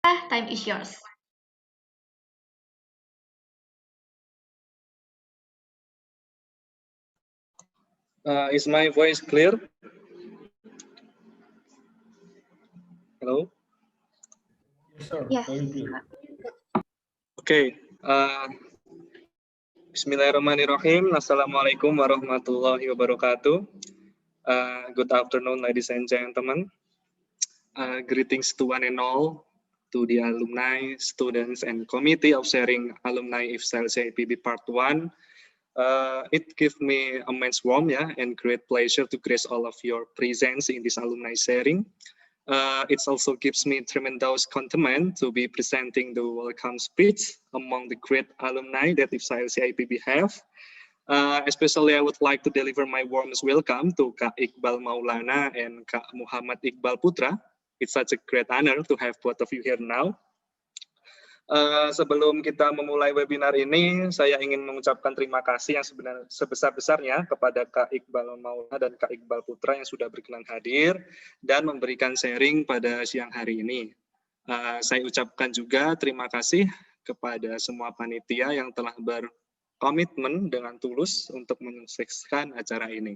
time is yours. Is my voice clear? Hello? Yes, sir. Yes. Very clear. Okay. Bismillahirrahmanirrahim. Assalamualaikum warahmatullahi wabarakatuh. Good afternoon, ladies and gentlemen. Greetings to one and all, to the alumni, students, and committee of sharing alumni IFSAIL CIPB Part 1. It gives me immense warmth and great pleasure to grace all of your presence in this alumni sharing. It also gives me tremendous contentment to be presenting the welcome speech among the great alumni that IFSAIL CIPB have. Especially, I would like to deliver my warmest welcome to Kak Iqbal Maulana and Kak Muhammad Iqbal Putra. It's such a great honor to have both of you here now. Sebelum kita memulai webinar ini, saya ingin mengucapkan terima kasih yang sebesar-besarnya kepada Kak Iqbal Maulana dan Kak Iqbal Putra yang sudah berkenan hadir dan memberikan sharing pada siang hari ini. Saya ucapkan juga terima kasih kepada semua panitia yang telah berkomitmen dengan tulus untuk menyukseskan acara ini.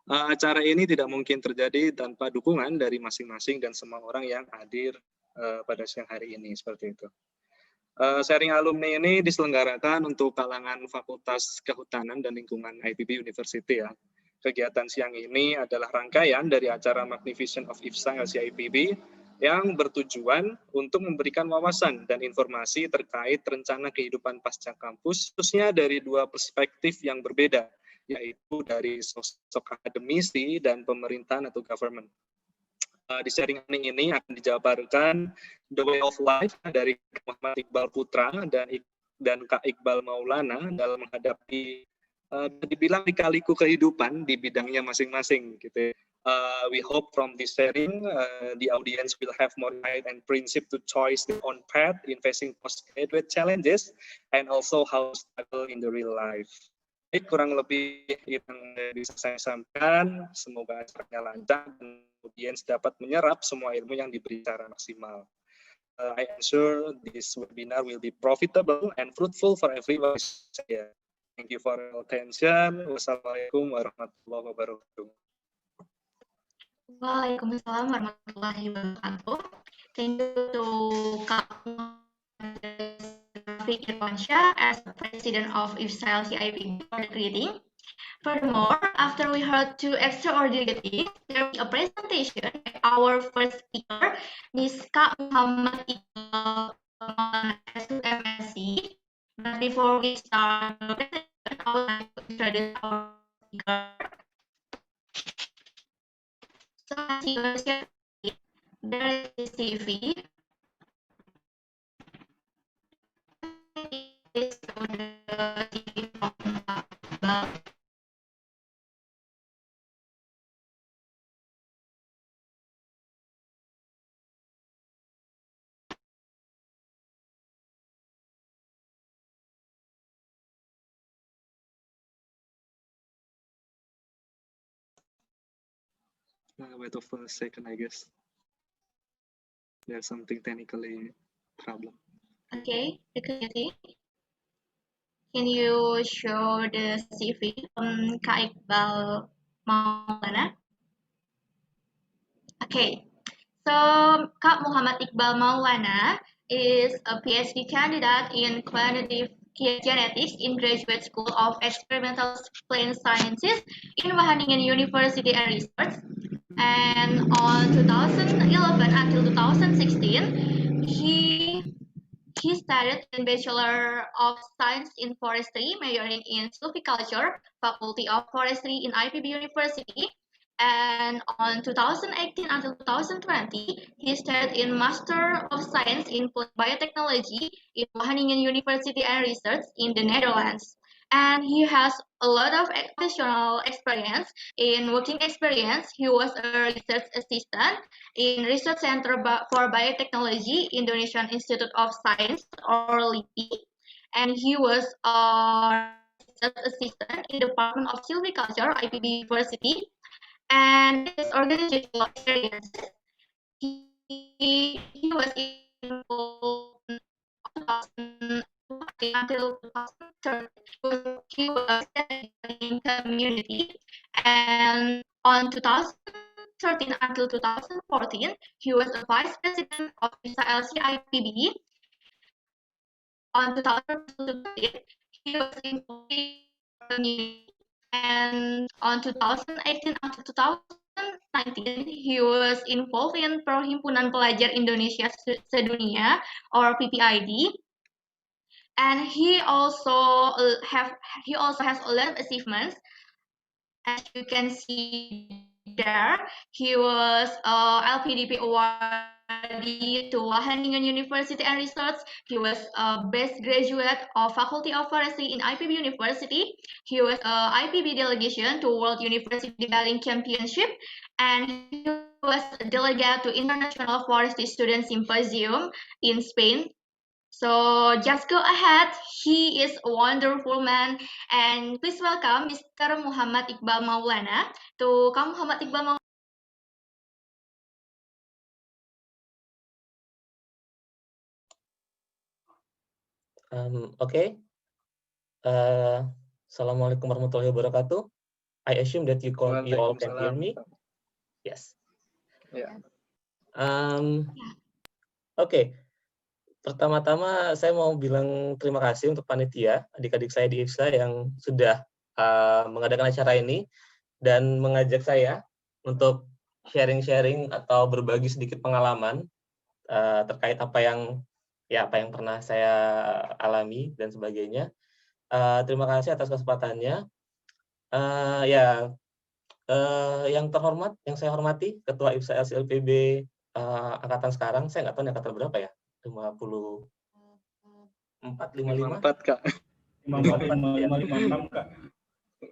Acara ini tidak mungkin terjadi tanpa dukungan dari masing-masing dan semua orang yang hadir pada siang hari ini, seperti itu. Sharing alumni ini diselenggarakan untuk kalangan Fakultas Kehutanan dan Lingkungan IPB University ya. Kegiatan siang ini adalah rangkaian dari acara Magnificent of IFSAIL CIPB yang bertujuan untuk memberikan wawasan dan informasi terkait rencana kehidupan pasca kampus, khususnya dari dua perspektif yang berbeda, yaitu dari sosok akademisi dan pemerintahan atau government. Di sharing ini akan dijabarkan The Way of Life dari Muhammad Iqbal Putra dan Kak Iqbal Maulana dalam menghadapi dibilang lika-liku kehidupan di bidangnya masing-masing gitu. We hope from this sharing the audience will have more insight and principle to choose their own path in facing postgraduate challenges and also how to struggle in the real life. Kurang lebih yang bisa saya sampaikan, semoga acaranya lancar dan audiens dapat menyerap semua ilmu yang diberi secara maksimal. I ensure this webinar will be profitable and fruitful for everyone. Thank you for your attention. Wassalamualaikum warahmatullahi wabarakatuh. Waalaikumsalam warahmatullahi wabarakatuh. Thank you to Kak Rafiq Irwansyah as the President of IFSAIL CIPB for the greeting. Furthermore, after we heard two extraordinary guests, there will be a presentation by our first speaker, Ms. Kak Muhammad Iqbal MSc. But before we start the presentation, I would like to introduce our speaker. So as you can see, there is CV. This is the CV from Iqbal. Wait for a second, I guess. There's something technically problem. Okay, can you show the CV from Kak Iqbal Maulana? Okay, so Kak Muhammad Iqbal Maulana is a PhD candidate in quantitative genetics in Graduate School of Experimental Plant Sciences in Wageningen University and Research. And on 2011 until 2016, he studied in Bachelor of Science in Forestry, majoring in Silviculture, Faculty of Forestry in IPB University. And on 2018 until 2020, he studied in Master of Science in Biotechnology in Wageningen University and Research in the Netherlands. And he has a lot of professional experience. In working experience, he was a research assistant in Research Center for Biotechnology, Indonesian Institute of Science, or LIPI. And he was a research assistant in the Department of Silviculture, IPB University. And his organizational experiences, he was in until 2013, he was in community, and on 2013 until 2014, he was a vice president of ISA-LC IPB. On 2013, he was involved in community, and on 2018 until 2019, he was involved in Perhimpunan Pelajar Indonesia Sedunia or PPID. And he also has a lot of achievements. As you can see there, he was LPDP awardee to Wageningen University and Research. He was a best graduate of Faculty of Forestry in IPB University. He was IPB delegation to World University Baling Championship, and he was a delegate to International Forestry Student Symposium in Spain. So just go ahead. He is a wonderful man. And please welcome Mr. Muhammad Iqbal Maulana. To Kang Muhammad Iqbal Maulana. Okay. Assalamualaikum warahmatullahi wabarakatuh. I assume that you all can hear me. Yes. Ya. Oke. Pertama-tama saya mau bilang terima kasih untuk panitia, adik-adik saya di IFSA yang sudah mengadakan acara ini dan mengajak saya untuk sharing-sharing atau berbagi sedikit pengalaman terkait apa yang pernah saya alami dan sebagainya. Terima kasih atas kesempatannya. Yang terhormat, yang saya hormati, Ketua IFSA LCLPB angkatan sekarang, saya nggak tahu angkatan berapa ya, 54, 55? 54, Kak. 55, Kak.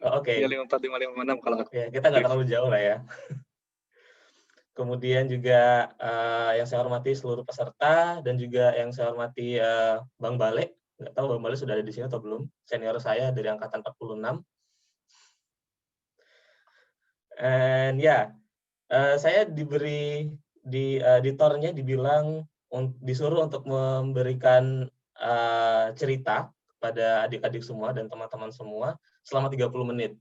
Oke. Ya, 54, 55, 56 kalau aku. Ya, kita nggak terlalu jauh lah ya. Kemudian juga yang saya hormati seluruh peserta dan juga yang saya hormati Bang Bale. Nggak tahu Bang Bale sudah ada di sini atau belum. Senior saya dari angkatan 46. And saya diberi di editornya dibilang disuruh untuk memberikan cerita kepada adik-adik semua dan teman-teman semua selama 30 menit.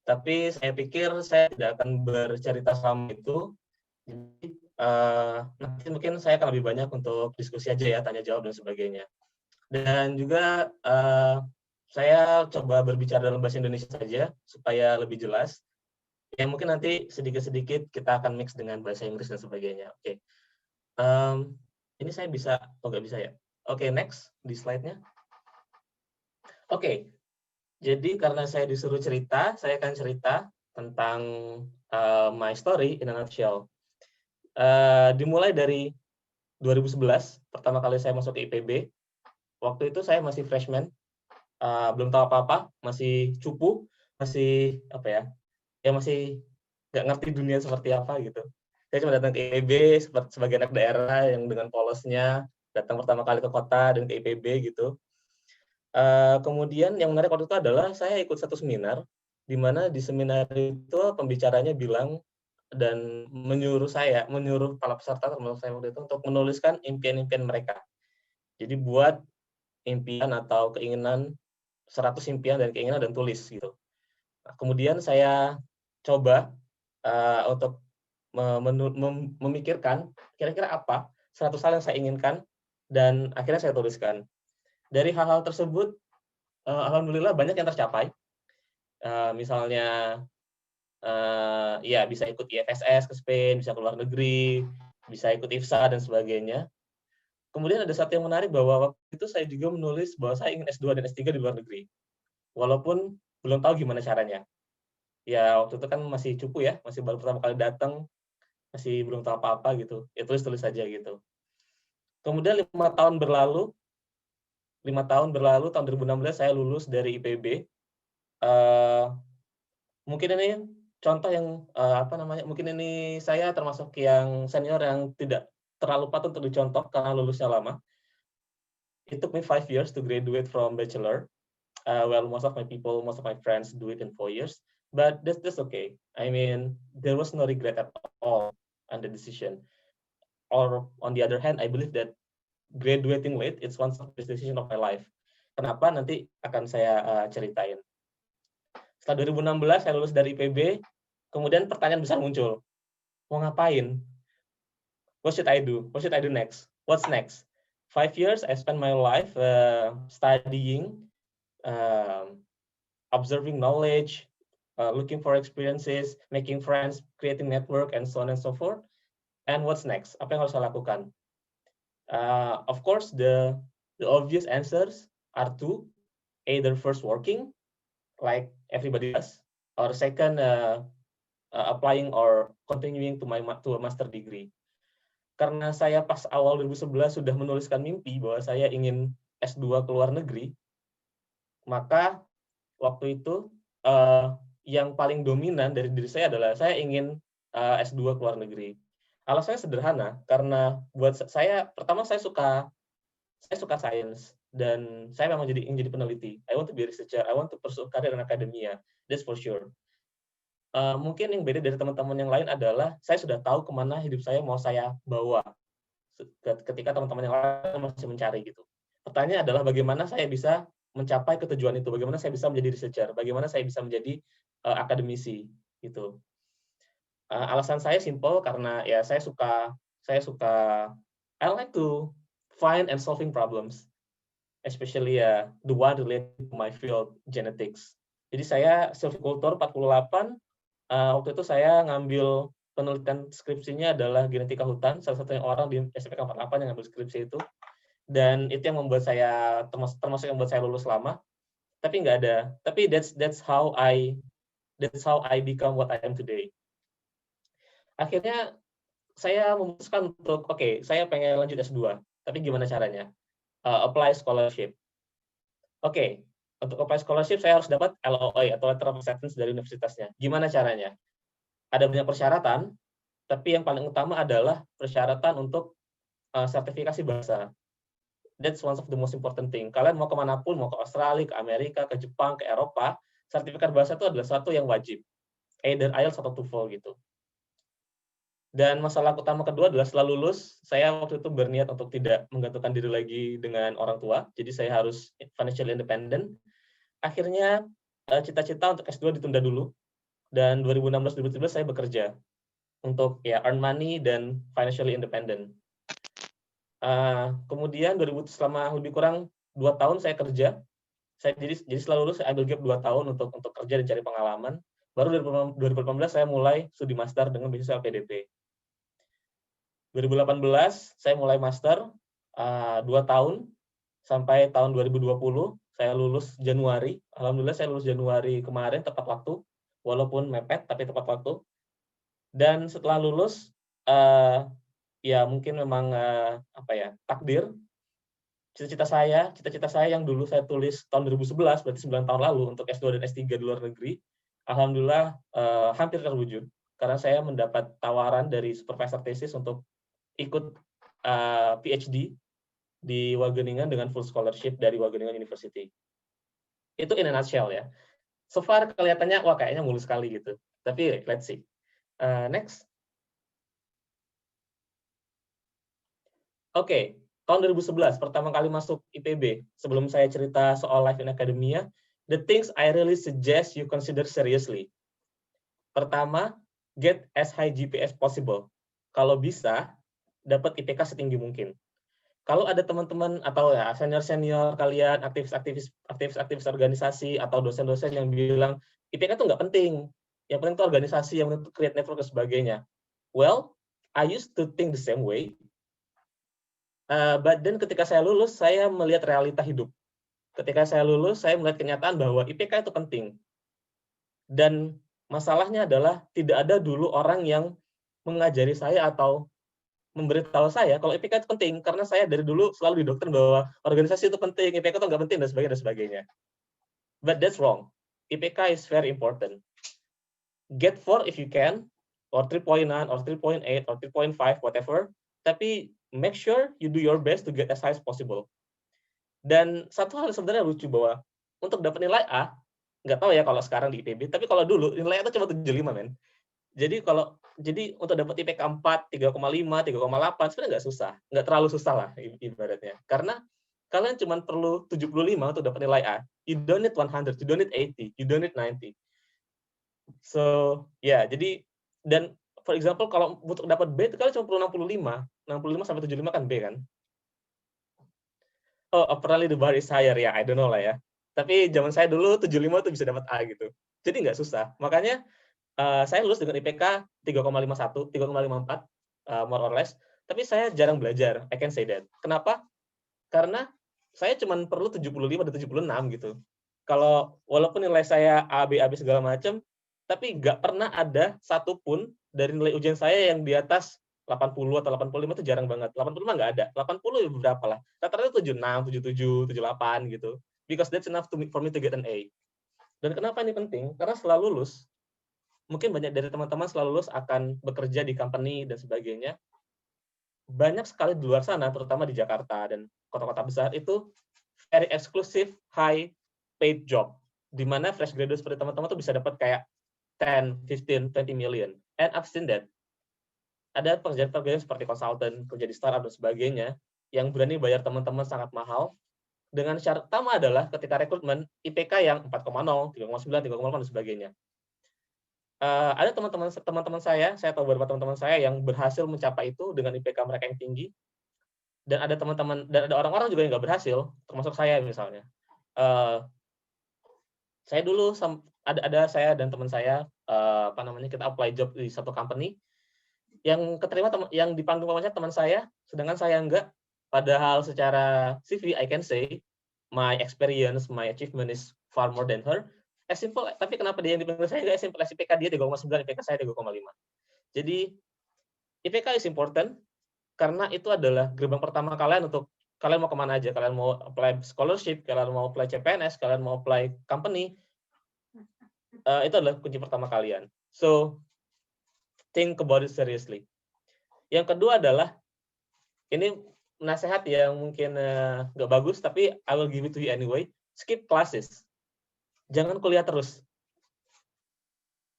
Tapi saya pikir saya tidak akan bercerita selama itu. Jadi nanti mungkin saya akan lebih banyak untuk diskusi aja ya, tanya jawab dan sebagainya. Dan juga saya coba berbicara dalam bahasa Indonesia saja supaya lebih jelas. Ya mungkin nanti sedikit-sedikit kita akan mix dengan bahasa Inggris dan sebagainya. Oke. Ini saya bisa, nggak bisa ya? Oke, next di slide-nya. Oke. Jadi karena saya disuruh cerita, saya akan cerita tentang my story in a nutshell. Dimulai dari 2011, pertama kali saya masuk ke IPB. Waktu itu saya masih freshman, belum tahu apa-apa, masih cupu, masih masih nggak ngerti dunia seperti apa gitu. Saya cuma datang ke IPB sebagai anak daerah yang dengan polosnya, datang pertama kali ke kota dan ke IPB gitu. Kemudian yang menarik waktu itu adalah saya ikut satu seminar, di mana di seminar itu pembicaranya bilang dan menyuruh para peserta termasuk saya waktu itu untuk menuliskan impian-impian mereka. Jadi buat impian atau keinginan, 100 impian dan keinginan dan tulis gitu. Nah, kemudian saya coba untuk memikirkan kira-kira apa 100 hal yang saya inginkan dan akhirnya saya tuliskan. Dari hal-hal tersebut, alhamdulillah banyak yang tercapai. Misalnya bisa ikut IFSS ke Spain, bisa ke luar negeri, bisa ikut IFSA dan sebagainya. Kemudian ada satu yang menarik bahwa waktu itu saya juga menulis bahwa saya ingin S2 dan S3 di luar negeri. Walaupun belum tahu gimana caranya. Ya waktu itu kan masih cupu ya, masih baru pertama kali datang, masih belum tahu apa-apa gitu. Ya tulis saja gitu. Kemudian 5 tahun berlalu, tahun 2016 saya lulus dari IPB. Mungkin ini contoh yang mungkin ini saya termasuk yang senior yang tidak terlalu patut untuk dicontoh karena lulusnya lama. It took me 5 years to graduate from bachelor. Well, most of my friends do it in 4 years, but that's okay. I mean, there was no regret at all on the decision. Or on the other hand, I believe that graduating late, it's one of the decision of my life. Kenapa? Nanti akan saya ceritain. Setelah 2016 saya lulus dari IPB, kemudian pertanyaan besar muncul. Mau ngapain? What should I do? What should I do next? What's next? 5 years I spent my life studying, observing knowledge, looking for experiences, making friends, creating network, and so on and so forth. And what's next? Apa yang harus saya lakukan? Of course, the obvious answers are two. Either first working, like everybody does, or second applying or continuing to a master degree. Karena saya pas awal 2011 sudah menuliskan mimpi bahwa saya ingin S2 ke luar negeri, maka waktu itu yang paling dominan dari diri saya adalah saya ingin S2 ke luar negeri. Alasannya sederhana, karena buat saya, pertama saya suka sains, dan saya memang ingin jadi peneliti. I want to be a researcher, I want to pursue career in academia, that's for sure. Mungkin yang beda dari teman-teman yang lain adalah saya sudah tahu kemana hidup saya mau saya bawa ketika teman-teman yang lain masih mencari gitu. Pertanyaannya adalah bagaimana saya bisa mencapai ketujuan itu, bagaimana saya bisa menjadi researcher, bagaimana saya bisa menjadi akademisi gitu. Alasan saya simple karena ya saya suka I like to find and solving problems, especially the one related to my field, genetics. Jadi saya silviculture 48, waktu itu saya ngambil penelitian skripsinya adalah genetika hutan, salah satunya orang di SPK 48 yang ngambil skripsi itu. Dan itu yang membuat saya termasuk yang membuat saya lulus lama. Tapi nggak ada. Tapi that's how I become what I am today. Akhirnya saya memutuskan untuk saya pengen lanjut S2. Tapi gimana caranya? Apply scholarship. Untuk apply scholarship saya harus dapat LOA atau Letter of Acceptance dari universitasnya. Gimana caranya? Ada banyak persyaratan, tapi yang paling utama adalah persyaratan untuk sertifikasi bahasa. That's one of the most important thing. Kalian mau kemanapun, mau ke Australia, ke Amerika, ke Jepang, ke Eropa, sertifikat bahasa itu adalah satu yang wajib. Either IELTS atau TOEFL gitu. Dan masalah utama kedua adalah setelah lulus, saya waktu itu berniat untuk tidak menggantungkan diri lagi dengan orang tua. Jadi saya harus financially independent. Akhirnya cita-cita untuk S2 ditunda dulu. Dan 2016-2017 saya bekerja untuk earn money dan financially independent. Kemudian selama lebih kurang 2 tahun saya kerja. Jadi setelah lulus saya ambil gap 2 tahun untuk kerja dan cari pengalaman. Baru 2018 saya mulai studi master dengan beasiswa LPDP. 2018 saya mulai master 2 tahun sampai tahun 2020 saya lulus Januari. Alhamdulillah saya lulus Januari kemarin tepat waktu, walaupun mepet tapi tepat waktu. Dan setelah lulus ya mungkin memang takdir. Cita-cita saya yang dulu saya tulis tahun 2011, berarti 9 tahun lalu untuk S2 dan S3 di luar negeri, alhamdulillah hampir terwujud karena saya mendapat tawaran dari supervisor tesis untuk ikut PhD di Wageningen dengan full scholarship dari Wageningen University. Itu in a nutshell ya. So far kelihatannya kayaknya mulus sekali gitu. Tapi let's see. Next. Tahun 2011 pertama kali masuk IPB. Sebelum saya cerita soal life in academia, the things I really suggest you consider seriously. Pertama, get as high GPA as possible. Kalau bisa, dapat IPK setinggi mungkin. Kalau ada teman-teman atau senior-senior kalian, aktivis organisasi atau dosen-dosen yang bilang IPK itu nggak penting, yang penting itu organisasi, yang penting itu create network dan sebagainya. Well, I used to think the same way. But then ketika saya lulus, saya melihat realita hidup. Ketika saya lulus, saya melihat kenyataan bahwa IPK itu penting. Dan masalahnya adalah tidak ada dulu orang yang mengajari saya atau memberitahu saya kalau IPK itu penting, karena saya dari dulu selalu didoktrin bahwa organisasi itu penting, IPK itu nggak penting, dan sebagainya. But that's wrong. IPK is very important. Get 4 if you can, or 3.9, or 3.8, or 3.5, whatever. Tapi make sure you do your best to get as high as possible. Dan satu hal sebenarnya lucu bahwa untuk dapat nilai A, nggak tahu ya kalau sekarang di IPB, tapi kalau dulu nilai A itu cuma 75, men. Jadi untuk dapat IPK 4, 3,5, 3,8 sebenarnya nggak susah, nggak terlalu susah lah ibaratnya. Karena kalian cuma perlu 75 untuk dapat nilai A. You don't need 100, you don't need 80, you don't need 90. So, ya, jadi dan for example kalau untuk dapat B itu kalian cuma perlu 65 sampai 75 kan B kan. Oh, apparently the bar is higher ya, I don't know lah ya. Tapi zaman saya dulu 75 tuh bisa dapat A gitu. Jadi nggak susah. Makanya saya lulus dengan IPK 3,51, 3,54, more or less. Tapi saya jarang belajar, I can say that. Kenapa? Karena saya cuma perlu 75 dan 76 gitu. Kalau walaupun nilai saya A, B segala macam, tapi nggak pernah ada satupun dari nilai ujian saya yang di atas 80 atau 85 itu jarang banget. 80 mah nggak ada. 80 berapa lah? Rata-rata 76, 77, 78 gitu. Because that's enough for me to get an A. Dan kenapa ini penting? Karena setelah lulus, mungkin banyak dari teman-teman setelah lulus akan bekerja di company dan sebagainya. Banyak sekali di luar sana, terutama di Jakarta dan kota-kota besar, itu very exclusive, high paid job. Di mana fresh graduate seperti teman-teman tuh bisa dapat kayak 10, 15, 20 million. And I've seen that. Ada pekerjaan-pekerjaan seperti konsultan, kerja di startup dan sebagainya, yang berani bayar teman-teman sangat mahal. Dengan syarat utama adalah ketika rekrutmen, IPK yang 4,0, 3,9, 3,8, dan sebagainya. Ada teman-teman saya tahu beberapa teman-teman saya yang berhasil mencapai itu dengan IPK mereka yang tinggi, dan ada orang-orang juga yang nggak berhasil, termasuk saya misalnya. Saya dulu ada saya dan teman saya kita apply job di satu company, yang keterima yang dipanggil wawancara teman saya, sedangkan saya enggak. Padahal secara CV I can say my experience, my achievement is far more than her. As simple, tapi kenapa dia yang dipanggil saya nggak as simple as IPK dia 3,9, IPK saya 3,5. Jadi IPK is important karena itu adalah gerbang pertama kalian untuk kalian mau kemana aja. Kalian mau apply scholarship, kalian mau apply CPNS, kalian mau apply company, itu adalah kunci pertama kalian. So think about it seriously. Yang kedua adalah, ini nasihat yang mungkin nggak bagus, tapi I will give it to you anyway. Skip classes. Jangan kuliah terus.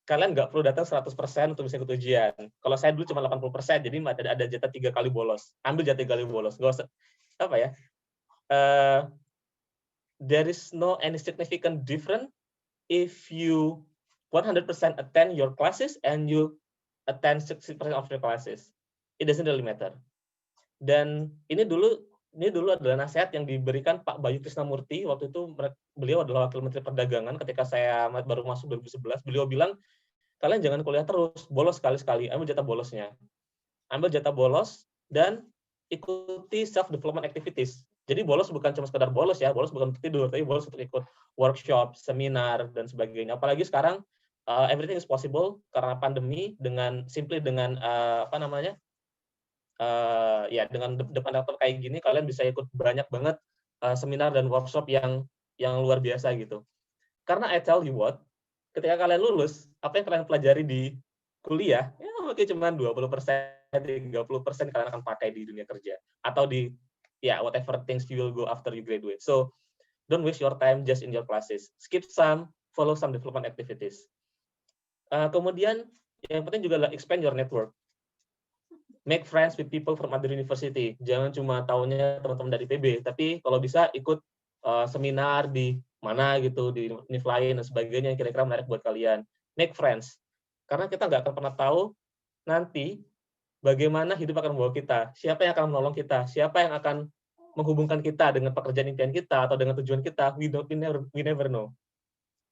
Kalian nggak perlu datang 100% untuk bisa ikut ujian. Kalau saya dulu cuma 80%, jadi ada jatah 3 kali bolos. Ambil jatah 3 kali bolos. Nggak usah, there is no any significant difference if you 100% attend your classes and you attend 60% of your classes. It doesn't really matter. Dan ini dulu adalah nasihat yang diberikan Pak Bayu Krisnamurti. Waktu itu beliau adalah Wakil Menteri Perdagangan ketika saya baru masuk 2011. Beliau bilang, kalian jangan kuliah terus, bolos sekali-sekali, ambil jatah bolosnya. Ambil jatah bolos dan ikuti self-development activities. Jadi bolos bukan cuma sekedar bolos ya, bolos bukan untuk tidur, tapi bolos untuk ikut workshop, seminar, dan sebagainya. Apalagi sekarang, everything is possible karena pandemi, dengan dengan depan laptop kayak gini, kalian bisa ikut banyak banget seminar dan workshop yang luar biasa gitu. Karena I tell you what, ketika kalian lulus, apa yang kalian pelajari di kuliah, ya mungkin cuma 20%, 30% kalian akan pakai di dunia kerja. Atau di, whatever things you will go after you graduate. So, don't waste your time just in your classes. Skip some, follow some development activities. Kemudian, yang penting juga adalah expand your network. Make friends with people from other university. Jangan cuma taunya teman-teman dari PB, tapi kalau bisa ikut seminar di mana gitu, di univ lain dan sebagainya yang kira-kira menarik buat kalian. Make friends. Karena kita nggak akan pernah tahu nanti bagaimana hidup akan membawa kita, siapa yang akan menolong kita, siapa yang akan menghubungkan kita dengan pekerjaan impian kita atau dengan tujuan kita. We never know.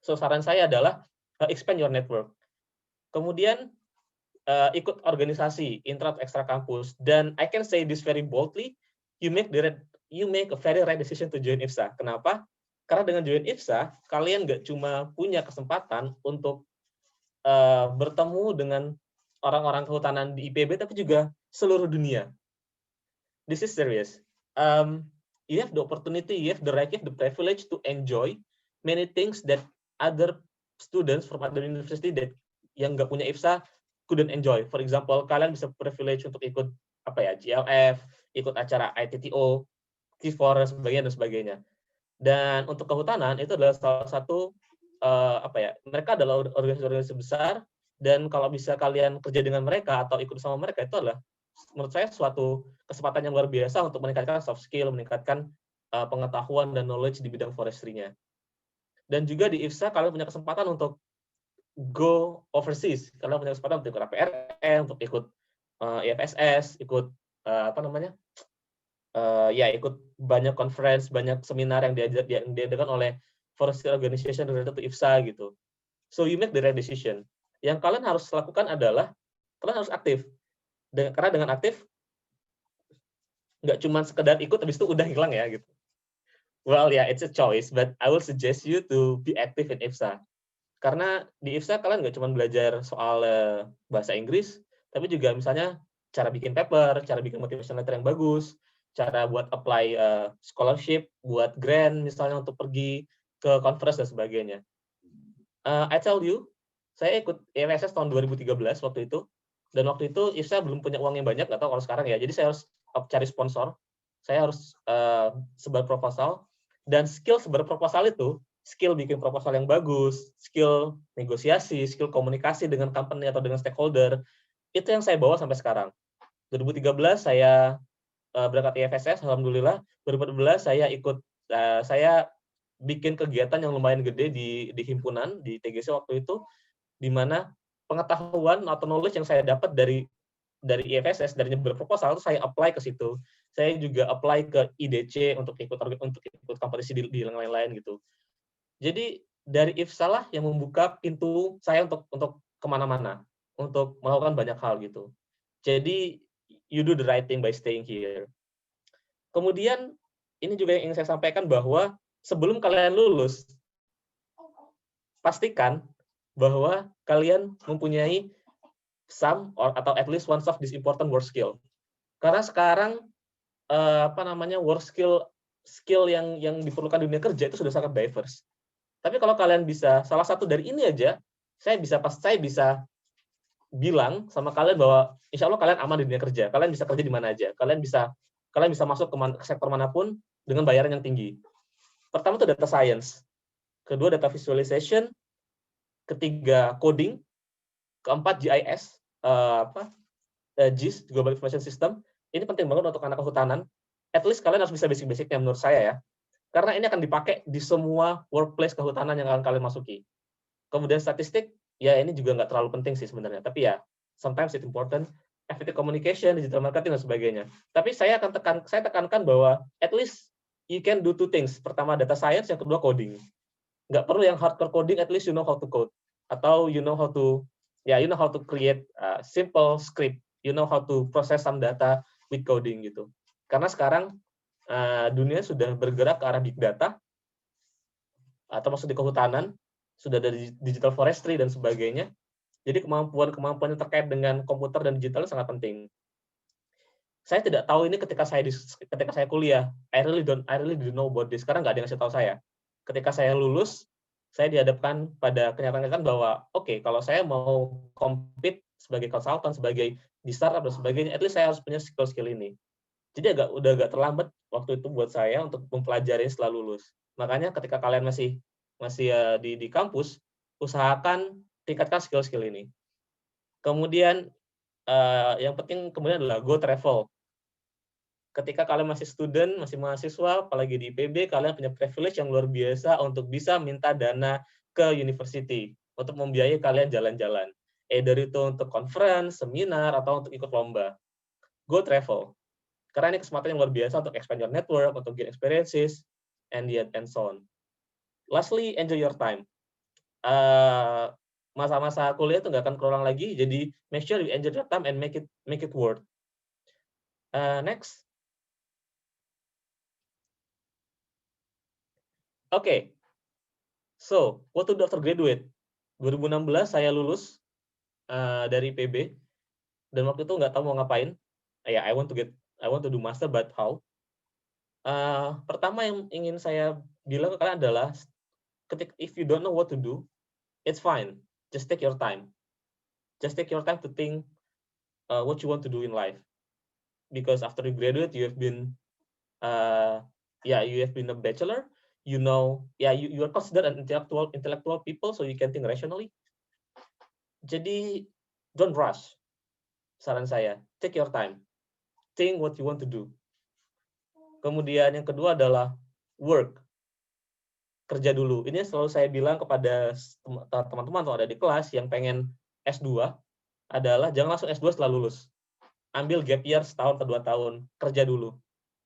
So saran saya adalah expand your network. Kemudian ikut organisasi intra ekstra kampus, dan I can say this very boldly, you make a very right decision to join IPSA. Kenapa? Karena dengan join IPSA, kalian nggak cuma punya kesempatan untuk bertemu dengan orang-orang kehutanan di IPB, tapi juga seluruh dunia. This is serious. You have the opportunity, you have the right, you have the privilege to enjoy many things that other students from other university that yang nggak punya IPSA couldn't enjoy. For example, kalian bisa privilege untuk ikut GLF, ikut acara ITTO, Q4 dan sebagainya. Dan untuk kehutanan itu adalah salah satu mereka adalah organisasi besar Dan kalau bisa kalian kerja dengan mereka atau ikut sama mereka, itu adalah menurut saya suatu kesempatan yang luar biasa untuk meningkatkan soft skill, meningkatkan pengetahuan dan knowledge di bidang forestry-nya. Dan juga di IFSA kalian punya kesempatan untuk go overseas. Kalian punya kesempatan untuk ikut APRN, untuk ikut IFSS, ikut ikut banyak conference, banyak seminar yang diadakan oleh forestry organization related to IFSA gitu. So you make the right decision. Yang kalian harus lakukan adalah kalian harus aktif. Karena dengan aktif nggak cuma sekedar ikut habis itu udah hilang ya gitu. Well, yeah, it's a choice, but I will suggest you to be active in IFSA. Karena di IFSA kalian nggak cuma belajar soal bahasa Inggris, tapi juga misalnya cara bikin paper, cara bikin motivation letter yang bagus, cara buat apply scholarship, buat grant misalnya untuk pergi ke conference dan sebagainya. I tell you, saya ikut IFSS tahun 2013 waktu itu, dan waktu itu IFSA belum punya uang yang banyak, nggak tahu kalau sekarang ya, jadi saya harus cari sponsor, saya harus sebar proposal, dan skill sebar proposal itu, skill bikin proposal yang bagus, skill negosiasi, skill komunikasi dengan company atau dengan stakeholder, itu yang saya bawa sampai sekarang. 2013 saya berangkat IFSS, alhamdulillah. 2014 saya ikut, saya bikin kegiatan yang lumayan gede di himpunan, di TGC waktu itu, di mana pengetahuan atau knowledge yang saya dapat dari IFSS, dari berproposal itu saya apply ke situ. Saya juga apply ke IDC untuk ikut kompetisi di yang lain-lain gitu. Jadi dari IFSA lah yang membuka pintu saya untuk kemana-mana, untuk melakukan banyak hal gitu. Jadi you do the right thing by staying here. Kemudian ini juga yang ingin saya sampaikan bahwa sebelum kalian lulus, pastikan bahwa kalian mempunyai some atau at least one of this important work skill. Karena sekarang work skill yang diperlukan di dunia kerja itu sudah sangat diverse. Tapi kalau kalian bisa salah satu dari ini aja, saya bisa bilang sama kalian bahwa insya Allah kalian aman di dunia kerja. Kalian bisa kerja di mana aja. Kalian bisa masuk ke sektor manapun dengan bayaran yang tinggi. Pertama itu data science, kedua data visualization, ketiga coding, keempat GIS, GIS, Global Information System. Ini penting banget untuk anak kehutanan. At least kalian harus bisa basic-basicnya menurut saya ya. Karena ini akan dipakai di semua workplace kehutanan yang akan kalian masuki. Kemudian statistik, ya ini juga nggak terlalu penting sih sebenarnya. Tapi ya, sometimes it's important. Effective communication, digital marketing, dan sebagainya. Tapi saya tekankan bahwa at least you can do two things. Pertama, data science, yang kedua, coding. Nggak perlu yang hardcore coding, at least you know how to code. Atau you know how to create simple script. You know how to process some data with coding gitu. Karena sekarang dunia sudah bergerak ke arah big data, atau maksud di kehutanan, sudah ada digital forestry dan sebagainya. Jadi kemampuan yang terkait dengan komputer dan digital sangat penting. Saya tidak tahu ini ketika saya kuliah. I really don't know about this karena nggak ada yang ngasih tahu saya. Ketika saya lulus, saya dihadapkan pada kenyataan bahwa oke, kalau saya mau compete sebagai konsultan, sebagai di startup dan sebagainya, at least saya harus punya skill ini. Jadi udah agak terlambat waktu itu buat saya untuk mempelajari setelah lulus. Makanya ketika kalian masih di kampus, usahakan tingkatkan skill ini. Kemudian yang penting kemudian adalah go travel. Ketika kalian masih student, masih mahasiswa, apalagi di IPB, kalian punya privilege yang luar biasa untuk bisa minta dana ke university untuk membiayai kalian jalan-jalan. Either itu untuk conference, seminar, atau untuk ikut lomba. Go travel. Karena ini kesempatan yang luar biasa untuk expand your network, untuk gain experiences, and so on. Lastly, enjoy your time. Masa-masa kuliah itu nggak akan terulang lagi, jadi make sure you enjoy your time and make it worth. Next. Okay. So, what to do after graduate? 2016 saya lulus dari IPB, dan waktu itu nggak tahu mau ngapain. I want to do master, but how? Pertama yang ingin saya bilang ke kalian adalah, if you don't know what to do, it's fine. Just take your time. Just take your time to think what you want to do in life. Because after you graduate, you have been a bachelor. You know, you are considered an intellectual people, so you can think rationally. Jadi don't rush. Saran saya, take your time. Think what you want to do. Kemudian yang kedua adalah work. Kerja dulu. Ini selalu saya bilang kepada teman-teman atau ada di kelas yang pengen S2 adalah jangan langsung S2 setelah lulus. Ambil gap year setahun atau 2 tahun, kerja dulu.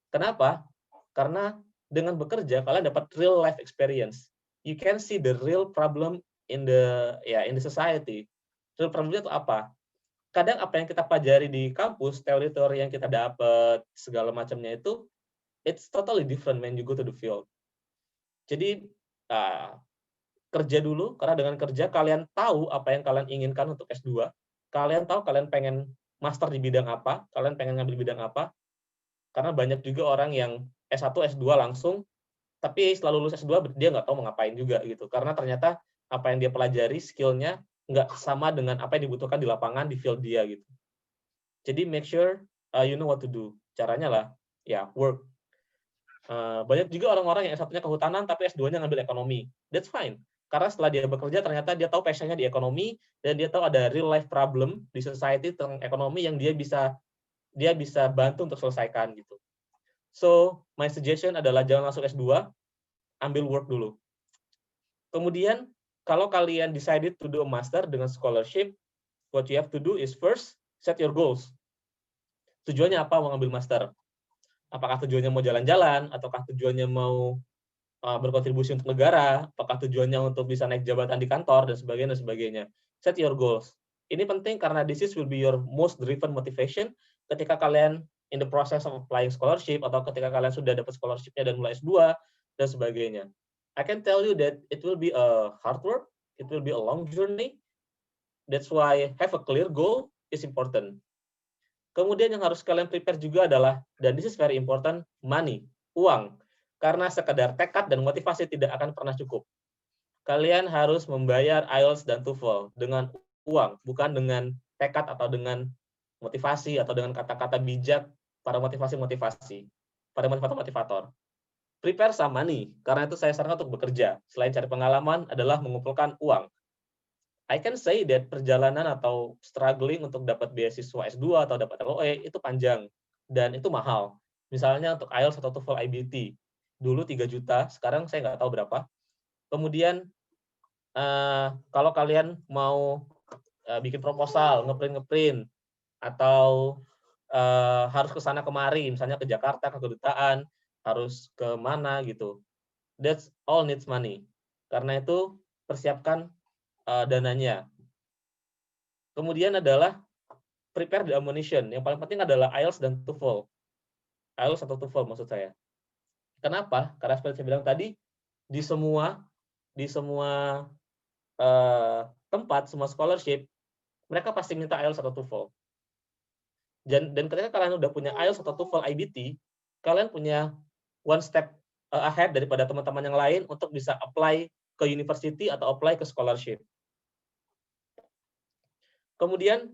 Kenapa? Karena dengan bekerja kalian dapat real life experience. You can see the real problem in the society. Real problemnya itu apa? Kadang apa yang kita pelajari di kampus, teori-teori yang kita dapat, segala macamnya itu, it's totally different when you go to the field. Jadi kerja dulu, karena dengan kerja kalian tahu apa yang kalian inginkan untuk S2, kalian tahu kalian pengen master di bidang apa, kalian pengen ngambil bidang apa, karena banyak juga orang yang S1, S2 langsung, tapi setelah lulus S2 dia nggak tahu mau ngapain juga gitu, karena ternyata apa yang dia pelajari, skill-nya nggak sama dengan apa yang dibutuhkan di lapangan, di field dia gitu. Jadi make sure you know what to do. Caranya lah, ya work. Banyak juga orang-orang yang S1-nya kehutanan tapi S2-nya ngambil ekonomi. That's fine. Karena setelah dia bekerja ternyata dia tahu passion-nya di ekonomi dan dia tahu ada real life problem di society tentang ekonomi yang dia bisa bantu untuk selesaikan gitu. So, my suggestion adalah jangan langsung S2, ambil work dulu. Kemudian kalau kalian decided to do a master dengan scholarship, what you have to do is first set your goals. Tujuannya apa mau ngambil master? Apakah tujuannya mau jalan-jalan, ataukah tujuannya mau berkontribusi untuk negara, apakah tujuannya untuk bisa naik jabatan di kantor, dan sebagainya. Set your goals. Ini penting karena this will be your most driven motivation ketika kalian in the process of applying scholarship, atau ketika kalian sudah dapat scholarship-nya dan mulai S2, dan sebagainya. I can tell you that it will be a hard work, it will be a long journey. That's why have a clear goal is important. Kemudian yang harus kalian prepare juga adalah, dan this is very important, money, uang. Karena sekedar tekad dan motivasi tidak akan pernah cukup. Kalian harus membayar IELTS dan TOEFL dengan uang, bukan dengan tekad atau dengan motivasi atau dengan kata-kata bijak para motivasi-motivasi, para motivator-motivator. Prepare some money, karena itu saya sarankan untuk bekerja. Selain cari pengalaman adalah mengumpulkan uang. I can say that perjalanan atau struggling untuk dapat beasiswa S2 atau dapat LOE itu panjang dan itu mahal. Misalnya untuk IELTS atau TOEFL IBT, dulu 3 juta, sekarang saya nggak tahu berapa. Kemudian kalau kalian mau bikin proposal, ngeprint, atau harus ke sana kemari, misalnya ke Jakarta, ke kedutaan, harus ke mana gitu. That's all needs money. Karena itu persiapkan dananya. Kemudian adalah prepare the ammunition. Yang paling penting adalah IELTS dan TOEFL. IELTS atau TOEFL maksud saya. Kenapa? Karena seperti saya bilang tadi, di semua tempat, semua scholarship, mereka pasti minta IELTS atau TOEFL. Dan ketika kalian udah punya IELTS atau TOEFL IBT, kalian punya one step ahead daripada teman-teman yang lain untuk bisa apply ke university atau apply ke scholarship. Kemudian,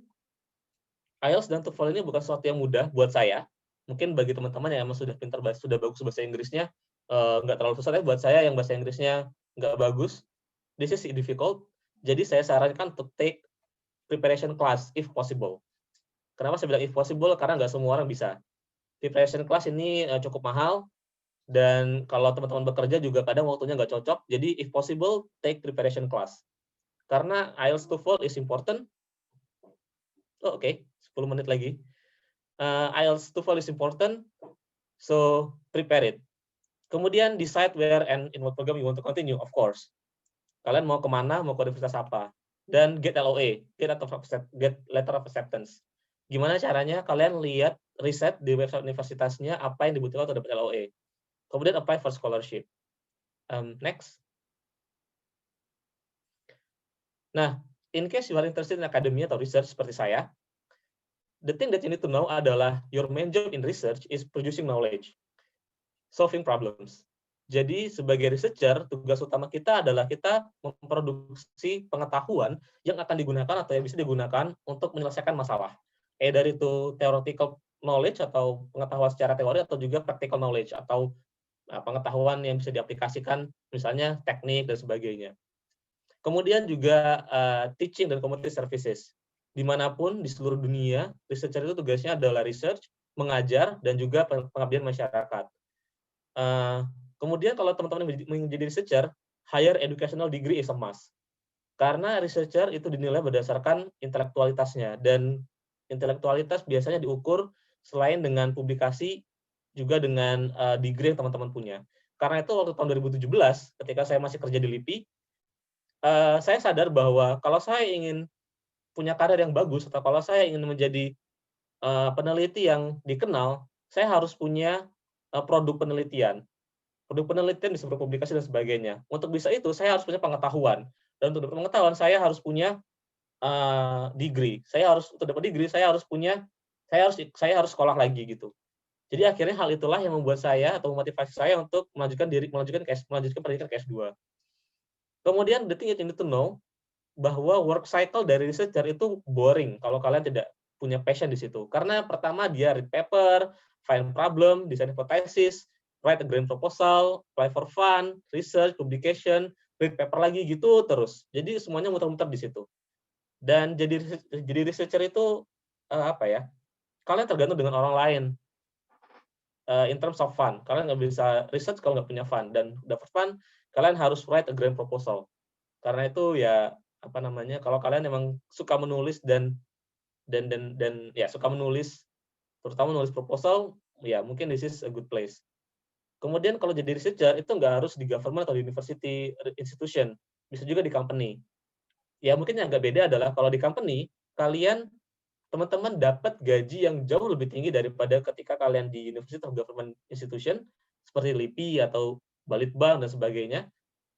IELTS dan TOEFL ini bukan sesuatu yang mudah buat saya. Mungkin bagi teman-teman yang emang sudah pintar, sudah bagus bahasa Inggrisnya, nggak terlalu susah. Tapi buat saya yang bahasa Inggrisnya nggak bagus, this is difficult. Jadi saya sarankan to take preparation class if possible. Kenapa saya bilang if possible? Karena nggak semua orang bisa. Preparation class ini cukup mahal, dan kalau teman-teman bekerja juga kadang waktunya nggak cocok. Jadi if possible, take preparation class. Karena IELTS TOEFL is important. Oh, oke, 10 menit lagi. IELTS TOEFL is important, so prepare it. Kemudian decide where and in what program you want to continue, of course. Kalian mau kemana, mau ke universitas apa. Dan get LOA, get letter of acceptance. Gimana caranya? Kalian lihat, riset di website universitasnya apa yang dibutuhkan untuk dapat LOA. Kemudian apply for scholarship. Next. Nah, in case you are interested in academia atau research seperti saya, the thing that you need to know adalah your main job in research is producing knowledge, solving problems. Jadi sebagai researcher, tugas utama kita adalah kita memproduksi pengetahuan yang akan digunakan atau yang bisa digunakan untuk menyelesaikan masalah. Dari itu theoretical knowledge atau pengetahuan secara teori, atau juga practical knowledge atau pengetahuan yang bisa diaplikasikan, misalnya teknik dan sebagainya. Kemudian juga teaching dan community services. Dimanapun di seluruh dunia, researcher itu tugasnya adalah research, mengajar, dan juga pengabdian masyarakat. Kemudian kalau teman-teman menjadi researcher, higher educational degree is a must. Karena researcher itu dinilai berdasarkan intelektualitasnya, dan intelektualitas biasanya diukur selain dengan publikasi, juga dengan degree yang teman-teman punya. Karena itu waktu tahun 2017, ketika saya masih kerja di LIPI, saya sadar bahwa kalau saya ingin punya karir yang bagus, atau kalau saya ingin menjadi peneliti yang dikenal, saya harus punya produk penelitian. Produk penelitian bisa berpublikasi dan sebagainya. Untuk bisa itu, saya harus punya pengetahuan. Dan untuk dapat pengetahuan, saya harus punya degree. Untuk dapat degree, saya harus sekolah lagi gitu. Jadi akhirnya hal itulah yang membuat saya atau memotivasi saya untuk melanjutkan pendidikan ke S2. Kemudian the thing you need to know bahwa work cycle dari researcher itu boring kalau kalian tidak punya passion di situ. Karena pertama dia read paper, find problem, design hypothesis, write a grant proposal, apply for fund, research, publication, read paper lagi gitu terus. Jadi semuanya muter-muter di situ. Dan jadi researcher itu kalian tergantung dengan orang lain. In terms of fund, kalian nggak bisa research kalau nggak punya fund, dan dapat fund kalian harus write a grant proposal. Karena itu ya kalau kalian memang suka menulis dan suka menulis, terutama menulis proposal, ya mungkin this is a good place. Kemudian kalau jadi researcher itu nggak harus di government atau di university institution, bisa juga di company. Ya mungkin yang agak beda adalah kalau di company teman-teman dapat gaji yang jauh lebih tinggi daripada ketika kalian di university atau government institution seperti LIPI atau Balitbank dan sebagainya.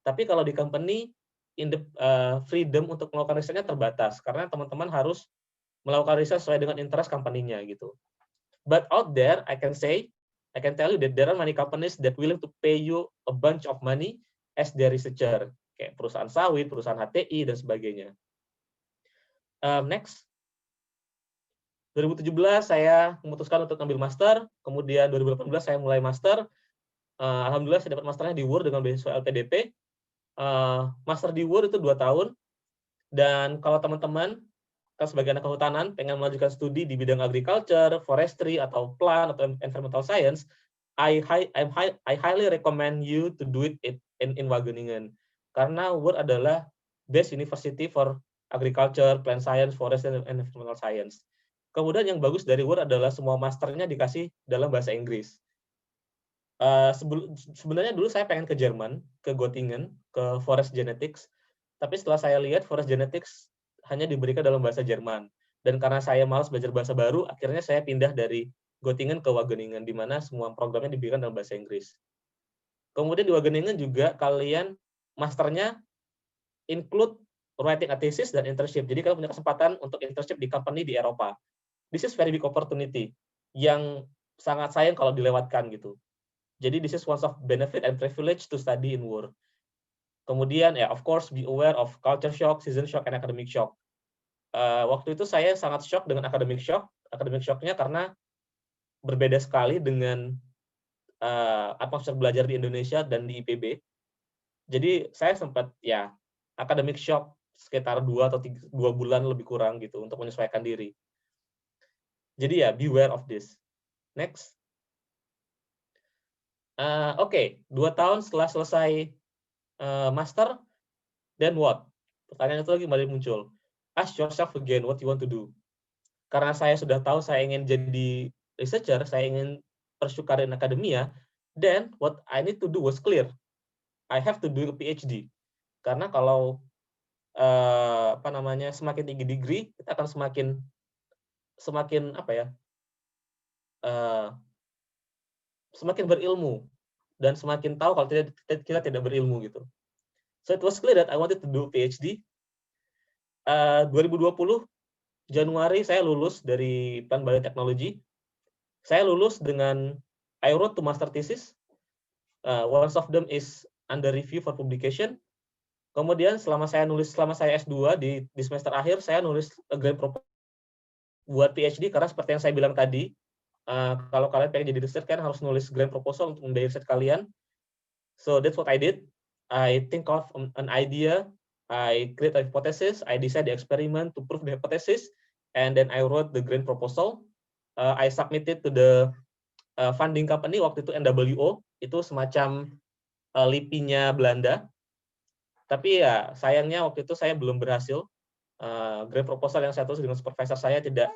Tapi kalau di company, freedom untuk melakukan risetnya terbatas karena teman-teman harus melakukan riset sesuai dengan interest company-nya gitu. But out there, I can tell you that there are many companies that willing to pay you a bunch of money as their researcher, kayak perusahaan sawit, perusahaan HTI dan sebagainya. Next. 2017 saya memutuskan untuk ambil master, kemudian 2018 saya mulai master. Alhamdulillah saya dapat masternya di WUR dengan beasiswa LPDP. Master di WUR itu 2 tahun, dan kalau teman-teman sebagai anak kehutanan pengen melanjutkan studi di bidang agriculture, forestry, atau plant, atau environmental science, I highly recommend you to do it in Wageningen. Karena WUR adalah best university for agriculture, plant science, forestry, and environmental science. Kemudian yang bagus dari WUR adalah semua masternya dikasih dalam bahasa Inggris. Sebenarnya dulu saya pengen ke Jerman, ke Göttingen, ke Forest Genetics, tapi setelah saya lihat Forest Genetics hanya diberikan dalam bahasa Jerman. Dan karena saya malas belajar bahasa baru, akhirnya saya pindah dari Göttingen ke Wageningen, di mana semua programnya diberikan dalam bahasa Inggris. Kemudian di Wageningen juga kalian masternya include writing a thesis dan internship. Jadi kalian punya kesempatan untuk internship di company di Eropa. This is very big opportunity yang sangat sayang kalau dilewatkan gitu. Jadi this is one of benefit and privilege to study in WUR. Kemudian of course be aware of culture shock, season shock, and academic shock. Waktu itu saya sangat shock dengan academic shock. Academic shocknya karena berbeda sekali dengan atmosfer belajar di Indonesia dan di IPB. Jadi saya sempat academic shock sekitar 2 atau 2 bulan lebih kurang gitu untuk menyesuaikan diri. Jadi beware of this. Next. Oke, 2 tahun setelah selesai master, then what? Pertanyaan itu lagi kembali muncul. Ask yourself again what you want to do. Karena saya sudah tahu saya ingin jadi researcher, saya ingin pursue karir in akademia, then what I need to do was clear. I have to do a PhD. Karena kalau semakin tinggi degree, kita akan semakin semakin berilmu dan semakin tahu kalau kita tidak berilmu gitu. So it was clear that I wanted to do PhD. 2020 Januari saya lulus dari Plant Biotechnology. Saya lulus dengan I wrote 2 master thesis. One of them is under review for publication. Kemudian selama saya S2 di semester akhir saya nulis a grant proposal buat PhD, karena seperti yang saya bilang tadi, kalau kalian pengen jadi researcher kan harus nulis grant proposal untuk membiayai riset kalian. So that's what I did. I think of an idea, I create a hypothesis, I design the experiment to prove the hypothesis, and then I wrote the grant proposal. I submitted to the funding company, waktu itu NWO, itu semacam LIPI-nya Belanda. Tapi ya sayangnya waktu itu saya belum berhasil. Grant proposal yang saya tulis dengan supervisor saya tidak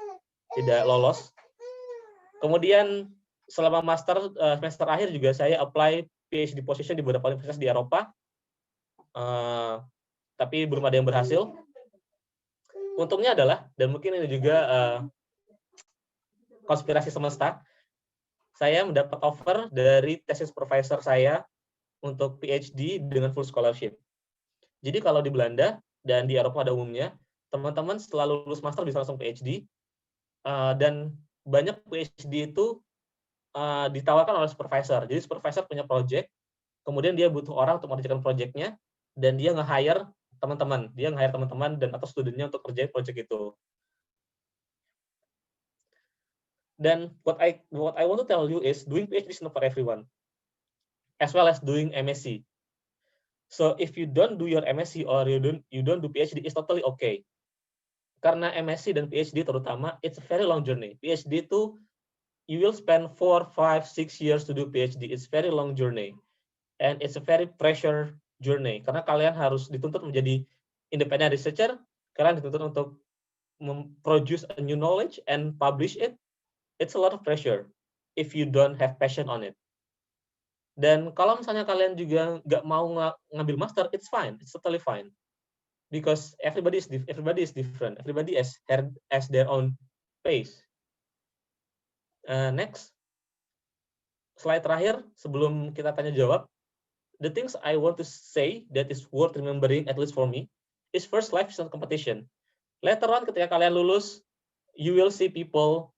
lolos. Kemudian selama master semester akhir juga saya apply PhD position di beberapa universitas di Eropa. Tapi belum ada yang berhasil. Untungnya adalah, dan mungkin ini juga konspirasi semesta, saya mendapat offer dari tesis supervisor saya untuk PhD dengan full scholarship. Jadi kalau di Belanda dan di Eropa pada umumnya, teman-teman setelah lulus master bisa langsung PhD, dan banyak PhD itu ditawarkan oleh supervisor. Jadi supervisor punya project, kemudian dia butuh orang untuk mengerjakan projectnya, dan dia nge-hire teman-teman, dan atau studentnya untuk kerjain project itu. Dan what I want to tell you is doing PhD is not for everyone, as well as doing MSc. So if you don't do your MSc or you don't do PhD, it's totally okay. Karena MSc dan PhD terutama, it's a very long journey. PhD itu you will spend 4, 5, 6 years to do PhD. It's very long journey, and it's a very pressure journey. Karena kalian harus dituntut menjadi independent researcher, kalian dituntut untuk produce a new knowledge and publish it. It's a lot of pressure if you don't have passion on it. Dan kalau misalnya kalian juga nggak mau ngambil master, it's fine, it's totally fine, because everybody is different, everybody has their own pace. Next, slide terakhir sebelum kita tanya jawab. The things I want to say that is worth remembering, at least for me, is first, life is not competition. Later on, ketika kalian lulus, you will see people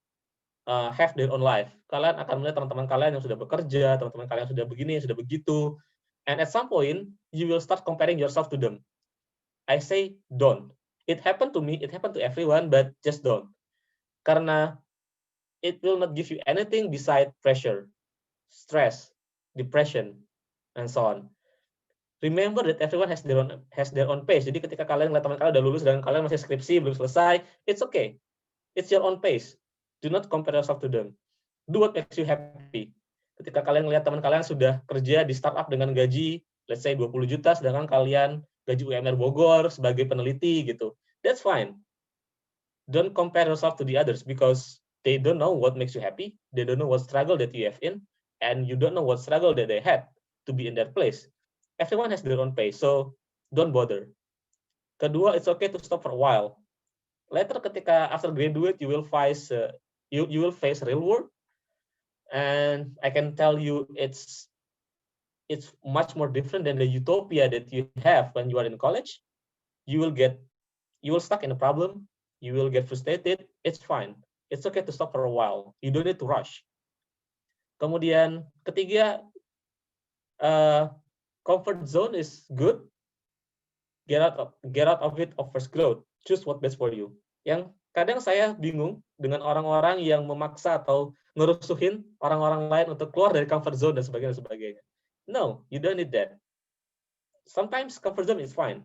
have their own life. Kalian akan melihat teman-teman kalian yang sudah bekerja, teman-teman kalian yang sudah begini, yang sudah begitu. And at some point, you will start comparing yourself to them. I say don't. It happened to me, it happened to everyone, but just don't. Karena it will not give you anything beside pressure, stress, depression, and so on. Remember that everyone has their own pace. Jadi ketika kalian lihat teman kalian udah lulus dan kalian masih skripsi belum selesai, it's okay. It's your own pace. Do not compare yourself to them. Do what makes you happy. Ketika kalian melihat teman kalian sudah kerja di startup dengan gaji, let's say 20 juta, sedangkan kalian gaji UMR Bogor sebagai peneliti gitu. That's fine. Don't compare yourself to the others because they don't know what makes you happy. They don't know what struggle that you have in, and you don't know what struggle that they had to be in that place. Everyone has their own pace, so don't bother. Kedua, it's okay to stop for a while. Later, ketika after graduate, you will face real world, and I can tell you it's much more different than the utopia that you have when you are in college. You will stuck in a problem. You will get frustrated. It's fine. It's okay to stop for a while. You don't need to rush. Kemudian ketiga, comfort zone is good. Get out of it, offers growth. Choose what best for you. Yang kadang saya bingung dengan orang-orang yang memaksa atau ngerusuhin orang-orang lain untuk keluar dari comfort zone dan sebagainya. No, you don't need that. Sometimes comfort zone is fine.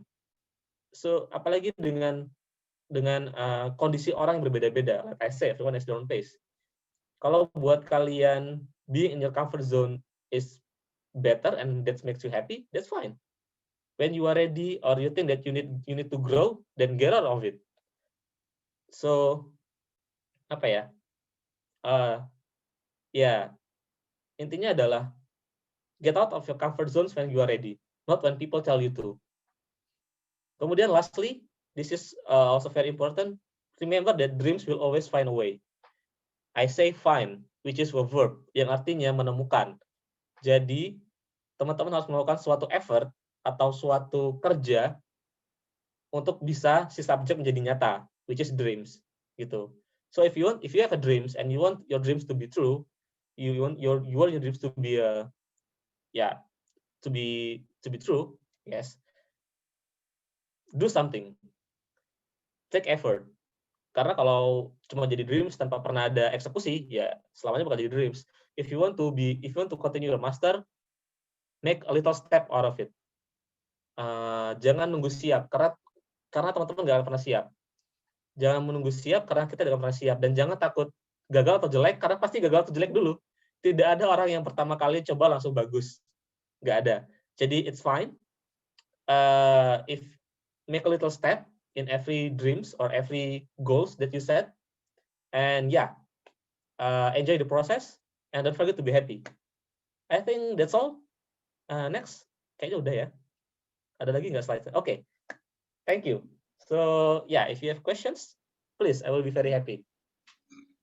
So apalagi dengan kondisi orang yang berbeda-beda. Like I say, everyone has their own pace. Kalau buat kalian being in your comfort zone is better and that makes you happy, that's fine. When you are ready or you think that you need to grow, then get out of it. So apa ya? Intinya adalah get out of your comfort zones when you are ready, not when people tell you to. Kemudian lastly, this is also very important. Remember that dreams will always find a way. I say find, which is a verb, yang artinya menemukan. Jadi, teman-teman harus melakukan suatu effort atau suatu kerja untuk bisa si subjek menjadi nyata, which is dreams, gitu. So if you have a dreams and you want your dreams to be true, you want your dreams to be to be true, yes. Do something. Take effort. Karena kalau cuma jadi dreams tanpa pernah ada eksekusi, ya selamanya bukan jadi dreams. If you want to continue your master, make a little step out of it. Jangan nunggu siap, karena teman-teman nggak akan pernah siap. Jangan menunggu siap karena kita tidak pernah siap, dan jangan takut gagal atau jelek karena pasti gagal atau jelek dulu. Tidak ada orang yang pertama kali coba langsung bagus, nggak ada. Jadi it's fine if make a little step in every dreams or every goals that you set, and enjoy the process and don't forget to be happy. I think that's all. Next, kayaknya udah ya. Ada lagi nggak slide? Okay, thank you. So if you have questions, please, I will be very happy.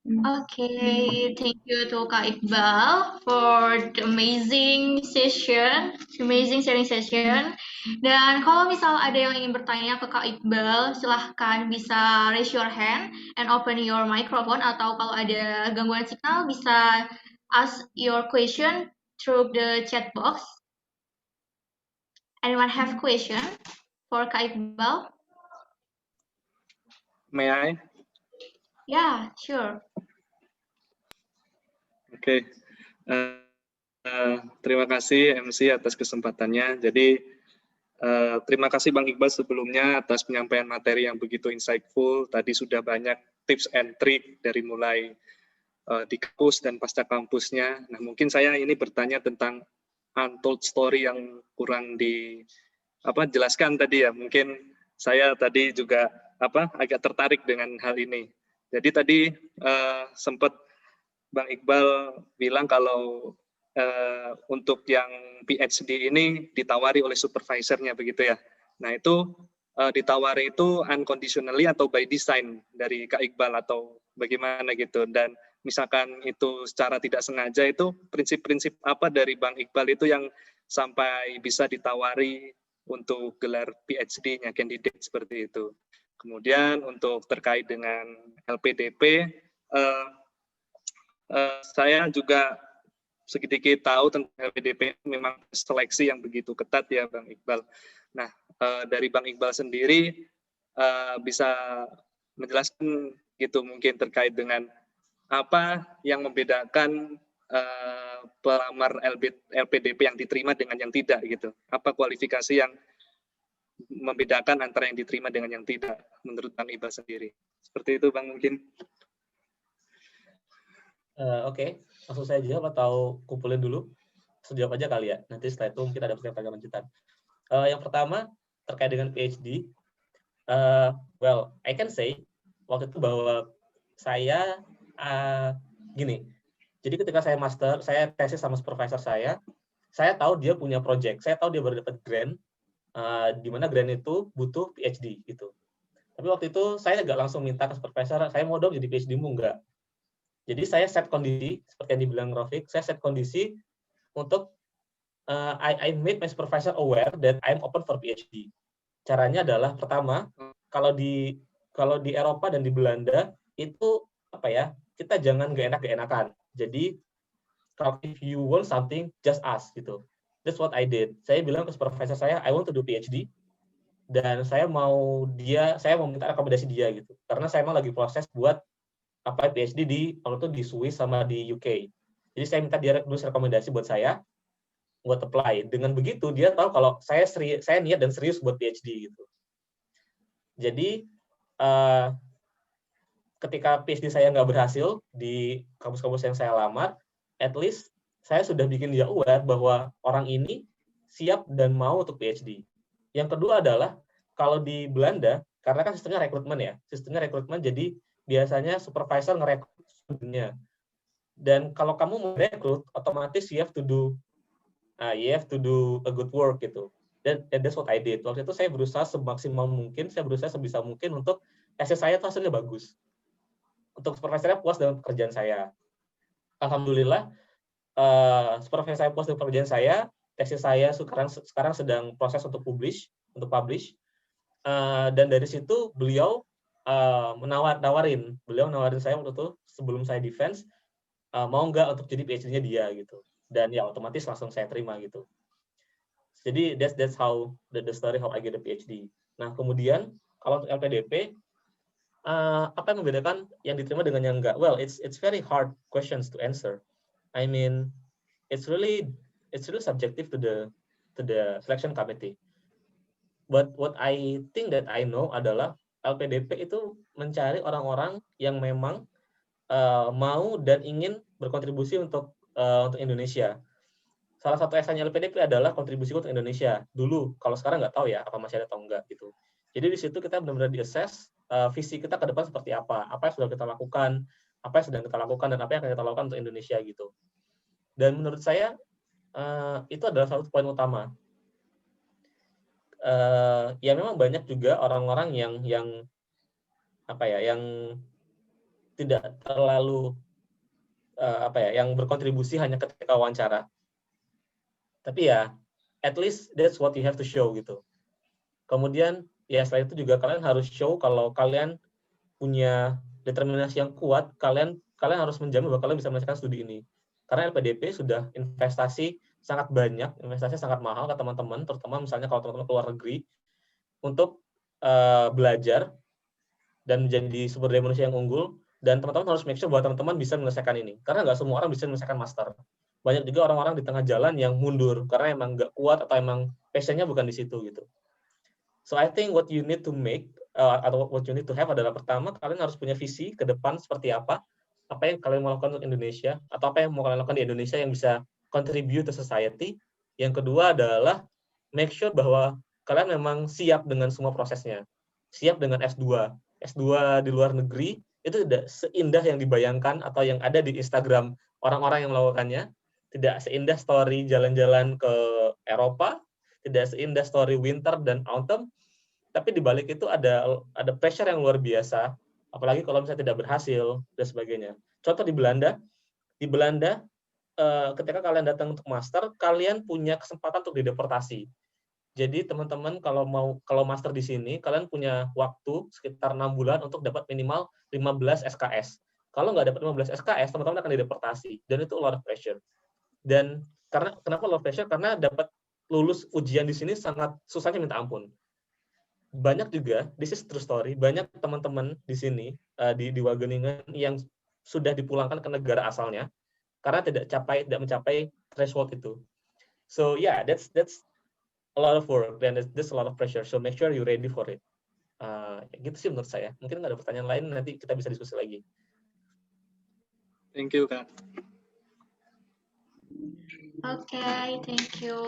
Okay, thank you to Kak Iqbal for the amazing sharing session. Dan kalau misal ada yang ingin bertanya ke Kak Iqbal, silahkan bisa raise your hand and open your microphone, atau kalau ada gangguan signal bisa ask your question through the chat box. Anyone have question for Kak Iqbal? May I? Yeah, sure. Oke. Terima kasih MC atas kesempatannya. Jadi terima kasih Bang Iqbal sebelumnya atas penyampaian materi yang begitu insightful. Tadi sudah banyak tips and trick dari mulai di kampus dan pasca kampusnya. Nah, mungkin saya ini bertanya tentang untold story yang kurang jelaskan tadi ya. Mungkin saya tadi juga agak tertarik dengan hal ini. Jadi tadi sempat Bang Iqbal bilang kalau untuk yang PhD ini ditawari oleh supervisornya begitu ya. Nah itu ditawari itu unconditionally atau by design dari Kak Iqbal atau bagaimana gitu. Dan misalkan itu secara tidak sengaja, itu prinsip-prinsip apa dari Bang Iqbal itu yang sampai bisa ditawari untuk gelar PhD-nya candidate seperti itu. Kemudian untuk terkait dengan LPDP, saya juga sedikit tahu tentang LPDP, memang seleksi yang begitu ketat ya Bang Iqbal. Nah, dari Bang Iqbal sendiri bisa menjelaskan gitu mungkin terkait dengan apa yang membedakan pelamar LPDP yang diterima dengan yang tidak gitu. Apa kualifikasi yang membedakan antara yang diterima dengan yang tidak menurut Bang Iqbal sendiri. Seperti itu Bang mungkin. Oke, langsung saya jawab atau kumpulin dulu? Sejawab aja kali ya, nanti setelah itu mungkin ada pertanyaan lanjutan. Yang pertama, terkait dengan PhD, well, I can say, waktu itu bahwa saya, gini, jadi ketika saya master, saya tesis sama supervisor saya tahu dia punya project, saya tahu dia baru dapat grant, di mana grant itu butuh PhD, gitu. Tapi waktu itu saya nggak langsung minta ke supervisor, saya mau dong jadi PhD-mu, enggak. Jadi saya set kondisi, seperti yang dibilang Rafiq, saya set kondisi untuk I made my supervisor aware that I'm open for PhD. Caranya adalah pertama, kalau di Eropa dan di Belanda itu kita jangan gak enakan. Jadi kalau if you want something, just ask gitu. That's what I did. Saya bilang ke supervisor saya, I want to do PhD, dan saya mau minta rekomendasi dia gitu. Karena saya emang lagi proses buat PhD waktu itu di Swiss sama di UK. Jadi saya minta dia nulis rekomendasi buat saya buat apply. Dengan begitu dia tahu kalau saya niat dan serius buat PhD gitu. Jadi ketika PhD saya nggak berhasil di kampus-kampus yang saya lamar, at least saya sudah bikin dia aware bahwa orang ini siap dan mau untuk PhD. Yang kedua adalah kalau di Belanda, karena kan sistemnya rekrutmen, jadi biasanya supervisor ngerekrut studentnya. Dan kalau kamu mau rekrut, otomatis you have to do a good work gitu. Dan that's what I did. Waktu itu saya berusaha semaksimal mungkin, saya berusaha sebisa mungkin untuk tesis saya itu hasilnya bagus. Untuk supervisornya puas dengan pekerjaan saya. Alhamdulillah, supervisor saya puas dengan pekerjaan saya. Tesis saya sekarang sedang proses untuk publish. Dan dari situ beliau nawarin saya waktu itu sebelum saya defense, mau nggak untuk jadi PhD-nya dia gitu. Dan ya otomatis langsung saya terima gitu. Jadi that's how the story how I get a PhD. Nah kemudian kalau untuk LPDP, apa yang membedakan yang diterima dengan yang enggak? Well, it's very hard questions to answer. I mean, it's really subjective to the selection committee. But what I think that I know adalah LPDP itu mencari orang-orang yang memang mau dan ingin berkontribusi untuk Indonesia. Salah satu esanya LPDP adalah kontribusi untuk Indonesia dulu. Kalau sekarang nggak tahu ya apa masih ada atau enggak gitu. Jadi di situ kita benar-benar di-assess visi kita ke depan seperti apa yang sudah kita lakukan, apa yang sedang kita lakukan, dan apa yang akan kita lakukan untuk Indonesia gitu. Dan menurut saya itu adalah satu poin utama. Ya memang banyak juga orang-orang yang tidak terlalu yang berkontribusi hanya ketika wawancara. Tapi ya, at least that's what you have to show gitu. Kemudian ya selain itu juga kalian harus show kalau kalian punya determinasi yang kuat, kalian harus menjamin bahwa kalian bisa menyelesaikan studi ini. Karena LPDP sudah investasi sangat banyak, investasi sangat mahal ke teman-teman, terutama misalnya kalau teman-teman keluar negeri untuk belajar dan menjadi sumber daya manusia yang unggul, dan teman-teman harus make sure bahwa teman-teman bisa menyelesaikan ini. Karena nggak semua orang bisa menyelesaikan master. Banyak juga orang-orang di tengah jalan yang mundur karena emang nggak kuat atau emang passion-nya bukan di situ gitu. So I think what you need to make atau what you need to have adalah pertama, kalian harus punya visi ke depan seperti apa yang kalian mau lakukan untuk Indonesia, atau apa yang mau kalian lakukan di Indonesia yang bisa contribute to society. Yang kedua adalah make sure bahwa kalian memang siap dengan semua prosesnya. Siap dengan S2 di luar negeri itu tidak seindah yang dibayangkan atau yang ada di Instagram orang-orang yang melakukannya. Tidak seindah story jalan-jalan ke Eropa, tidak seindah story winter dan autumn, tapi di balik itu ada pressure yang luar biasa, apalagi kalau misalnya tidak berhasil dan sebagainya. Contoh di Belanda ketika kalian datang untuk master, kalian punya kesempatan untuk dideportasi. Jadi teman-teman kalau master di sini, kalian punya waktu sekitar 6 bulan untuk dapat minimal 15 SKS. Kalau nggak dapat 15 SKS, teman-teman akan dideportasi, dan itu a lot of pressure. Dan kenapa low pressure? Karena dapat lulus ujian di sini sangat susahnya minta ampun. Banyak juga, this is true story, banyak teman-teman di sini di Wageningen yang sudah dipulangkan ke negara asalnya karena tidak mencapai threshold itu. So yeah, that's a lot of work and there's a lot of pressure. So make sure you're ready for it. Gitu sih menurut saya. Mungkin nggak ada pertanyaan lain, nanti kita bisa diskusi lagi. Thank you, Kak. Okay, thank you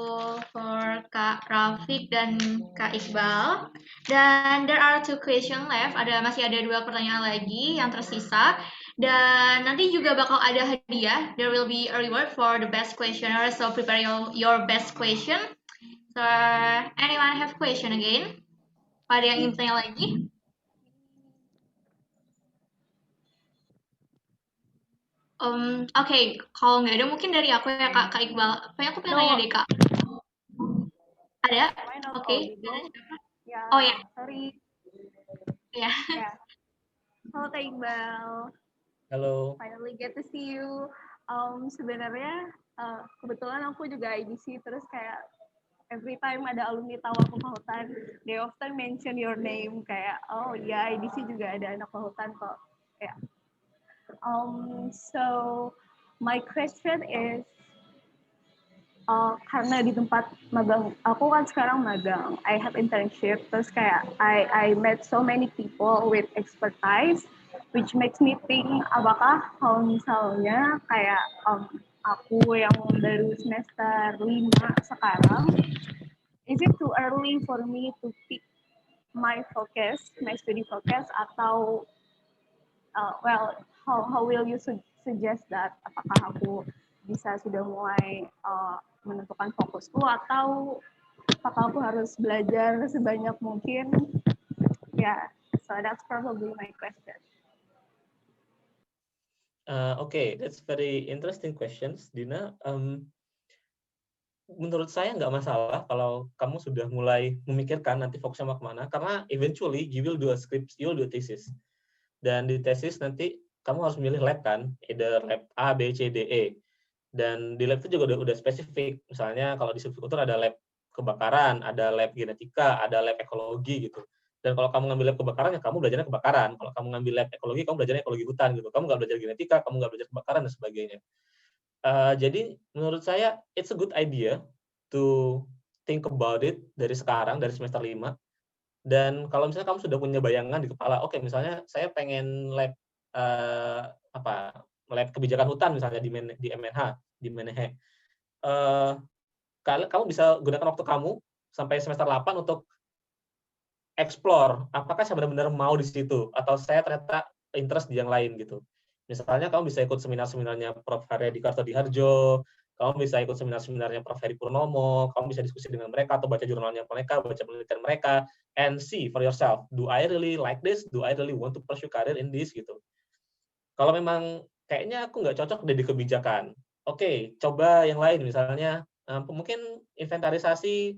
for Kak Rafiq dan Kak Iqbal. Dan there are 2 questions left. Masih ada 2 pertanyaan lagi yang tersisa. Dan nanti juga bakal ada hadiah. There will be a reward for the best questioner. So prepare your best question. So anyone have question again? Ada yang ingin bertanya lagi? Oke, kalau nggak ada mungkin dari aku ya Kak Iqbal. Kayaknya aku pengen nanya deh Kak. Ada? Oke. Ya, Oh ya. sorry. Ya. Halo Kak Iqbal. Halo. Finally get to see you. Sebenarnya kebetulan aku juga IDC, terus kayak every time ada alumni tawa Kepautan, they often mention your name, kayak oh ya IDC juga ada anak Kepautan kok. Yeah. So my question is, karena di tempat magang, aku kan sekarang magang, I have internship, terus kayak I met so many people with expertise, which makes me think, apakah kalau misalnya kayak aku yang baru semester 5 sekarang, is it too early for me to pick my study focus, atau how will you suggest that? Apakah aku bisa sudah mulai menentukan fokusku, atau apakah aku harus belajar sebanyak mungkin? Yeah, so that's probably my question. Okay, that's very interesting questions, Dina. Menurut saya nggak masalah kalau kamu sudah mulai memikirkan nanti fokusnya mau kemana, karena eventually you will do a script, you will do a thesis. Dan di tesis nanti kamu harus memilih lab kan, either lab A, B, C, D, E. Dan di lab itu juga udah spesifik. Misalnya kalau di silvikultur ada lab kebakaran, ada lab genetika, ada lab ekologi gitu. Dan kalau kamu ngambil lab kebakaran, ya kamu belajarnya kebakaran. Kalau kamu ngambil lab ekologi, kamu belajarnya ekologi hutan gitu. Kamu nggak belajar genetika, kamu nggak belajar kebakaran dan sebagainya. Jadi menurut saya it's a good idea to think about it dari sekarang, dari semester 5. Dan kalau misalnya kamu sudah punya bayangan di kepala, oke, misalnya saya pengen lab lab kebijakan hutan misalnya di MNH, di Menehe. Kamu bisa gunakan waktu kamu sampai semester 8 untuk explore apakah saya benar-benar mau di situ atau saya ternyata interest di yang lain gitu. Misalnya kamu bisa ikut seminar-seminarnya Prof. Haryadi Kartodiharjo, kamu bisa ikut seminar-seminarnya Prof. Heri Purnomo, kamu bisa diskusi dengan mereka atau baca jurnalnya mereka, baca penelitian mereka, and see for yourself, do I really like this? Do I really want to pursue career in this? Gitu. Kalau memang kayaknya aku nggak cocok di kebijakan, oke, coba yang lain, misalnya mungkin inventarisasi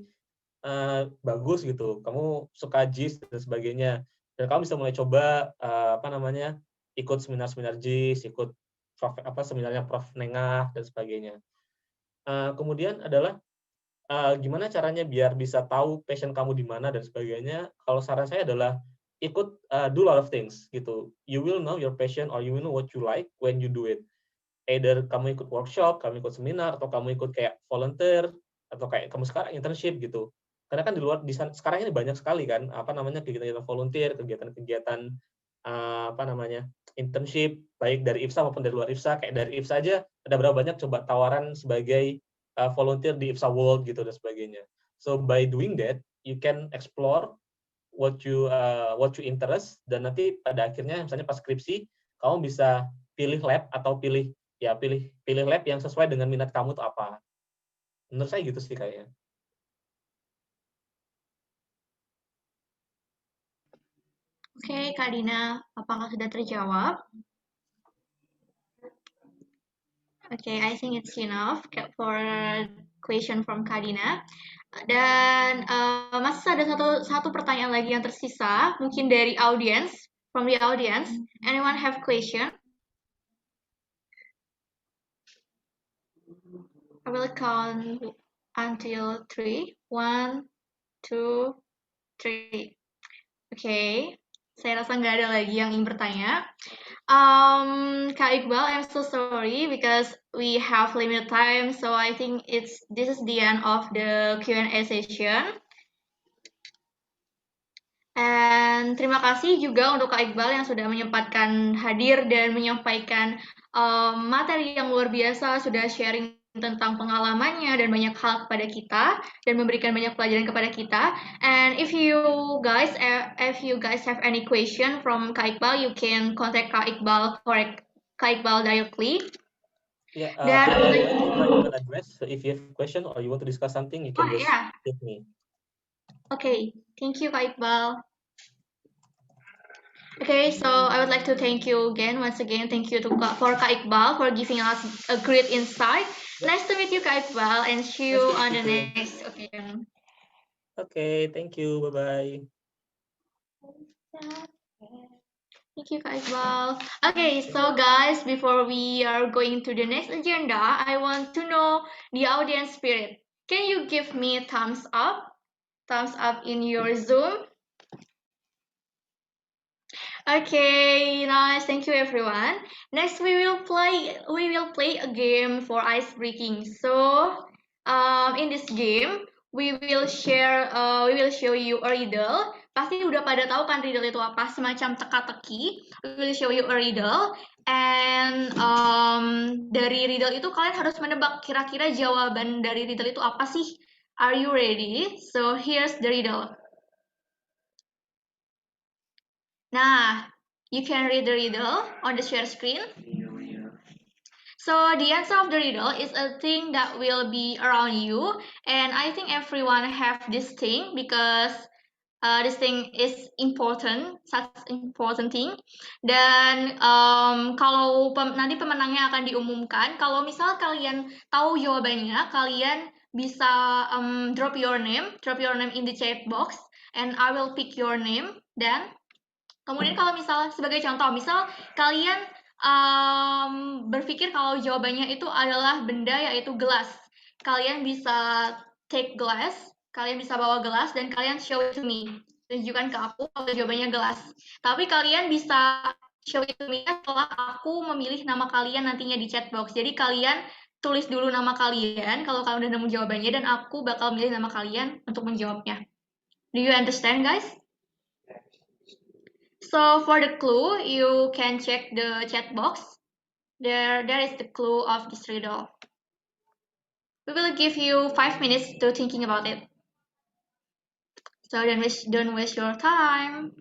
bagus gitu, kamu suka JIS dan sebagainya, dan kamu bisa mulai coba ikut seminar-seminar JIS, ikut seminarnya Prof. Nengah dan sebagainya. Kemudian adalah gimana caranya biar bisa tahu passion kamu di mana dan sebagainya. Kalau saran saya adalah ikut do a lot of things gitu. You will know your passion or you will know what you like when you do it. Either kamu ikut workshop, kamu ikut seminar, atau kamu ikut kayak volunteer, atau kayak kamu sekarang internship gitu. Karena kan sekarang ini banyak sekali kan kegiatan-kegiatan volunteer, kegiatan-kegiatan internship baik dari IFSA maupun dari luar IFSA. Kayak dari IFSA aja ada berapa banyak coba tawaran sebagai volunteer di IFSA World gitu dan sebagainya. So by doing that you can explore what you interest, dan nanti pada akhirnya misalnya pas skripsi kamu bisa pilih lab atau pilih lab yang sesuai dengan minat kamu itu apa. Menurut saya gitu sih kayaknya. Oke, Kak Dina, apakah sudah terjawab? Oke, I think it's enough for question from Kak Dina. Dan masih ada satu pertanyaan lagi yang tersisa, mungkin dari audience, from the audience. Anyone have question? I will count until 3. 1, 2, 3. Okay. Saya rasa nggak ada lagi yang ingin bertanya. Kak Iqbal, I'm so sorry because we have limited time, so I think this is the end of the Q&A session. And terima kasih juga untuk Kak Iqbal yang sudah menyempatkan hadir dan menyampaikan materi yang luar biasa, sudah sharing tentang pengalamannya dan banyak hal kepada kita dan memberikan banyak pelajaran kepada kita. And if you guys have any question from Kak Iqbal, you can contact Kak Iqbal directly. Yeah, email address. So if you have a question or you want to discuss something, you can just hit me. Okay, thank you Kak Iqbal. Okay, so I would like to thank you once again. Thank you for Kak Iqbal for giving us a great insight. Nice to meet you, Kak Iqbal, and see you on the next occasion. Okay, thank you. Bye-bye. Thank you, Kak Iqbal. Okay, so guys, before we are going to the next agenda, I want to know the audience spirit. Can you give me a thumbs up? Thumbs up in your Zoom. Okay, nice. Thank you, everyone. Next, we will play a game for ice breaking. So, in this game, we will show you a riddle. Pasti udah pada tahu kan riddle itu apa? Semacam teka-teki. We will show you a riddle. And dari riddle itu kalian harus menebak kira-kira jawaban dari riddle itu apa sih? Are you ready? So, here's the riddle. Nah, you can read the riddle on the share screen. So the answer of the riddle is a thing that will be around you, and I think everyone have this thing because this thing is important, such important thing. Dan kalau nanti pemenangnya akan diumumkan, kalau misal kalian tahu jawabannya, kalian bisa drop your name in the chat box, and I will pick your name. Dan kemudian kalau misal sebagai contoh, misal kalian berpikir kalau jawabannya itu adalah benda yaitu gelas. Kalian bisa take glass, kalian bisa bawa gelas dan kalian show it to me. Tunjukkan ke aku kalau jawabannya gelas. Tapi kalian bisa show it to me setelah aku memilih nama kalian nantinya di chat box. Jadi kalian tulis dulu nama kalian kalau kalian udah nemu jawabannya, dan aku bakal milih nama kalian untuk menjawabnya. Do you understand, guys? So for the clue, you can check the chat box. There is the clue of this riddle. We will give you 5 minutes to thinking about it. So don't waste your time.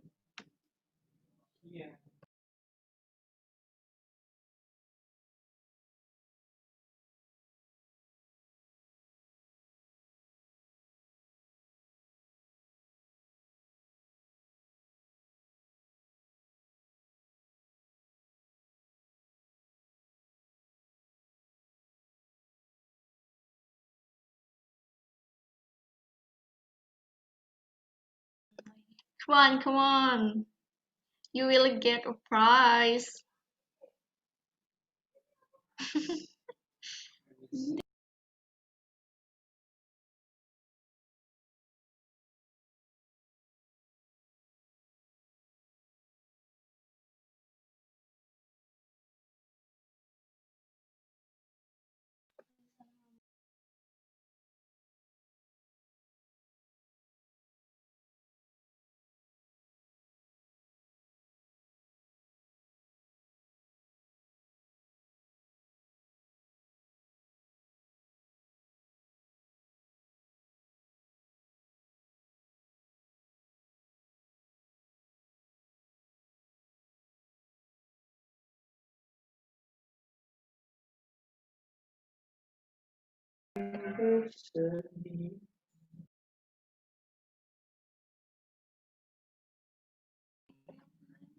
Come on. You will get a prize.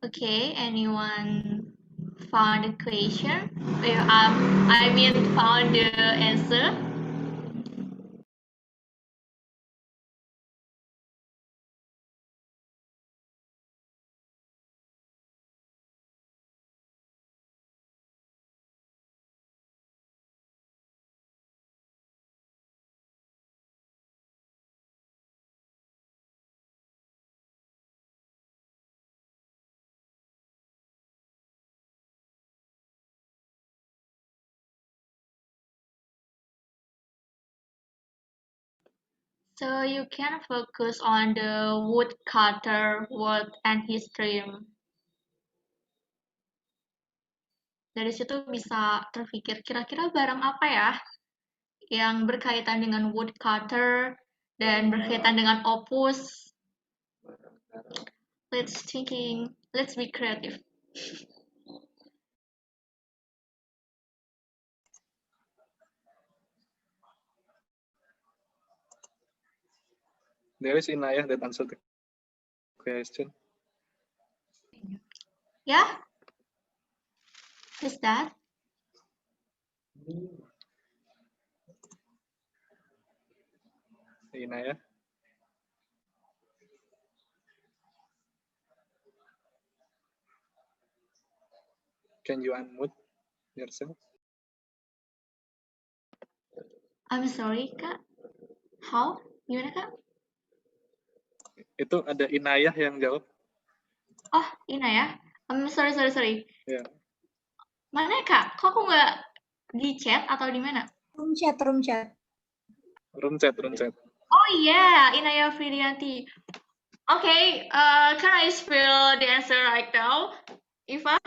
Okay, anyone found the question? I mean found the answer? So you can focus on the woodcutter word and his dream. Dari situ bisa terpikir kira-kira barang apa ya yang berkaitan dengan woodcutter dan berkaitan dengan opus. Let's be creative. There is Inayah that answered the question. Yeah? Who's that? Inayah. Can you unmute yourself? I'm sorry, Kak. How? Gimana, Kak? Itu ada Inayah yang jawab. Oh, Ina ya. Sorry. Ya. Mana ya, Kak? Kok aku nggak di chat atau di mana? Room chat. Room chat. Oh yeah, Inaya Fridianti. Okay, can I spell the answer right now, Iva?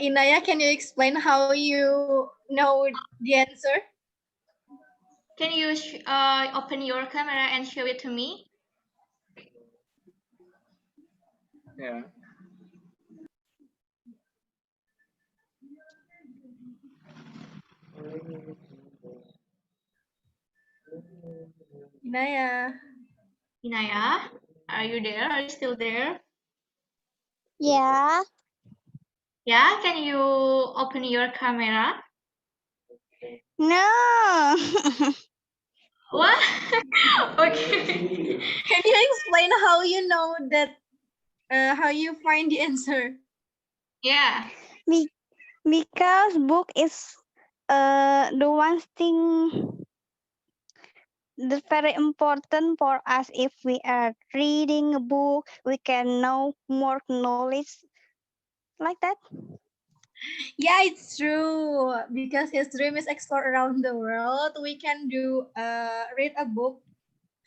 Inaya, can you explain how you know the answer? Can you open your camera and show it to me? Ya. Inaya, are you there? Are you still there? Yeah. Yeah, can you open your camera? No. What? Okay. Can you explain how you know that? How you find the answer? Yeah. Because book is the one thing that's very important for us. If we are reading a book, we can know more knowledge like that. Yeah, it's true. Because his dream is explore around the world. We can do read a book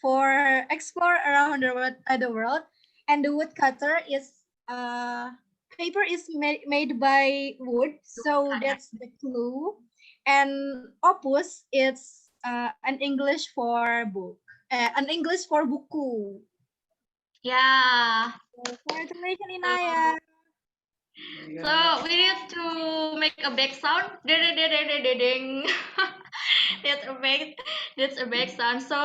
for explore around the world. And the woodcutter is paper is made by wood, so that's the clue. And opus is an English for book, an English for buku. Yeah. So, congratulations, Inaya. So we need to make a back sound. Ding. That's a back sound. So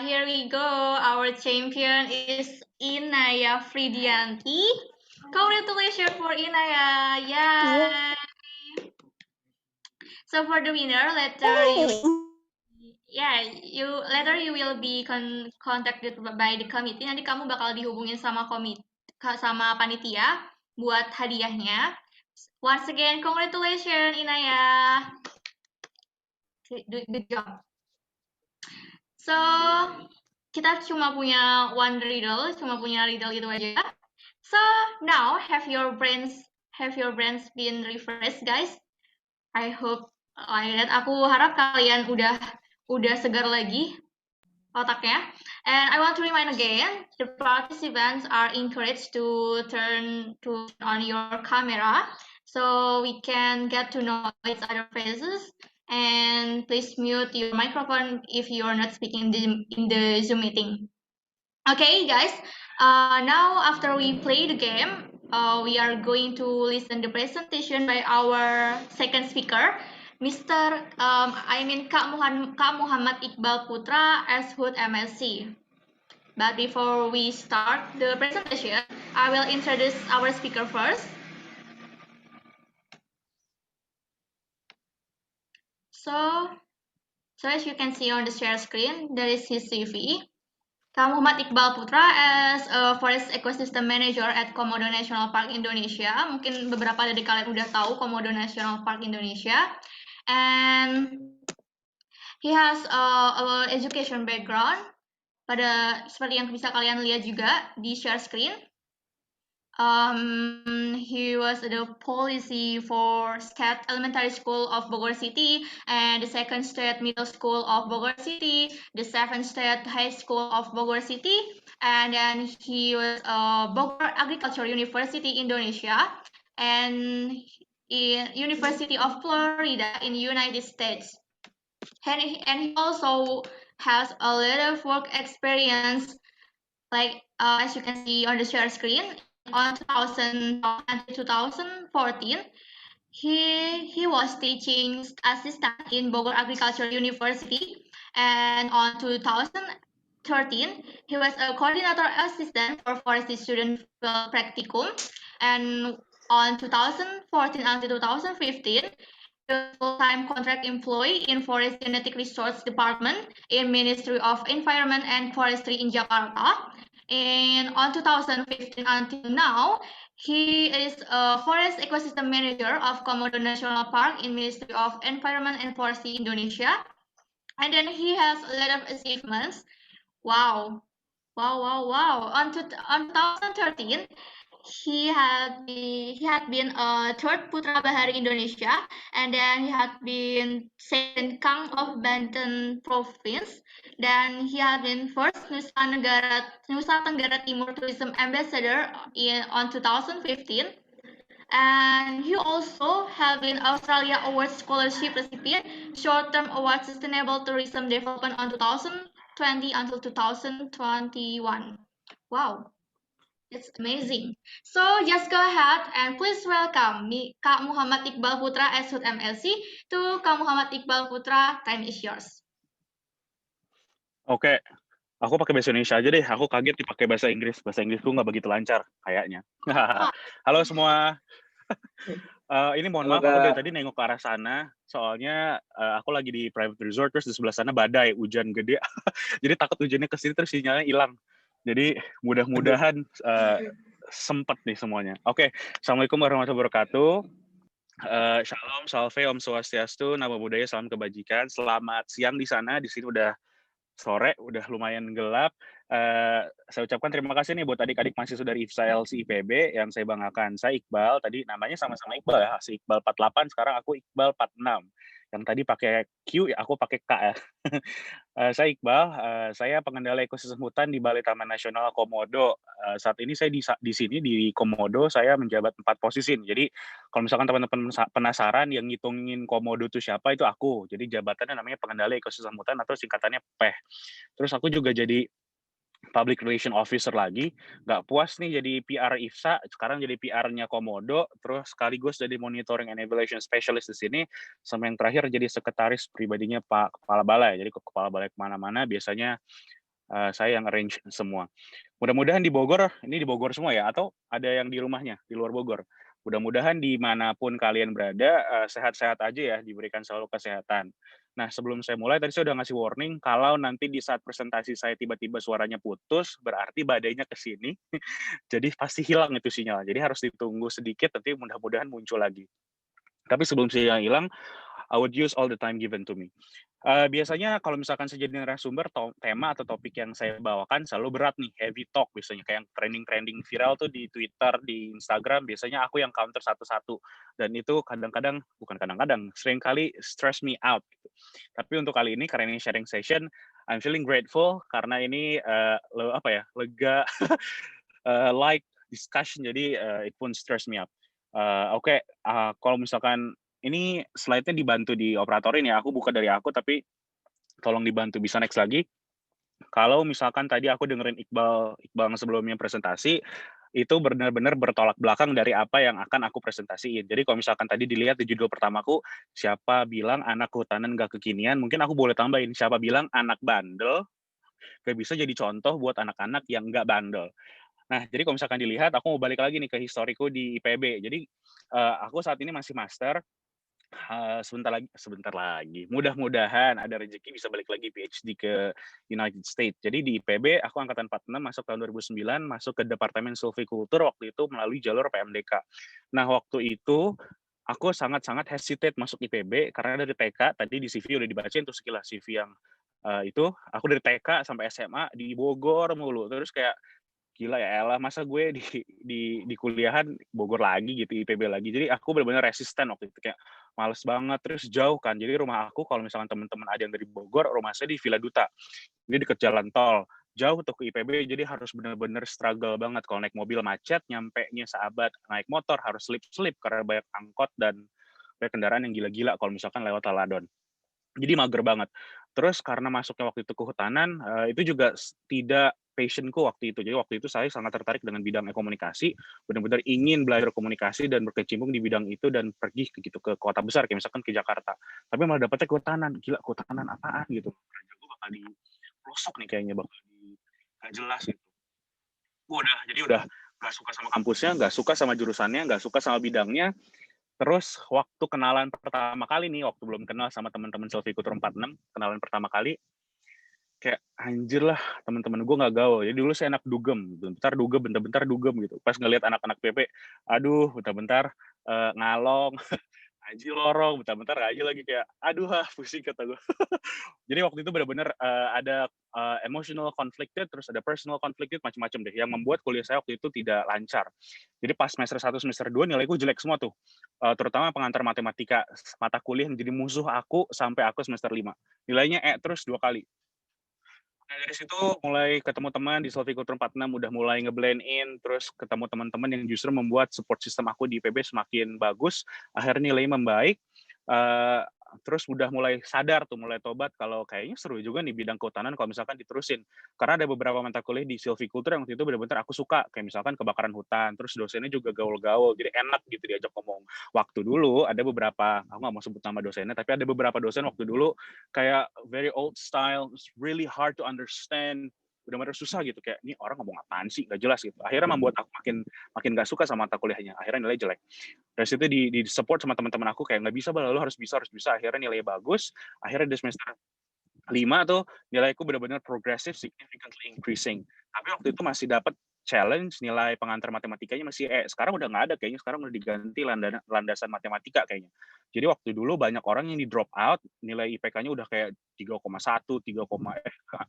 here we go. Our champion is Inaya Fridianti. Congratulations for Inaya. Yeah. Yay. So for the winner, later you will be contacted by the committee. Nanti kamu bakal dihubungin sama sama panitia buat hadiahnya. Once again, congratulations Inaya. Good job. So kita cuma punya one riddle, itu aja. So now have your brains been refreshed, guys? I hope aku harap kalian udah segar lagi otaknya. And I want to remind again, the participants are encouraged to turn on your camera so we can get to know each other faces. And please mute your microphone if you are not speaking in the Zoom meeting. Okay, guys. Now after we play the game, we are going to listen the presentation by our second speaker, Kak Muhammad Iqbal Putra as HUT MSc. But before we start the presentation, I will introduce our speaker first. So as you can see on the share screen, there is his CV. Kak Muhammad Iqbal Putra as a Forest Ecosystem Manager at Komodo National Park Indonesia. Mungkin beberapa dari kalian udah tahu Komodo National Park Indonesia. And he has a education background. Seperti yang bisa kalian lihat juga di share screen. He was the policy for State Elementary School of Bogor City and the Second State Middle School of Bogor City, the Seventh State High School of Bogor City, and then he was Bogor Agriculture University Indonesia and in University of Florida in the United States. And he also has a lot of work experience, like as you can see on the share screen. On 2000 until 2014, he was teaching assistant in Bogor Agricultural University, and on 2013 he was a coordinator assistant for forestry student practicum, and on 2014 until 2015 full-time contract employee in Forest Genetic Resource Department in Ministry of Environment and Forestry in Jakarta. And on 2015 until now, he is a Forest Ecosystem Manager of Komodo National Park in Ministry of Environment and Forestry Indonesia. And then he has a lot of achievements. Wow. On 2013, he had been a third Putra Bahari Indonesia, and then he had been second Kang of Banten Province. Then he had been first Nusa Tenggara Timur Tourism Ambassador on 2015. And he also have been Australia Award Scholarship recipient, Short-Term Award Sustainable Tourism Development on 2020 until 2021. Wow. It's amazing. So just go ahead and please welcome Kak Muhammad Iqbal Putra as HUT MLC. To Kak Muhammad Iqbal Putra, time is yours. Oke, aku pakai bahasa Indonesia aja deh. Aku kaget dipakai bahasa Inggris. Bahasa Inggrisku nggak begitu lancar kayaknya. Halo semua. Ini mohon maaf aku dari tadi nengok ke arah sana. Soalnya aku lagi di private resort, terus di sebelah sana badai, hujan gede. Jadi takut hujannya ke sini terus sinyalnya hilang. Jadi mudah-mudahan sempat nih semuanya. Oke, Assalamualaikum warahmatullahi wabarakatuh. Shalom, salve, Om Swastiastu, Namo Buddhaya, salam kebajikan. Selamat siang di sana. Di sini udah sore, udah lumayan gelap. Saya ucapkan terima kasih nih buat adik-adik mahasiswa dari IFSA LC IPB yang saya banggakan. Saya Iqbal, tadi namanya sama-sama Iqbal ya, si Iqbal 48, sekarang aku Iqbal 46. Yang tadi pakai Q, ya aku pakai K ya. Saya Iqbal, saya pengendala ekosistem hutan di Balai Taman Nasional Komodo. Saat ini saya di sini di Komodo, saya menjabat 4 posisi. Jadi kalau misalkan teman-teman penasaran yang ngitungin Komodo itu siapa, itu aku. Jadi jabatannya namanya pengendala ekosistem hutan atau singkatannya PEH. Terus aku juga jadi Public Relation Officer lagi, nggak puas nih jadi PR IFSA, sekarang jadi PR-nya Komodo, terus sekaligus jadi Monitoring and Evaluation Specialist di sini, sama yang terakhir jadi sekretaris pribadinya Pak Kepala Balai. Jadi Kepala Balai kemana-mana biasanya saya yang arrange semua. Mudah-mudahan di Bogor, ini di Bogor semua ya, atau ada yang di rumahnya, di luar Bogor. Mudah-mudahan dimanapun kalian berada, sehat-sehat aja ya, diberikan selalu kesehatan. Nah, sebelum saya mulai, tadi saya udah ngasih warning, kalau nanti di saat presentasi saya tiba-tiba suaranya putus, berarti badainya ke sini, jadi pasti hilang itu sinyal. Jadi harus ditunggu sedikit, nanti mudah-mudahan muncul lagi. Tapi sebelum sinyal hilang, I would use all the time given to me. Biasanya kalau misalkan saya jadi narasumber, tema atau topik yang saya bawakan selalu berat nih, heavy talk biasanya. Kayak yang trending-trending viral tuh di Twitter, di Instagram, biasanya aku yang counter satu-satu. Dan itu kadang-kadang, bukan kadang-kadang, seringkali stress me out. Gitu. Tapi untuk kali ini, karena ini sharing session, I'm feeling grateful karena ini lega, light discussion, jadi it won't stress me out. Oke, kalau misalkan ini slide-nya dibantu di operatorin ya, aku buka dari aku, tapi tolong dibantu bisa next lagi. Kalau misalkan tadi aku dengerin Iqbal yang sebelumnya presentasi, itu benar-benar bertolak belakang dari apa yang akan aku presentasiin. Jadi kalau misalkan tadi dilihat di judul pertamaku, siapa bilang anak kehutanan nggak kekinian, mungkin aku boleh tambahin, siapa bilang anak bandel, gak bisa jadi contoh buat anak-anak yang nggak bandel. Nah, jadi kalau misalkan dilihat, aku mau balik lagi nih ke historiku di IPB. Jadi, aku saat ini masih master, sebentar lagi, mudah-mudahan ada rezeki bisa balik lagi PhD ke United States. Jadi di IPB, aku angkatan 46, masuk tahun 2009, masuk ke Departemen Silviculture waktu itu melalui jalur PMDK. Nah, waktu itu, aku sangat-sangat hesitate masuk IPB, karena dari TK, tadi di CV udah dibacain tuh sekilas CV yang itu, aku dari TK sampai SMA di Bogor mulu, terus kayak, gila ya elah masa gue di kuliahan Bogor lagi gitu, IPB lagi. Jadi aku benar-benar resisten waktu itu, kayak males banget, terus jauh kan. Jadi rumah aku kalau misalkan teman-teman ada yang dari Bogor, rumah saya di Villa Duta. Ini deket jalan tol. Jauh tuh ke IPB, jadi harus benar-benar struggle banget. Kalau naik mobil macet, nyampe-nya sahabat. Naik motor harus slip-slip karena banyak angkot dan banyak kendaraan yang gila-gila kalau misalkan lewat Taladon. Jadi mager banget. Terus karena masuknya waktu itu ke hutanan, itu juga tidak passion-ku waktu itu. Jadi waktu itu saya sangat tertarik dengan bidang komunikasi, benar-benar ingin belajar komunikasi dan berkecimpung di bidang itu dan pergi ke kota besar, kayak misalkan ke Jakarta. Tapi malah dapetnya kehutanan. Gila, kehutanan apaan gitu. Kerja gue bakal di pelosok nih kayaknya, bakal di nggak jelas gitu. Jadi udah nggak suka sama kampusnya, nggak suka sama jurusannya, nggak suka sama bidangnya. Terus waktu kenalan pertama kali nih, waktu belum kenal sama teman-teman Silviculture 46, kenalan pertama kali, kayak anjir lah teman-teman gue nggak gaul. Jadi dulu saya anak dugem, bentar-bentar dugem gitu. Pas ngelihat anak-anak PP, aduh bentar-bentar ngalong, aji lorong, bentar-bentar aja lagi kayak, aduh pusing kata gue. Jadi waktu itu benar-benar ada emotional conflicted, terus ada personal conflicted, macam-macam deh, yang membuat kuliah saya waktu itu tidak lancar. Jadi pas semester 1, semester 2, nilaiku jelek semua tuh. Terutama pengantar matematika, mata kuliah yang jadi musuh aku sampai aku semester 5. Nilainya terus 2 kali. Nah, dari situ mulai ketemu teman di Silviculture 46, udah mulai nge-blend in, terus ketemu teman-teman yang justru membuat support system aku di IPB semakin bagus, akhirnya nilai membaik, terus udah mulai sadar tuh, mulai tobat kalau kayaknya seru juga nih bidang kehutanan kalau misalkan diterusin. Karena ada beberapa mata kuliah di Silviculture yang waktu itu benar-benar aku suka, kayak misalkan kebakaran hutan, terus dosennya juga gaul-gaul, jadi enak gitu diajak ngomong. Waktu dulu ada beberapa, aku nggak mau sebut nama dosennya, tapi ada beberapa dosen waktu dulu kayak very old style, it's really hard to understand, benar-benar susah gitu, kayak ini orang ngomong apaan sih, gak jelas gitu. Akhirnya membuat aku makin gak suka sama mata kuliahnya, akhirnya nilai jelek. Dari situ di support sama teman-teman aku kayak nggak bisa, lalu harus bisa, akhirnya nilai bagus, akhirnya di semester 5 tuh nilaiku benar-benar progressive, significantly increasing. Tapi waktu itu masih dapat challenge nilai pengantar matematikanya masih sekarang udah nggak ada kayaknya, sekarang udah diganti landasan matematika kayaknya. Jadi waktu dulu banyak orang yang di drop out, nilai IPK-nya udah kayak 3,1, 3,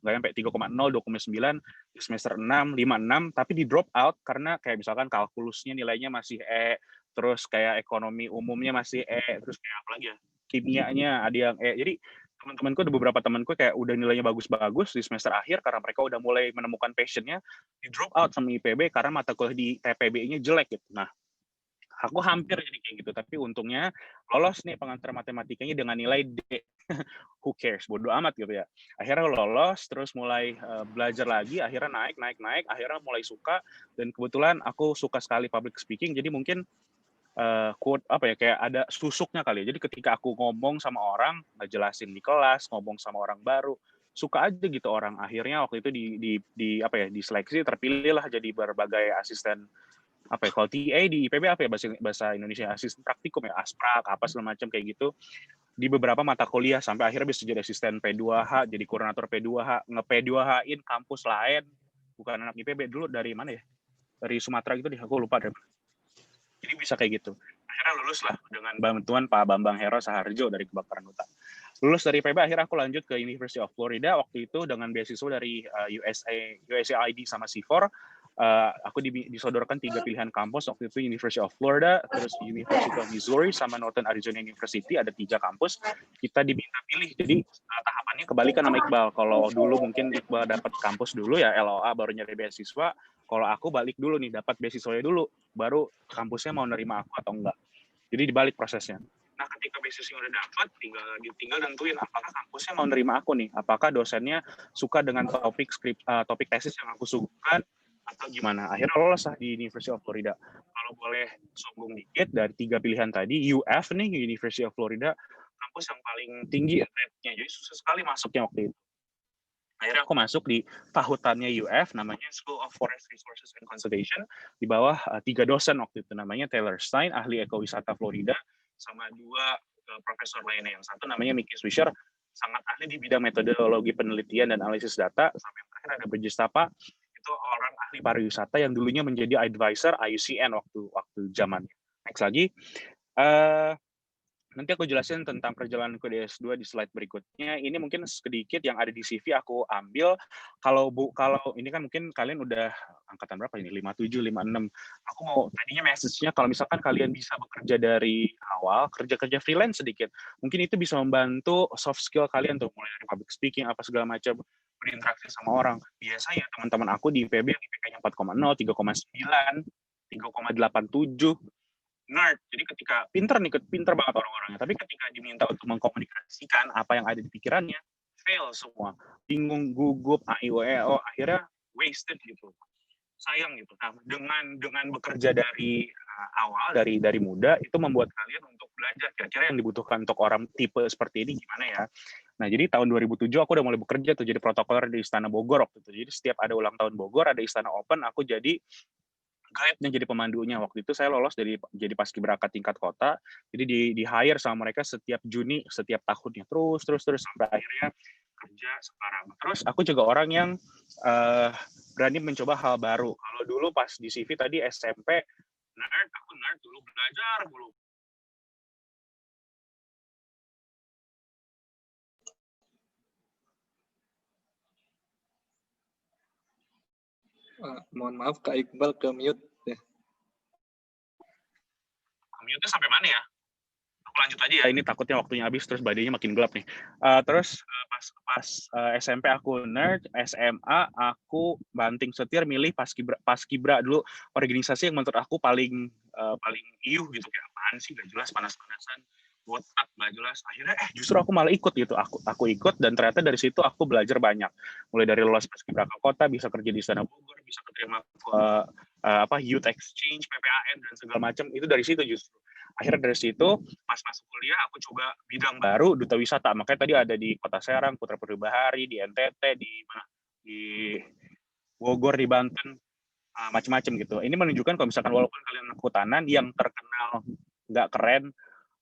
nggak sampai 3,0, 2,9 di semester 6, 5, 6, tapi di drop out karena kayak misalkan kalkulusnya nilainya masih E, terus kayak ekonomi umumnya masih E, terus kayak apa lagi ya, kimianya ada yang E. Jadi teman-temanku, ada beberapa temanku kayak udah nilainya bagus-bagus di semester akhir karena mereka udah mulai menemukan passion-nya, di drop out sama IPB karena mata kuliah di TPB-nya jelek gitu. Nah, aku hampir jadi kayak gitu, tapi untungnya lolos nih pengantar matematikanya dengan nilai D. Who cares, bodo amat gitu ya. Akhirnya lolos, terus mulai belajar lagi, akhirnya naik, akhirnya mulai suka, dan kebetulan aku suka sekali public speaking, jadi mungkin quote apa ya, kayak ada susuknya kali ya. Jadi ketika aku ngomong sama orang, ngejelasin di kelas, ngomong sama orang baru, suka aja gitu orang. Akhirnya waktu itu di apa ya, diseleksi, terpilih lah jadi berbagai asisten apa ya, kalau TA di IPB apa ya, bahasa Indonesia, asisten praktikum ya, asprak apa segala macam kayak gitu di beberapa mata kuliah, sampai akhirnya bisa jadi asisten P2H, jadi koordinator P2H, nge-P2H-in kampus lain, bukan anak IPB. Dulu dari mana ya, dari Sumatera gitu deh, aku lupa deh. Jadi bisa kayak gitu. Akhirnya lulus lah dengan bantuan Pak Bambang Hero Saharjo dari Kebakaran Hutan. Lulus dari IPB, akhirnya aku lanjut ke University of Florida waktu itu dengan beasiswa dari USAID sama C4. Aku disodorkan 3 pilihan kampus waktu itu, University of Florida, terus University of Missouri, sama Northern Arizona University, ada 3 kampus. Kita diminta pilih, jadi tahapannya kebalikan sama Iqbal. Kalau dulu mungkin Iqbal dapat kampus dulu ya, LOA baru nyari beasiswa. Kalau aku balik dulu nih, dapat beasiswanya dulu, baru kampusnya mau nerima aku atau enggak. Jadi dibalik prosesnya. Nah, ketika beasiswa udah dapat, tinggal tentuin apakah kampusnya mau nerima aku nih, apakah dosennya suka dengan topik tesis yang aku suguhkan, atau gimana. Akhirnya lolos lah di University of Florida. Kalau boleh sombong dikit, dari 3 pilihan tadi, UF nih, University of Florida, kampus yang paling tinggi rate-nya, jadi susah sekali masuknya waktu itu. Akhirnya aku masuk di fakultasnya UF, namanya School of Forest Resources and Conservation, di bawah 3 dosen waktu itu, namanya Taylor Stein, ahli ekowisata Florida, sama 2 profesor lainnya. Yang satu namanya Mickey Swisher, sangat ahli di bidang metodologi penelitian dan analisis data, sampai yang terakhir ada Burgess Tapa, itu orang ahli pariwisata yang dulunya menjadi advisor IUCN waktu zamannya. Next lagi. Nanti aku jelasin tentang perjalananku di S2 di slide berikutnya. Ini mungkin sedikit yang ada di CV aku ambil. Kalau ini kan mungkin kalian udah angkatan berapa ini? 57, 56. Aku mau tadinya message-nya kalau misalkan kalian bisa bekerja dari awal, kerja freelance sedikit. Mungkin itu bisa membantu soft skill kalian tuh, mulai dari public speaking apa segala macam, berinteraksi sama orang. Biasanya teman-teman aku di IPB yang IPK-nya 4,0, 3,9, 3,87, nerd. Jadi ketika pinter banget orang-orangnya, tapi ketika diminta untuk mengkomunikasikan apa yang ada di pikirannya, fail semua, bingung, gugup, AIOEO, akhirnya wasted gitu, sayang gitu. Nah, dengan bekerja dari awal, dari muda, itu membuat kalian untuk belajar kira-kira yang dibutuhkan untuk orang tipe seperti ini gimana ya. Nah, jadi tahun 2007 aku udah mulai bekerja tuh jadi protokoler di Istana Bogor waktu itu. Jadi setiap ada ulang tahun Bogor, ada Istana Open, aku jadi guide-nya, jadi pemandunya. Waktu itu saya lolos jadi paskibraka tingkat kota, jadi di hire sama mereka setiap Juni setiap tahunnya, terus sampai akhirnya kerja sekarang. Terus aku juga orang yang berani mencoba hal baru. Kalau dulu pas di CV tadi SMP aku nerd dulu, belajar dulu. Mohon maaf, Kak Iqbal ke mute. Mute sampai mana ya? Aku lanjut aja ya, ini takutnya waktunya habis terus badannya makin gelap nih. Terus pas SMP aku nerd, SMA aku banting setir milih paskibra dulu, organisasi yang menurut aku paling iuh gitu, kayak apaan sih, gak jelas, panas-panasan, botak, gak jelas. Akhirnya justru aku malah ikut gitu, aku ikut, dan ternyata dari situ aku belajar banyak. Mulai dari lolos paskibraka kota, bisa kerja di Istana Bogor, bisa keterima youth exchange, PPAN dan segala macam, itu dari situ justru. Akhirnya dari situ pas masuk kuliah aku coba bidang baru, duta wisata. Makanya tadi ada di Kota Serang, Putra Putri Bahari, di NTT, di Bogor, di Banten, macam-macam gitu. Ini menunjukkan kalau misalkan walaupun kalian anak kehutanan yang terkenal nggak keren,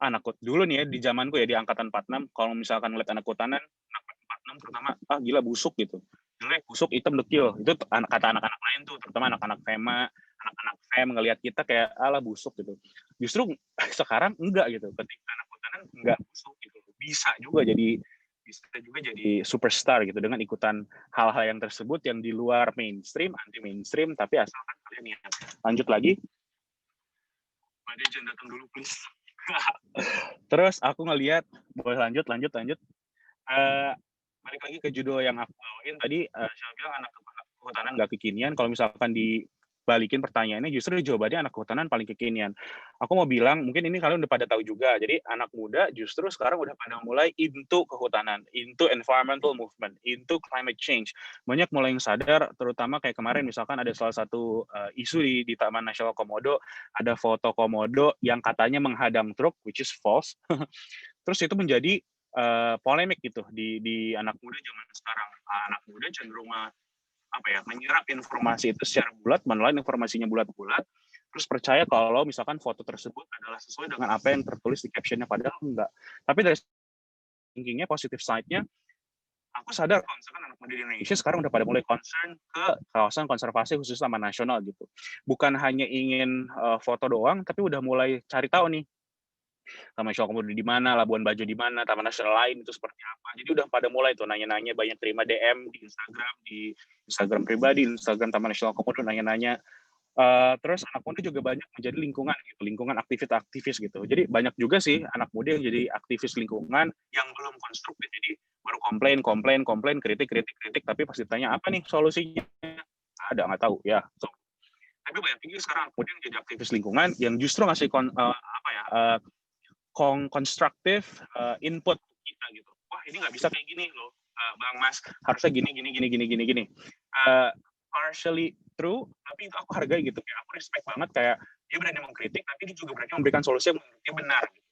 anak dulu nih ya di zamanku ya di angkatan 46, kalau misalkan ngeliat anak kehutanan, anak 46 terutama, gila busuk gitu. Jelek, busuk, hitam, dekil. Itu kata anak-anak lain tuh, terutama anak-anak FEMA, anak-anak FEM ngelihat kita kayak ala busuk gitu. Justru sekarang enggak gitu. Ketika anak kehutanan kehutanan nggak busuk gitu. Bisa juga jadi superstar gitu dengan ikutan hal-hal yang tersebut yang di luar mainstream, anti mainstream, tapi asalkan kalian niat. Lanjut lagi. Mbak Dejan datang dulu please. Terus aku ngelihat, boleh lanjut. Balik lagi ke judul yang aku bawain tadi, saya bilang anak kehutanan nggak kekinian. Kalau misalkan dibalikin pertanyaannya, justru jawabannya anak kehutanan paling kekinian. Aku mau bilang, mungkin ini kalian udah pada tahu juga. Jadi anak muda justru sekarang udah pada mulai into kehutanan, into environmental movement, into climate change. Banyak mulai yang sadar, terutama kayak kemarin misalkan ada salah satu isu di Taman Nasional Komodo, ada foto komodo yang katanya menghadang truk, which is false. Terus itu menjadi polemik gitu di anak muda zaman sekarang. Anak muda cenderung menyerap informasi itu secara bulat, menelan informasinya bulat-bulat, terus percaya kalau misalkan foto tersebut adalah sesuai dengan apa yang tertulis di captionnya, padahal enggak. Tapi dari thinkingnya, positive side-nya, aku sadar kalau misalkan anak muda di Indonesia sekarang udah pada mulai concern ke kawasan konservasi khusus Taman Nasional gitu. Bukan hanya ingin foto doang, tapi udah mulai cari tahu nih, Taman Nasional Komodo di mana, Labuan Bajo di mana, Taman Nasional lain itu seperti apa. Jadi udah pada mulai tuh nanya-nanya, banyak terima DM di Instagram pribadi, di Instagram Taman Nasional Komodo nanya-nanya. Terus anak muda juga banyak menjadi lingkungan aktivis gitu. Jadi banyak juga sih anak muda yang jadi aktivis lingkungan yang belum konstruktif. Jadi baru komplain, kritik, tapi pas ditanya apa nih solusinya, ada nggak tahu ya. So, tapi banyak juga sekarang anak muda yang jadi aktivis lingkungan yang justru ngasih konstruktif input kita gitu. Wah ini nggak bisa kayak gini loh, Bang Mas, harusnya gini. Partially true, tapi itu aku hargai gitu. Kayak aku respect banget, kayak dia berani mengkritik, tapi dia juga berani memberikan solusi yang menurutnya benar. Gitu.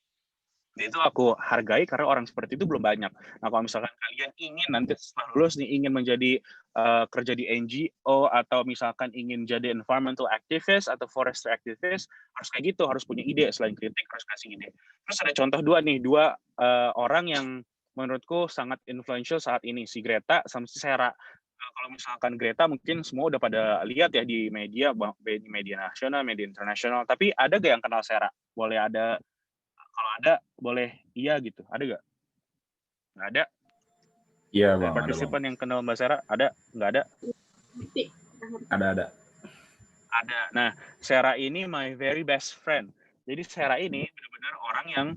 Dan itu aku hargai karena orang seperti itu belum banyak. Nah kalau misalkan kalian ingin nanti setelah lulus nih ingin menjadi kerja di NGO atau misalkan ingin jadi environmental activist atau forestry activist, harus kayak gitu, harus punya ide, selain kritik harus kasih ide. Terus ada contoh dua orang yang menurutku sangat influential saat ini, si Greta sama si Sarah. Kalau misalkan Greta mungkin semua udah pada lihat ya di media nasional, media internasional, tapi ada gak yang kenal Sarah? Kalau ada boleh iya gitu, ada gak? Nggak ada? Iya Bang, partisipan yang kenal Mbak Sarah ada? Nggak ada? Ada. Ada. Nah, Sarah ini my very best friend. Jadi Sarah ini benar-benar orang yang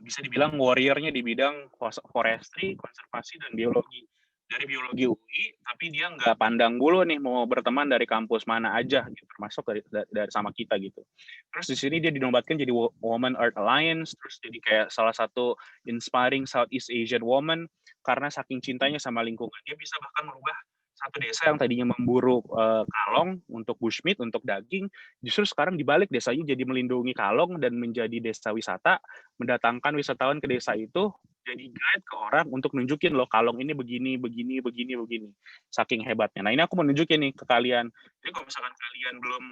bisa dibilang warrior-nya di bidang forestry, konservasi, dan biologi. Dari biologi UI, tapi dia nggak pandang bulu nih mau berteman dari kampus mana aja, gitu, termasuk dari sama kita gitu. Terus di sini dia dinobatkan jadi Women Earth Alliance, terus jadi kayak salah satu inspiring Southeast Asian woman karena saking cintanya sama lingkungan. Dia bisa bahkan merubah satu desa yang tadinya memburu kalong untuk bushmeat, untuk daging, justru sekarang dibalik desanya jadi melindungi kalong dan menjadi desa wisata, mendatangkan wisatawan ke desa itu, jadi guide ke orang untuk nunjukin loh kalong ini begini. Saking hebatnya. Nah ini aku mau nunjukin nih ke kalian. Jadi kalau misalkan kalian belum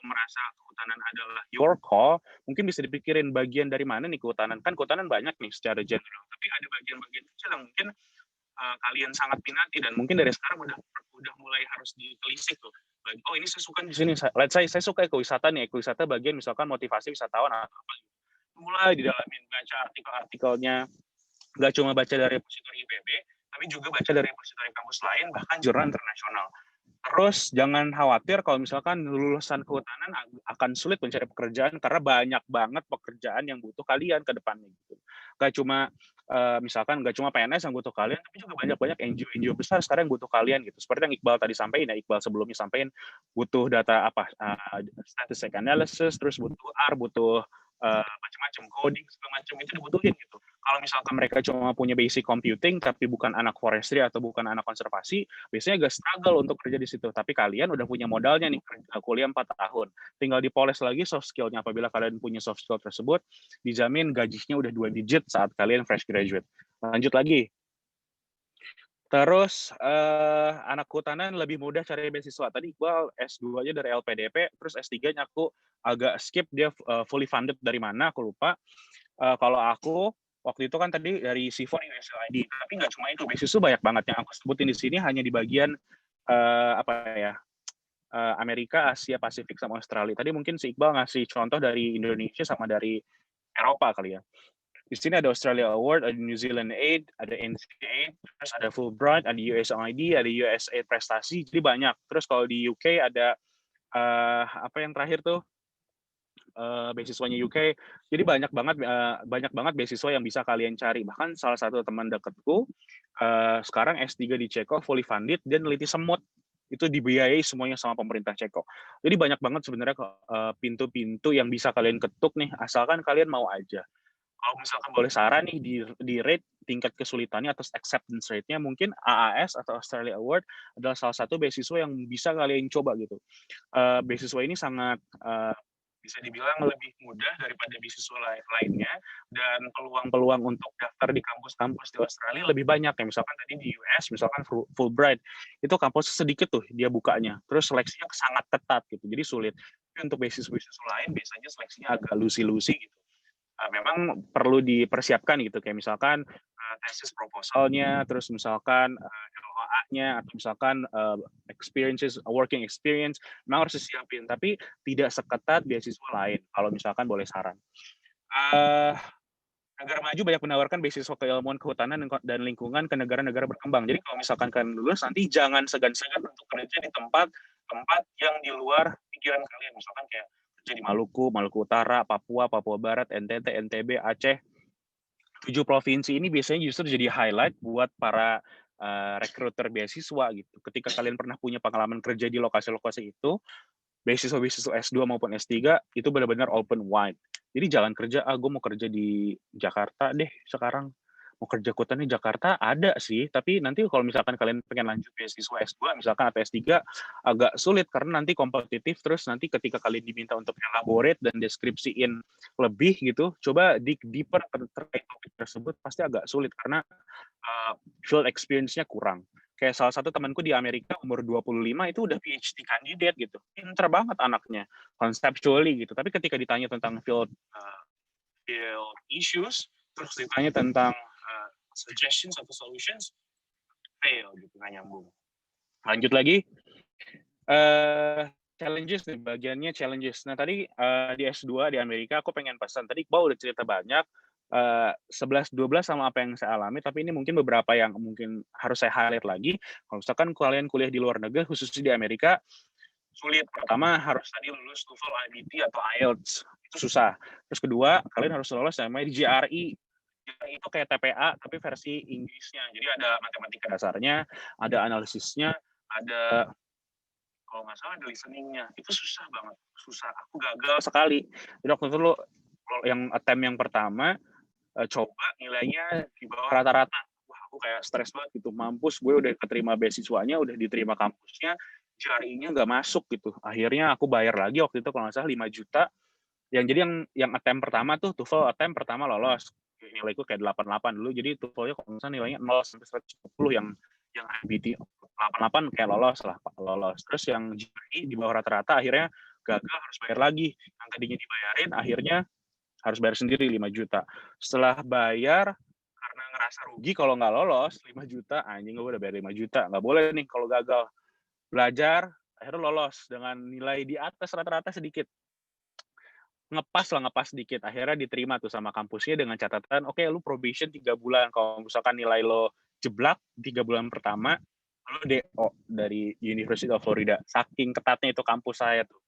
merasa kehutanan adalah your call, mungkin bisa dipikirin bagian dari mana nih kehutanan. Kan kehutanan banyak nih secara general, tapi ada bagian-bagian kecil yang mungkin kalian sangat minati dan mungkin dari sekarang udah mulai harus ditelisik tuh. Oh ini saya suka di sini. Let's say saya suka ekowisata nih. Ekowisata bagian misalkan motivasi wisatawan atau apa. Mulai didalamin, baca artikel-artikelnya. Nggak cuma baca dari repositori IPB, tapi juga baca dari repositori kampus lain, bahkan jurnal internasional. Terus jangan khawatir kalau misalkan lulusan kehutanan akan sulit mencari pekerjaan karena banyak banget pekerjaan yang butuh kalian ke depannya gitu. Gak cuma misalkan nggak cuma PNS yang butuh kalian, tapi juga banyak NGO besar sekarang yang butuh kalian gitu. Seperti yang Iqbal tadi sampaikan, Iqbal sebelumnya sampaikan butuh data statistic analysis, terus butuh butuh macam-macam coding segala macam itu dibutuhin gitu. Kalau misalkan mereka cuma punya basic computing tapi bukan anak forestry atau bukan anak konservasi, biasanya agak struggle untuk kerja di situ. Tapi kalian udah punya modalnya nih, kuliah 4 tahun. Tinggal dipoles lagi soft skill-nya. Apabila kalian punya soft skill tersebut, dijamin gajinya udah 2 digit saat kalian fresh graduate. Lanjut lagi. Terus anak kehutanan lebih mudah cari beasiswa. Tadi Iqbal S2-nya dari LPDP, terus S3-nya aku agak skip, dia fully funded dari mana, aku lupa. Kalau aku, waktu itu kan tadi dari C4 USAID, tapi nggak cuma itu, beasiswa banyak banget. Yang aku sebutin di sini hanya di bagian Amerika, Asia, Pasifik, sama Australia. Tadi mungkin si Iqbal ngasih contoh dari Indonesia sama dari Eropa kali ya. Di sini ada Australia Award, ada New Zealand Aid, ada NCAID, terus ada Fulbright, ada USAID, ada USAID prestasi, jadi banyak. Terus kalau di UK ada apa yang terakhir tuh beasiswanya UK. Jadi banyak banget beasiswa yang bisa kalian cari. Bahkan salah satu teman dekatku sekarang S3 di Ceko, fully funded, dan neliti semut. Itu dibiayai semuanya sama pemerintah Ceko. Jadi banyak banget sebenarnya pintu-pintu yang bisa kalian ketuk nih, asalkan kalian mau aja. Kalau misalkan boleh saran nih di rate tingkat kesulitannya atau acceptance rate-nya, mungkin AAS atau Australia Award adalah salah satu beasiswa yang bisa kalian coba gitu. Beasiswa ini sangat bisa dibilang lebih mudah daripada beasiswa lainnya, dan peluang-peluang untuk daftar di kampus-kampus di Australia lebih banyak. Ya, misalkan tadi di US, misalkan Fulbright, itu kampus sedikit tuh dia bukanya, terus seleksinya sangat ketat gitu, jadi sulit. Tapi untuk beasiswa lain biasanya seleksinya agak lusi-lusi gitu. Memang perlu dipersiapkan gitu, kayak misalkan tesis proposalnya, terus misalkan LOA-nya, atau misalkan working experience, memang harus disiapin, tapi tidak seketat beasiswa lain, kalau misalkan boleh saran. Negara maju banyak menawarkan beasiswa keilmuan kehutanan dan lingkungan ke negara-negara berkembang. Jadi kalau misalkan kalian lulus, nanti jangan segan-segan untuk kerja di tempat yang di luar pikiran kalian, misalkan kayak kerja di Maluku, Maluku Utara, Papua, Papua Barat, NTT, NTB, Aceh. 7 provinsi ini biasanya justru jadi highlight buat para rekruter beasiswa gitu. Ketika kalian pernah punya pengalaman kerja di lokasi-lokasi itu, beasiswa S2 maupun S3 itu benar-benar open wide. Jadi jangan kerja, gue mau kerja di Jakarta deh sekarang. Mau kerja kotanya Jakarta ada sih, tapi nanti kalau misalkan kalian pengen lanjut beasiswa S2 misalkan atau S3 agak sulit karena nanti kompetitif, terus nanti ketika kalian diminta untuk elaborate dan deskripsiin lebih gitu, coba dig deeper terkait topik tersebut pasti agak sulit karena field experience-nya kurang. Kayak salah satu temanku di Amerika umur 25 itu udah PhD candidate gitu. Pinter banget anaknya, conceptually gitu. Tapi ketika ditanya tentang field issues, terus ditanya tentang suggestions atau solutions, fail gitu, nggak nyambung. Lanjut lagi, challenges nih, bagiannya challenges. Nah tadi di S2 di Amerika aku pengen pesan, tadi Iqbal udah cerita banyak, 11-12 sama apa yang saya alami, tapi ini mungkin beberapa yang mungkin harus saya highlight lagi. Kalau misalkan kalian kuliah di luar negeri, khususnya di Amerika, sulit. Pertama, harus tadi lulus TOEFL, IBT, atau IELTS. Itu susah. Terus kedua, kalian harus lolos namanya di GRE. GRE itu kayak TPA, tapi versi Inggrisnya. Jadi ada matematika dasarnya, ada analisisnya, ada kalau nggak salah ada listening-nya. Itu susah banget. Susah. Aku gagal sekali. Jadi waktu itu yang attempt yang pertama, coba nilainya di bawah rata-rata. Wah, aku kayak stres banget gitu. Mampus, gue udah keterima beasiswanya, udah diterima kampusnya, GRE-nya nggak masuk gitu. Akhirnya aku bayar lagi waktu itu kalau nggak salah 5 juta. Jadi yang attempt pertama tuh, TOEFL attempt pertama lolos. Nilaiku kayak 88 dulu. Jadi TOEFL-nya kalau nggak salah nilainya 0 sampai 110, yang IBT 88 kayak lolos. Terus yang GRE di bawah rata-rata akhirnya gagal, harus bayar lagi. Yang tadinya dibayarin akhirnya harus bayar sendiri 5 juta. Setelah bayar, karena ngerasa rugi kalau nggak lolos, 5 juta, anjing gue udah bayar 5 juta. Nggak boleh nih kalau gagal. Belajar, akhirnya lolos dengan nilai di atas rata-rata sedikit. Ngepas sedikit. Akhirnya diterima tuh sama kampusnya dengan catatan, oke, lu probation 3 bulan. Kalau misalkan nilai lo jeblak 3 bulan pertama, lu DO dari University of Florida. Saking ketatnya itu kampus saya tuh.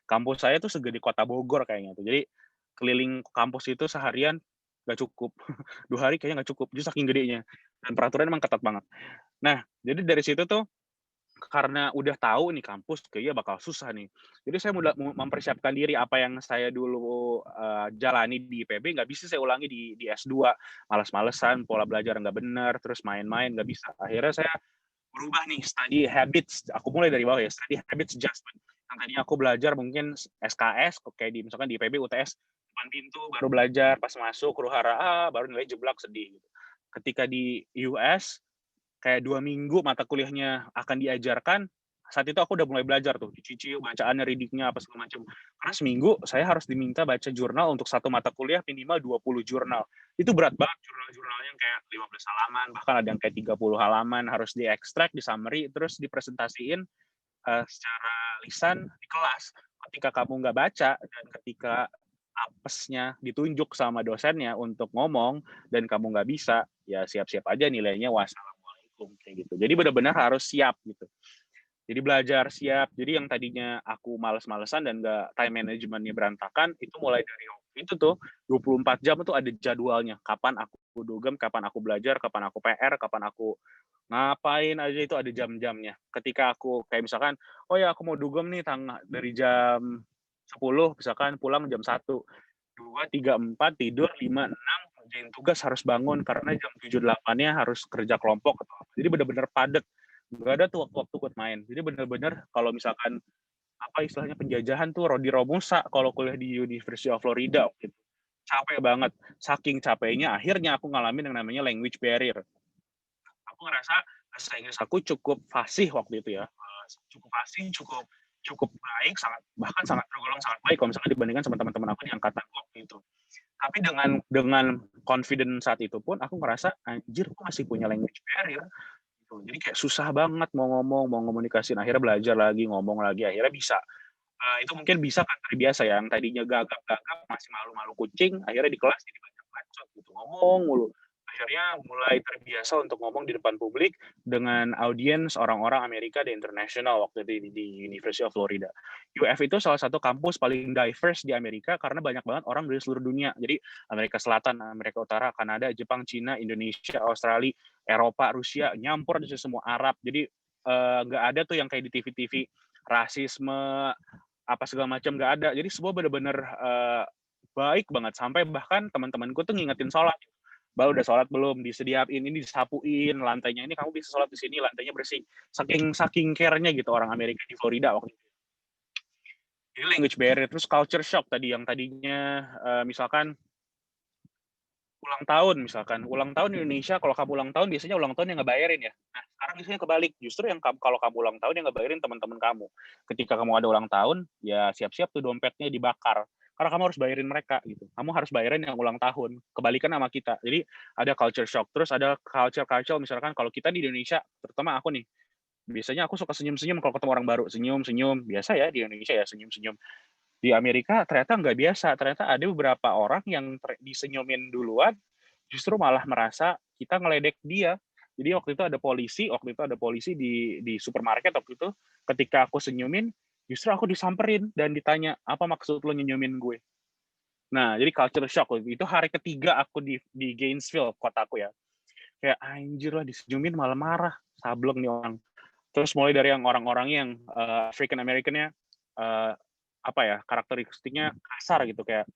Kampus saya tuh segede kota Bogor kayaknya tuh. Jadi keliling kampus itu seharian nggak cukup. 2 hari kayaknya nggak cukup. Jadi saking gedenya. Dan peraturan emang ketat banget. Nah, jadi dari situ tuh, karena udah tahu nih kampus kayaknya bakal susah nih. Jadi saya mempersiapkan diri apa yang saya dulu jalani di IPB nggak bisa saya ulangi di S2. Malas-malesan, pola belajar nggak benar, terus main-main nggak bisa. Akhirnya saya berubah nih study habits. Aku mulai dari bawah ya, study habits adjustment. Yang tadinya aku belajar mungkin SKS, kayak misalkan di IPB UTS depan pintu baru belajar, pas masuk huru-hara baru nilai jeblak, sedih gitu. Ketika di US kayak 2 minggu mata kuliahnya akan diajarkan, saat itu aku udah mulai belajar tuh, dicicil bacaannya, readingnya apa segala macam. Karena seminggu saya harus diminta baca jurnal untuk satu mata kuliah minimal 20 jurnal. Itu berat banget, jurnal-jurnalnya yang kayak 15 halaman, bahkan ada yang kayak 30 halaman, harus diekstrak, disummary, terus dipresentasiin secara lisan di kelas. Ketika kamu nggak baca dan ketika apesnya ditunjuk sama dosennya untuk ngomong dan kamu nggak bisa, ya siap-siap aja nilainya wassalamualaikum kayak gitu. Jadi benar-benar harus siap gitu. Jadi belajar siap. Jadi yang tadinya aku males-malesan dan nggak time managementnya berantakan, itu mulai dari itu tuh 24 jam itu ada jadwalnya. Kapan aku dugem, kapan aku belajar, kapan aku PR, kapan aku ngapain aja itu ada jam-jamnya. Ketika aku kayak misalkan, oh ya aku mau dugem nih dari jam 10 misalkan pulang jam 1, 2, 3, 4 tidur 5, 6 kerjain tugas harus bangun karena jam 7, 8-nya harus kerja kelompok atau apa. Jadi benar-benar padat. Nggak ada tuh waktu-waktu buat main. Jadi benar-benar kalau misalkan apa istilahnya penjajahan tuh Rodi Romusa kalau kuliah di University of Florida gitu. Capek banget. Saking capeknya akhirnya aku ngalamin yang namanya language barrier. Aku ngerasa bahasa Inggris aku cukup fasih waktu itu ya. Cukup fasih, cukup baik, bahkan sangat tergolong sangat baik kalau misalkan dibandingkan sama teman-teman aku di angkatan waktu itu. Tapi dengan confidence saat itu pun aku ngerasa anjir aku masih punya language barrier. Jadi kayak susah banget mau ngomong, mau komunikasiin. Akhirnya belajar lagi, ngomong lagi, akhirnya bisa. Itu mungkin bisa kan terbiasa ya, yang tadinya gagap-gagap, masih malu-malu kucing, akhirnya di kelas jadi banyak bacot gitu, ngomong mulu. Akhirnya mulai terbiasa untuk ngomong di depan publik dengan audiens orang-orang Amerika dan internasional waktu itu di University of Florida. UF itu salah satu kampus paling diverse di Amerika karena banyak banget orang dari seluruh dunia. Jadi Amerika Selatan, Amerika Utara, Kanada, Jepang, Cina, Indonesia, Australia, Eropa, Rusia, nyampur di semua Arab. Jadi nggak ada tuh yang kayak di TV-TV rasisme apa segala macam nggak ada. Jadi semua benar-benar baik banget sampai bahkan teman-temanku tuh ngingetin sholat. Bal udah sholat belum? Disediain ini, disapuin lantainya ini kamu bisa sholat di sini, lantainya bersih. Saking care-nya gitu orang Amerika di Florida waktu itu. Jadi language barrier, terus culture shock tadi yang tadinya misalkan ulang tahun di Indonesia, kalau kamu ulang tahun biasanya ulang tahun yang ngebayarin ya. Nah, sekarang biasanya kebalik. Justru yang kalau kamu ulang tahun yang ngebayarin teman-teman kamu. Ketika kamu ada ulang tahun, ya siap-siap tuh dompetnya dibakar. Karena kamu harus bayarin mereka gitu. Kamu harus bayarin yang ulang tahun. Kebalikan sama kita. Jadi ada culture shock. Terus ada culture misalkan kalau kita di Indonesia, terutama aku nih, biasanya aku suka senyum-senyum kalau ketemu orang baru. Senyum-senyum. Biasa ya di Indonesia ya senyum-senyum. Di Amerika ternyata nggak biasa. Ternyata ada beberapa orang yang disenyumin duluan, justru malah merasa kita ngeledek dia. Jadi waktu itu ada polisi di supermarket waktu itu, ketika aku senyumin, justru aku disamperin dan ditanya, apa maksud lo nyenyumin gue? Nah, jadi culture shock. Itu hari ketiga aku di Gainesville, kotaku ya. Kayak anjir lah disenyumin malah marah. Sableng nih orang. Terus mulai dari yang orang-orang yang African American-nya, apa ya, karakteristiknya kasar gitu, kayak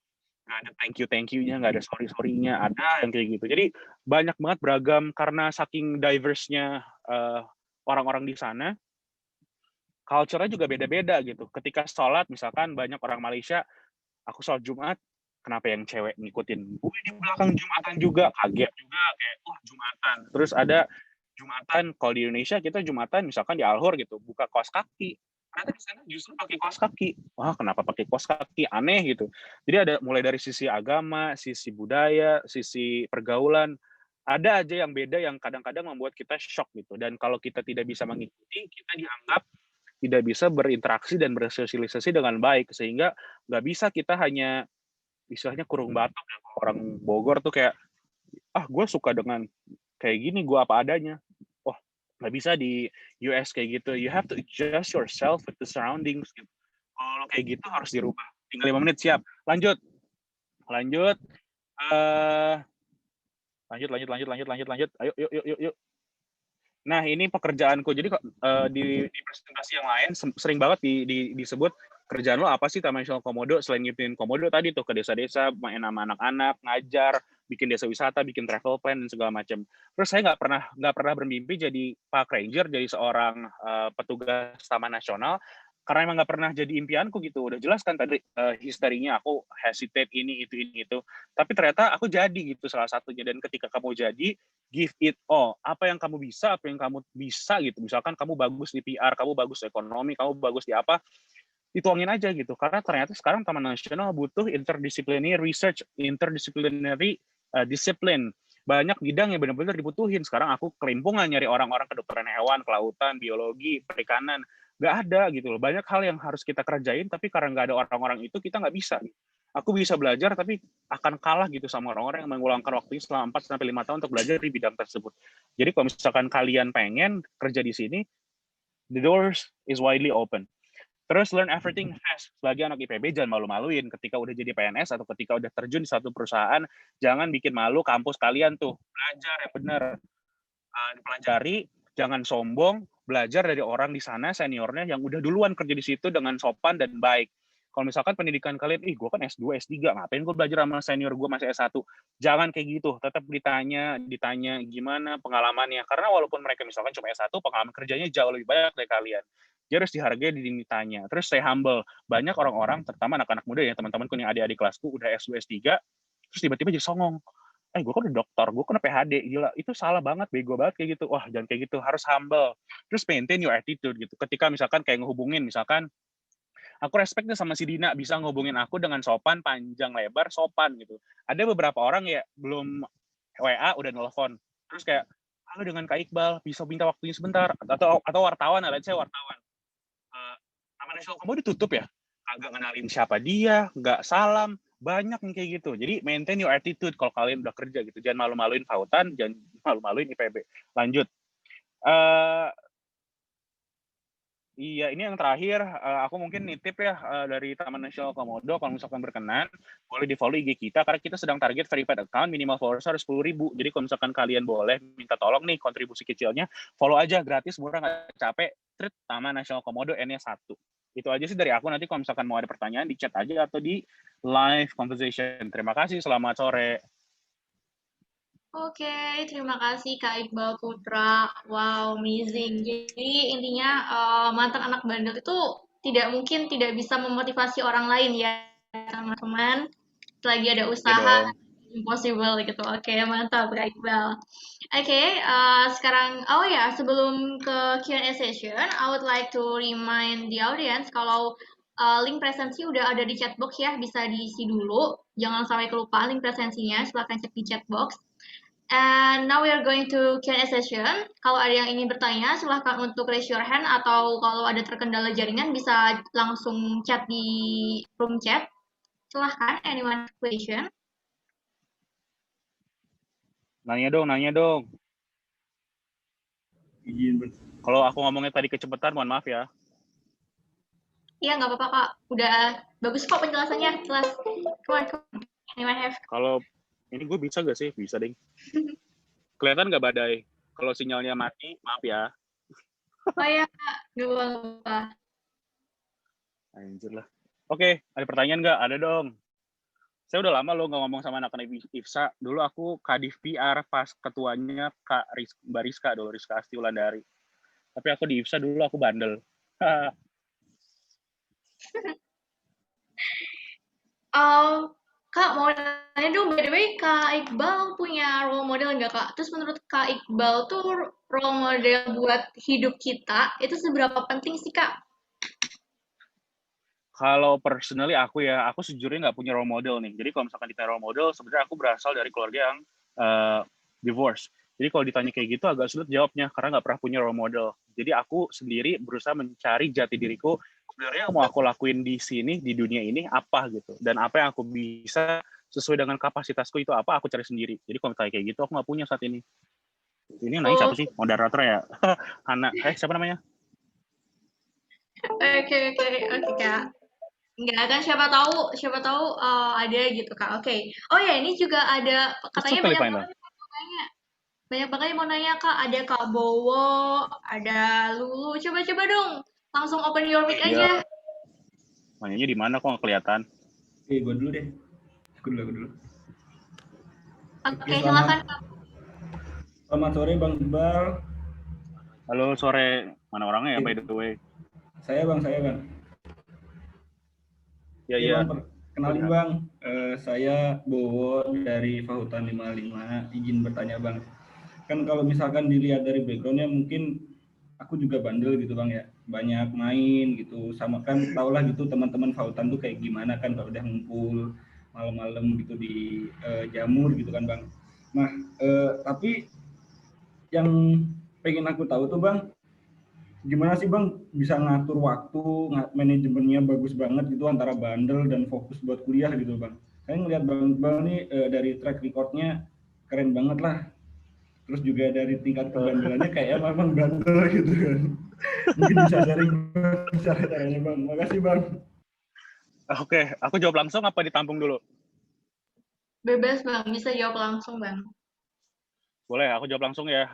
nggak ada thank you-nya, nggak ada sorry-nya, ada yang kayak gitu. Jadi banyak banget beragam karena saking diverse-nya orang-orang di sana, culture-nya juga beda-beda gitu. Ketika sholat, misalkan banyak orang Malaysia, aku sholat Jumat, kenapa yang cewek ngikutin gue di belakang Jumatan juga, kaget juga, kayak wah Jumatan. Terus ada Jumatan, kalau di Indonesia kita Jumatan misalkan di Al-Hur gitu, buka kaos kaki. Ternyata di sana justru pakai kaos kaki. Wah, kenapa pakai kaos kaki? Aneh gitu. Jadi ada mulai dari sisi agama, sisi budaya, sisi pergaulan, ada aja yang beda yang kadang-kadang membuat kita shock gitu. Dan kalau kita tidak bisa mengikuti, kita dianggap tidak bisa berinteraksi dan bersosialisasi dengan baik, sehingga nggak bisa kita hanya istilahnya kurung batok. Orang Bogor tuh kayak, gue suka dengan kayak gini, gue apa adanya. Nggak bisa di US kayak gitu. You have to adjust yourself with the surroundings. Gitu. Kalau kayak gitu harus dirubah. Tinggal 5 menit, siap. Lanjut. Lanjut. Ayo, yuk. Nah, ini pekerjaanku. Jadi di presentasi yang lain sering banget disebut kerjaan lo apa sih Taman Nasional Komodo selain ngikutin Komodo tadi tuh ke desa-desa, main sama anak-anak, ngajar, bikin desa wisata, bikin travel plan dan segala macam. Terus saya nggak pernah bermimpi jadi park ranger, jadi seorang petugas Taman Nasional karena emang nggak pernah jadi impianku gitu. Udah jelas kan tadi historinya aku hesitate ini itu. Tapi ternyata aku jadi gitu salah satunya. Dan ketika kamu jadi, give it all. Apa yang kamu bisa gitu. Misalkan kamu bagus di PR, kamu bagus di ekonomi, kamu bagus di apa, dituangin aja gitu. Karena ternyata sekarang Taman Nasional butuh interdisciplinary research, interdisciplinary disiplin. Banyak bidang yang benar-benar dibutuhin. Sekarang aku kelimpungan nyari orang-orang kedokteran hewan, kelautan, biologi, perikanan. Nggak ada gitu loh. Banyak hal yang harus kita kerjain, tapi karena nggak ada orang-orang itu, kita nggak bisa. aku bisa belajar tapi akan kalah gitu sama orang-orang yang mengulangkan waktunya selama 4 sampai 5 tahun untuk belajar di bidang tersebut. Jadi kalau misalkan kalian pengen kerja di sini, the doors is widely open. Terus learn everything fast. Sebagai anak IPB jangan malu-maluin ketika udah jadi PNS atau ketika udah terjun di satu perusahaan, jangan bikin malu kampus kalian tuh. Belajar ya bener. Dipelajari, jangan sombong, belajar dari orang di sana seniornya yang udah duluan kerja di situ dengan sopan dan baik. Kalau misalkan pendidikan kalian, gue kan S2, S3, ngapain gue belajar sama senior gue masih S1? Jangan kayak gitu, tetap ditanya gimana pengalamannya. Karena walaupun mereka misalkan cuma S1, pengalaman kerjanya jauh lebih banyak dari kalian. Dia harus dihargai, ditanya. Terus stay humble. Banyak orang-orang, terutama anak-anak muda ya, teman-temanku yang adik-adik kelasku, udah S2, S3, terus tiba-tiba jadi songong. Gue kan udah dokter, gue kan PhD, gila, itu salah banget, bego banget kayak gitu. Wah, jangan kayak gitu, harus humble. Terus maintain your attitude gitu. Ketika misalkan kayak ngehubungin, misalkan, aku respect nih sama si Dina, bisa ngehubungin aku dengan sopan, panjang, lebar, sopan gitu. Ada beberapa orang ya, belum WA, udah nelfon. Terus kayak, halo dengan Kak Iqbal, bisa minta waktunya sebentar. Atau wartawan, let's say wartawan. Taman Nasional Komodo ditutup ya? Agak kenalin siapa dia, nggak salam. Banyak yang kayak gitu. Jadi maintain your attitude kalau kalian udah kerja gitu. Jangan malu-maluin Pautan, jangan malu-maluin IPB. Lanjut. Iya, ini yang terakhir. Aku mungkin nitip ya dari Taman Nasional Komodo. Kalau misalkan berkenan, boleh di-follow IG kita. Karena kita sedang target verified account, minimal followers harus 10.000. Jadi kalau misalkan kalian boleh minta tolong nih kontribusi kecilnya, follow aja gratis, murah, nggak capek. Treat Taman Nasional Komodo N-nya 1. Itu aja sih dari aku. Nanti kalau misalkan mau ada pertanyaan, di chat aja atau di live conversation. Terima kasih, selamat sore. Oke, terima kasih Kak Iqbal Putra. Wow, amazing. Jadi intinya mantan anak bandel itu tidak mungkin tidak bisa memotivasi orang lain ya, teman-teman. Selagi ada usaha, impossible gitu. Oke, mantap Kak Iqbal. Oke, sekarang, sebelum ke Q&A session, I would like to remind the audience kalau link presensi udah ada di chat box ya, bisa diisi dulu. Jangan sampai kelupaan link presensinya, silahkan cek di chat box. And now we are going to Q&A session. Kalau ada yang ingin bertanya, silahkan untuk raise your hand atau kalau ada terkendala jaringan bisa langsung chat di room chat. Silahkan, anyone question? Nanya dong. Kalau aku ngomongnya tadi kecepatan, mohon maaf ya. Iya, nggak apa-apa Kak. Udah bagus kok penjelasannya, jelas. Come on. Anyone have? Kalau ini gue bisa gak sih? Bisa, ding. Kelihatan nggak badai? Kalau sinyalnya mati, maaf ya. Oh ya, Kak. Nggak apa-apa. Anjir lah. Oke, ada pertanyaan nggak? Ada dong. Saya udah lama nggak ngomong sama anak-anak IFSA. Dulu aku Kadif PR pas ketuanya Mbak Rizka dulu, Rizka Asti Wulandari. Tapi aku di IFSA dulu aku bandel. Kak, mau nanya dong, by the way, Kak Iqbal punya role model nggak, Kak? Terus menurut Kak Iqbal tuh role model buat hidup kita, itu seberapa penting sih, Kak? Kalau personally aku sejujurnya nggak punya role model nih. Jadi kalau misalkan ditanya role model, sebenarnya aku berasal dari keluarga yang divorce. Jadi kalau ditanya kayak gitu agak sulit jawabnya, karena nggak pernah punya role model. Jadi aku sendiri berusaha mencari jati diriku, sebenarnya yang mau aku lakuin di sini, di dunia ini, apa gitu. Dan apa yang aku bisa sesuai dengan kapasitasku itu apa, aku cari sendiri. Jadi kalau misalnya kayak gitu, aku nggak punya saat ini. Ini yang nanya siapa sih? Moderator ya? Hana, siapa namanya? Oke, Kak. Enggak kan, siapa tahu ada gitu, Kak. Oke. Oh ya, ini juga ada, katanya banyak banget yang mau nanya, Kak. Ada Kak Bowo, ada Lulu. Coba dong, langsung open your mic aja. Nanyanya di mana kok nggak kelihatan? Gue dulu deh. Aku dulu. Oke, silakan, Kak. Selamat sore Bang Iqbal. Halo, sore. Mana orangnya ya, by the way? Saya Bang. Iya. Kenalin Bang, saya Bowo dari Fahutan 55. Izin bertanya Bang. Kan kalau misalkan dilihat dari backgroundnya mungkin aku juga bandel gitu Bang ya. Banyak main gitu. Sama kan tau lah gitu teman-teman Fahutan tuh kayak gimana kan kalau udah ngumpul malam-malam gitu di jamur gitu kan Bang. Nah, tapi yang pengen aku tahu tuh Bang, gimana sih Bang bisa ngatur waktu, manajemennya bagus banget gitu antara bandel dan fokus buat kuliah gitu Bang. Saya ngeliat Bang Iqbal nih dari track recordnya keren banget lah. Terus juga dari tingkat kebandelannya kayak memang bandel gitu kan. Mungkin bisa sharing cara-caranya Bang. Makasih Bang. Oke, aku jawab langsung apa ditampung dulu? Bebas Bang, bisa jawab langsung Bang. Boleh, aku jawab langsung ya.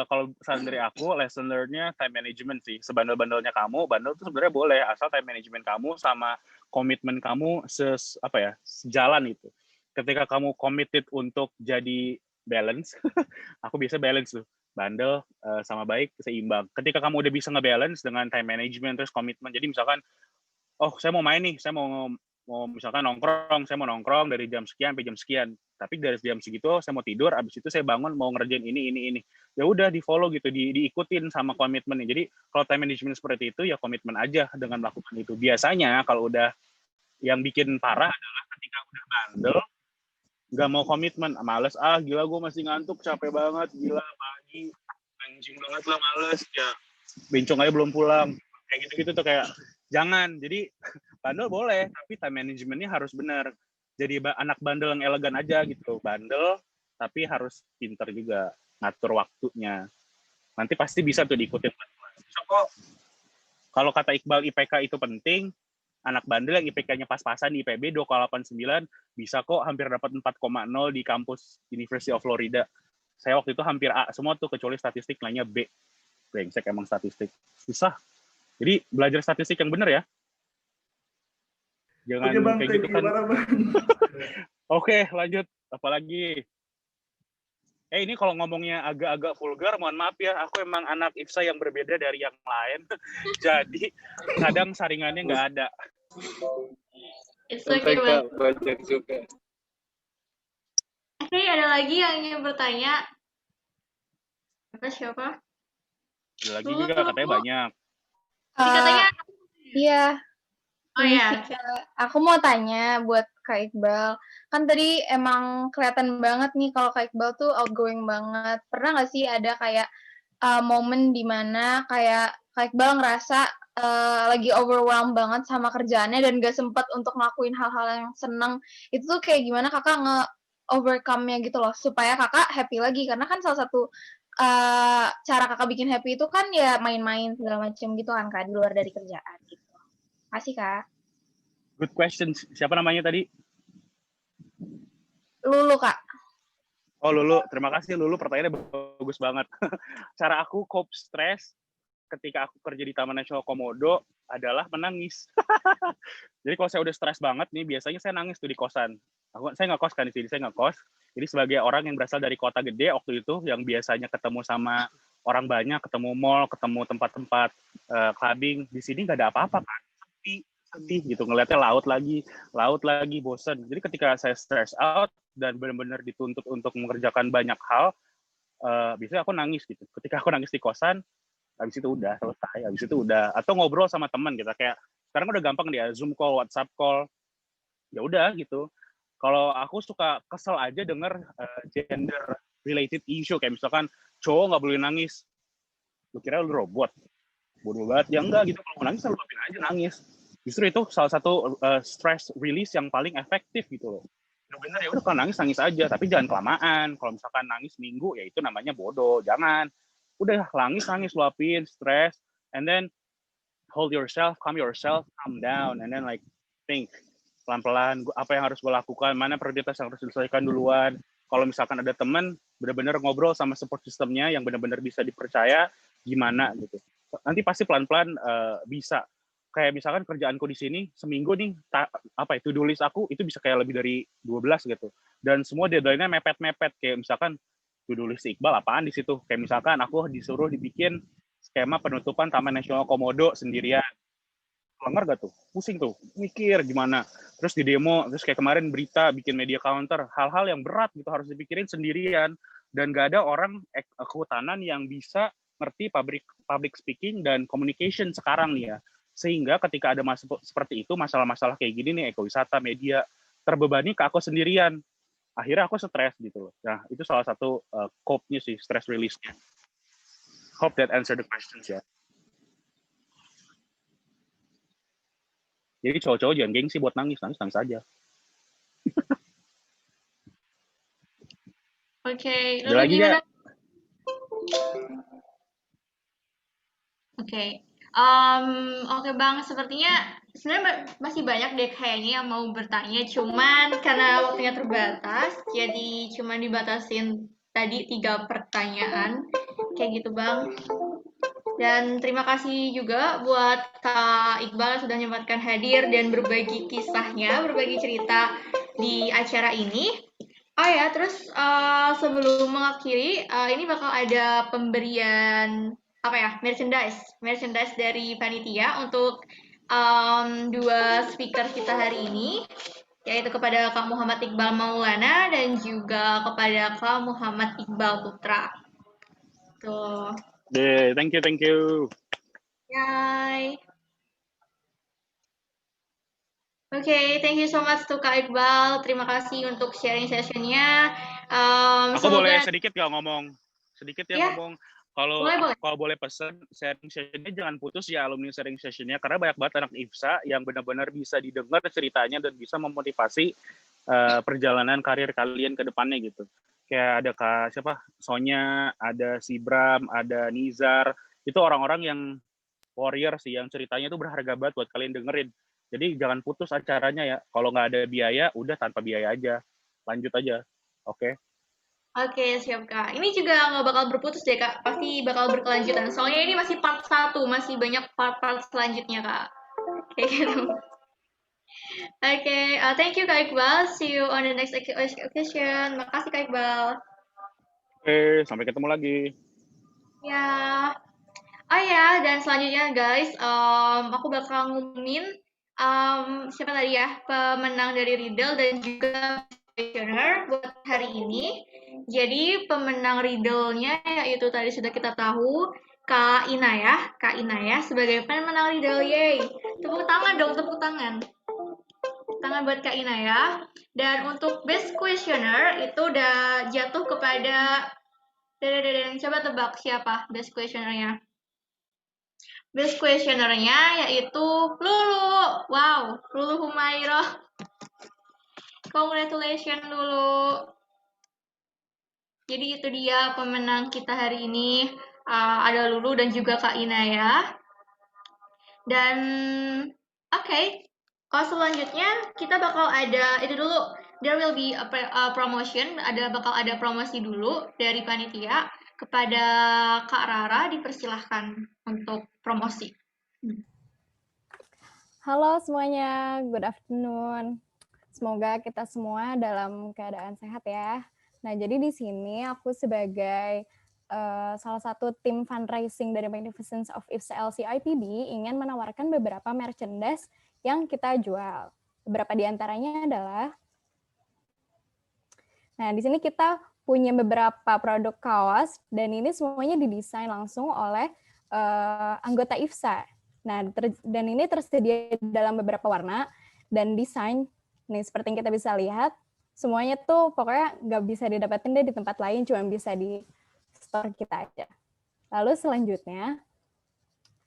Kalau saran dari aku, lesson learn-nya time management sih. Sebandel-bandelnya kamu, bandel tuh sebenarnya boleh, asal time management kamu sama komitmen kamu sejalan itu. Ketika kamu committed untuk jadi balance, aku bisa balance tuh. Bandel sama baik, seimbang. Ketika kamu udah bisa nge-balance dengan time management, terus komitmen, jadi misalkan, oh saya mau main nih, saya mau misalkan nongkrong, saya mau nongkrong dari jam sekian sampai jam sekian. Tapi dari jam segitu saya mau tidur, abis itu saya bangun mau ngerjain ini. Ya udah di follow gitu, diikutin sama komitmennya. Jadi kalau time management seperti itu ya komitmen aja dengan melakukan itu. Biasanya kalau udah yang bikin parah adalah ketika udah bandel, nggak mau komitmen, males gila gue masih ngantuk, capek banget, gila pagi, anjing banget lah males, ya bencong aja belum pulang, kayak gitu-gitu tuh kayak jangan. Jadi bandel boleh, tapi time managementnya harus benar. Jadi anak bandel yang elegan aja gitu, bandel tapi harus pinter juga ngatur waktunya. Nanti pasti bisa tuh diikutin. So, kok kalau kata Iqbal IPK itu penting, anak bandel yang IPK-nya pas-pasan di IPB 2,89 bisa kok hampir dapat 4,0 di kampus University of Florida. Saya waktu itu hampir A semua tuh kecuali statistik, nanya B. Brengsek emang statistik. Susah. Jadi belajar statistik yang benar ya. Jangan Oke, Bang, kayak gitu kan. Oke, lanjut. Apalagi? Ini kalau ngomongnya agak-agak vulgar, mohon maaf ya. Aku emang anak IPSA yang berbeda dari yang lain. Jadi kadang saringannya nggak ada. It's okay, Bang. Banyak juga. Oke, ada lagi yang ingin bertanya? Siapa? Ada lagi juga katanya banyak. Katanya. Iya. Oh ya. Aku mau tanya buat Kak Iqbal. Kan tadi emang kelihatan banget nih kalau Kak Iqbal tuh outgoing banget. Pernah nggak sih ada kayak momen dimana kayak Kak Iqbal ngerasa lagi overwhelmed banget sama kerjaannya dan gak sempat untuk ngelakuin hal-hal yang seneng. Itu tuh kayak gimana kakak nge-overcome-nya gitu loh, supaya kakak happy lagi. Karena kan salah satu cara kakak bikin happy itu kan ya main-main segala macam gitu kan Kak, di luar dari kerjaan gitu. Makasih Kak. Good question. Siapa namanya tadi? Lulu Kak. Oh Lulu, terima kasih Lulu, pertanyaannya bagus banget. Cara aku cope stres ketika aku kerja di Taman Nasional Komodo adalah menangis. Jadi kalau saya udah stres banget nih, biasanya saya nangis tuh di kosan. Saya nggak kos kan di sini, saya nggak kos. Jadi sebagai orang yang berasal dari kota gede waktu itu, yang biasanya ketemu sama orang banyak, ketemu mall, ketemu tempat-tempat clubbing, di sini nggak ada apa-apa kan. Sedih gitu, ngelihatnya laut lagi, bosen. Jadi ketika saya stress out dan benar-benar dituntut untuk mengerjakan banyak hal, biasanya aku nangis gitu. Ketika aku nangis di kosan, habis itu udah selesai, habis itu udah, atau ngobrol sama teman gitu, kayak sekarang udah gampang dia Zoom call, WhatsApp call, ya udah gitu. Kalau aku suka kesel aja denger gender related issue, kayak misalkan cowok nggak boleh nangis, lu kira lu robot, bodoh banget. Ya enggak gitu, kalau nangis lu luapin aja nangis. Justru itu salah satu stress release yang paling efektif gitu loh. Bener ya udah, kalau nangis aja, tapi jangan kelamaan. Kalau misalkan nangis minggu, ya itu namanya bodoh, jangan. Udah nangis luapin stress, and then hold yourself, calm down, and then like think pelan-pelan apa yang harus gue lakukan, mana prioritas yang harus diselesaikan duluan. Kalau misalkan ada teman, benar-benar ngobrol sama support systemnya yang benar-benar bisa dipercaya, gimana gitu. Nanti pasti pelan-pelan bisa. Kayak misalkan kerjaanku di sini seminggu nih, to-do list aku itu bisa kayak lebih dari 12 gitu. Dan semua deadline-nya mepet-mepet, kayak misalkan to-do list Iqbal apaan di situ. Kayak misalkan aku disuruh dibikin skema penutupan Taman Nasional Komodo sendirian. Langgar gak tuh? Pusing tuh, mikir gimana. Terus di demo, terus kayak kemarin berita, bikin media counter, hal-hal yang berat gitu harus dipikirin sendirian. Dan gak ada orang kehutanan yang bisa ngerti public speaking dan communication sekarang nih ya. Sehingga ketika ada seperti itu, masalah-masalah kayak gini nih, ekowisata, media, terbebani ke aku sendirian. Akhirnya aku stres gitu loh. Nah, itu salah satu cope-nya sih, stress release-nya. Hope that answer the questions ya. Jadi cowok-cowok jangan gengsi buat nangis aja. Oke, Ada Lulu lagi gimana? nggak? Oke. Oke Bang, sepertinya sebenarnya masih banyak deh kayaknya yang mau bertanya, cuman karena waktunya terbatas, jadi cuma dibatasin tadi 3 pertanyaan, kayak gitu Bang. Dan terima kasih juga buat Kak Iqbal yang sudah menyempatkan hadir dan berbagi kisahnya, berbagi cerita di acara ini. Oh ya, terus sebelum mengakhiri, ini bakal ada pemberian apa ya, merchandise dari panitia untuk 2 speaker kita hari ini, yaitu kepada Kak Muhammad Iqbal Maulana dan juga kepada Kak Muhammad Iqbal Putra. Tuh. Thank you. Yay. Oke, thank you so much to Kak Iqbal. Terima kasih untuk sharing sessionnya. Aku boleh sedikit nggak ngomong? Ya, ngomong. Kalau boleh pesan, sharing sessionnya jangan putus ya, alumni sharing sessionnya, karena banyak banget anak IFSA yang benar-benar bisa didengar ceritanya dan bisa memotivasi perjalanan karir kalian ke depannya gitu. Kayak ada Sonya, ada si Bram, ada Nizar, itu orang-orang yang warrior sih, yang ceritanya tuh berharga banget buat kalian dengerin. Jadi jangan putus acaranya ya. Kalau nggak ada biaya, udah tanpa biaya aja. Lanjut aja. Oke. Oke, siap Kak. Ini juga nggak bakal berputus deh Kak. Pasti bakal berkelanjutan. Soalnya ini masih part 1, masih banyak part-part selanjutnya Kak. Kayak gitu. Oke, thank you Kak Iqbal. See you on the next occasion. Makasih Kak Iqbal. Oke, sampai ketemu lagi. Ya. Oh ya, dan selanjutnya guys, aku bakal ngumumin siapa tadi ya, pemenang dari Riddle dan juga questionnaire buat hari ini. Jadi pemenang Riddle-nya yaitu tadi sudah kita tahu, Kak Inayah sebagai pemenang Riddle, yeay. Tepuk tangan dong, tepuk tangan. Tangan buat Kak Inayah. Dan untuk best questionnaire itu udah jatuh kepada coba tebak siapa best questionnaire-nya. Best questionnaire-nya yaitu Lulu. Wow, Lulu Humairah. Congratulations Lulu. Jadi itu dia pemenang kita hari ini. Ada Lulu dan juga Kak Inayah. Dan oke, kalau selanjutnya kita bakal ada itu dulu. There will be a promotion. Bakal ada promosi dulu dari panitia kepada Kak Rara. Dipersilahkan untuk promosi. Halo semuanya, good afternoon. Semoga kita semua dalam keadaan sehat ya. Nah, jadi di sini aku sebagai salah satu tim fundraising dari Magnificence of IFSA LCIPB ingin menawarkan beberapa merchandise yang kita jual. Beberapa di antaranya adalah, nah di sini kita punya beberapa produk kaos dan ini semuanya didesain langsung oleh anggota IFSA. Nah, dan ini tersedia dalam beberapa warna dan desain. Nih, seperti yang kita bisa lihat, semuanya tuh pokoknya nggak bisa didapetin deh di tempat lain, cuma bisa di store kita aja. Lalu selanjutnya,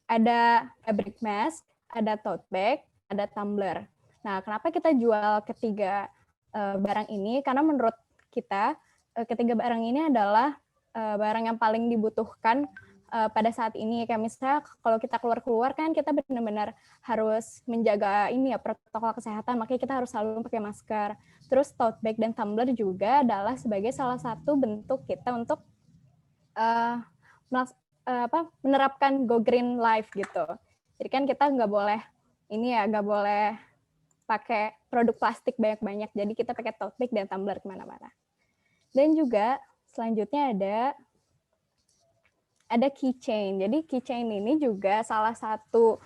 ada fabric mask, ada tote bag, ada tumbler. Nah, kenapa kita jual ketiga barang ini? Karena menurut kita, ketiga barang ini adalah barang yang paling dibutuhkan pada saat ini. Kayak misalnya kalau kita keluar-keluar kan kita benar-benar harus menjaga ini ya protokol kesehatan, makanya kita harus selalu pakai masker. Terus tote bag dan tumbler juga adalah sebagai salah satu bentuk kita untuk menerapkan Go Green Life gitu. Jadi kan kita nggak boleh pakai produk plastik banyak-banyak. Jadi kita pakai tote bag dan tumbler kemana-mana. Dan juga selanjutnya ada keychain. Jadi keychain ini juga salah satu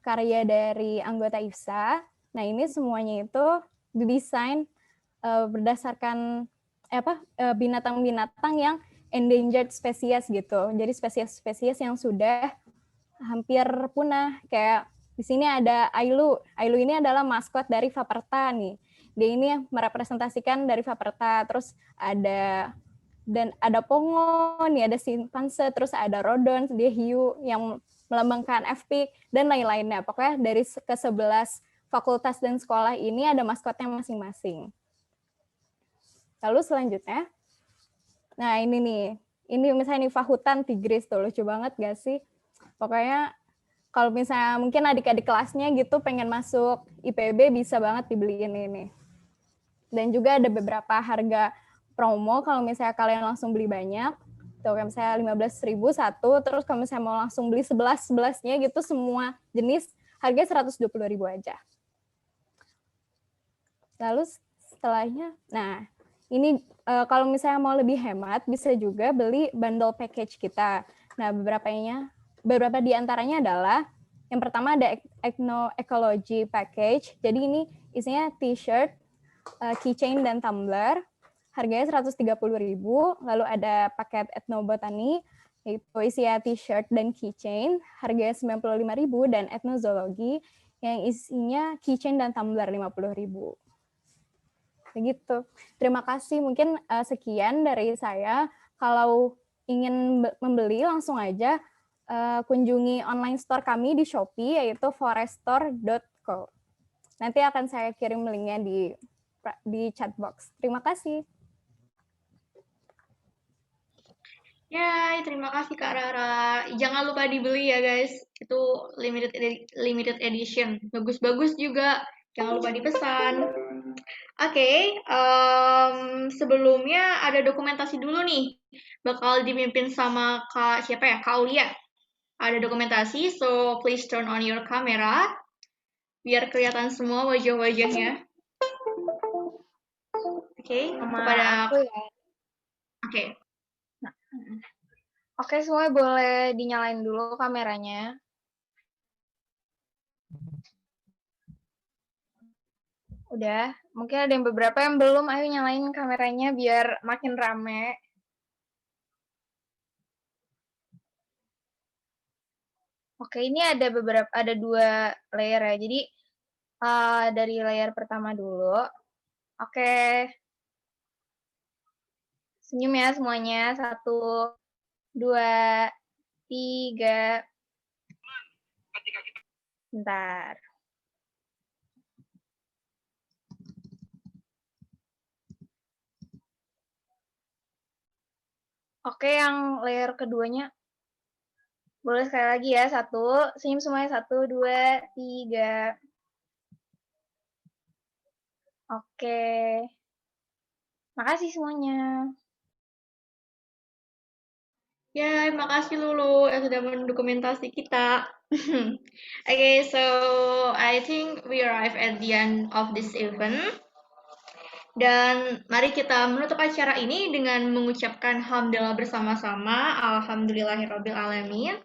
karya dari anggota IFSA. Nah, ini semuanya itu didesain berdasarkan binatang-binatang yang endangered species gitu. Jadi spesies-spesies yang sudah hampir punah. Kayak di sini ada Ailu. Ailu ini adalah maskot dari Vaperta nih. Dia ini merepresentasikan dari Vaperta. Terus ada Pongo, nih ada simpanse, terus ada Rodon, dia hiu yang melambangkan FPIK, dan lain-lainnya. Pokoknya dari ke-11 fakultas dan sekolah ini ada maskotnya masing-masing. Lalu selanjutnya, nah ini nih, ini misalnya nih Fahutan Tigris tuh, lucu banget gak sih? Pokoknya kalau misalnya mungkin adik-adik kelasnya gitu pengen masuk IPB bisa banget dibeliin ini. Dan juga ada beberapa harga promo kalau misalnya kalian langsung beli banyak. Tuh kayak misalnya 15.000 satu, terus kalau misalnya mau langsung beli 11-11-nya gitu semua jenis harganya 120.000 aja. Lalu setelahnya, nah ini kalau misalnya mau lebih hemat bisa juga beli bundle package kita. Nah beberapa di antaranya adalah yang pertama ada Ethno Ecology Package. Jadi ini isinya t-shirt, keychain dan tumbler. Harganya 130.000, lalu ada paket etnobotani, yaitu isinya t-shirt dan keychain, harganya 95.000, dan etnozoologi yang isinya keychain dan tumbler 50.000. Begitu. Terima kasih. Mungkin sekian dari saya. Kalau ingin membeli langsung aja kunjungi online store kami di Shopee, yaitu foreststore.co. Nanti akan saya kirim linknya di chat box. Terima kasih. Ya, terima kasih Kak Rara. Jangan lupa dibeli ya guys. Itu limited edition. Bagus-bagus juga. Jangan lupa dipesan. Oke, sebelumnya ada dokumentasi dulu nih. Bakal dipimpin sama Kak siapa ya? Kak Aulia. Ada dokumentasi, so please turn on your camera. Biar kelihatan semua wajah-wajahnya. Oke, kepada aku ya. Oke. Oke, semuanya boleh dinyalain dulu kameranya. Udah, mungkin ada yang beberapa yang belum, ayo nyalain kameranya biar makin rame. Oke, ini ada ada 2 layer ya. Jadi dari layer pertama dulu. Oke. Senyum ya semuanya. 1, 2, 3. Bentar. Oke, yang layer keduanya. Boleh sekali lagi ya. 1, senyum semuanya. 1, 2, 3. Oke. Makasih semuanya. Ya, terima kasih Lulu yang sudah mendokumentasi kita. Okay, so I think we arrive at the end of this event. Dan mari kita menutup acara ini dengan mengucapkan hamdalah bersama-sama. Alhamdulillahirrabbilalamin.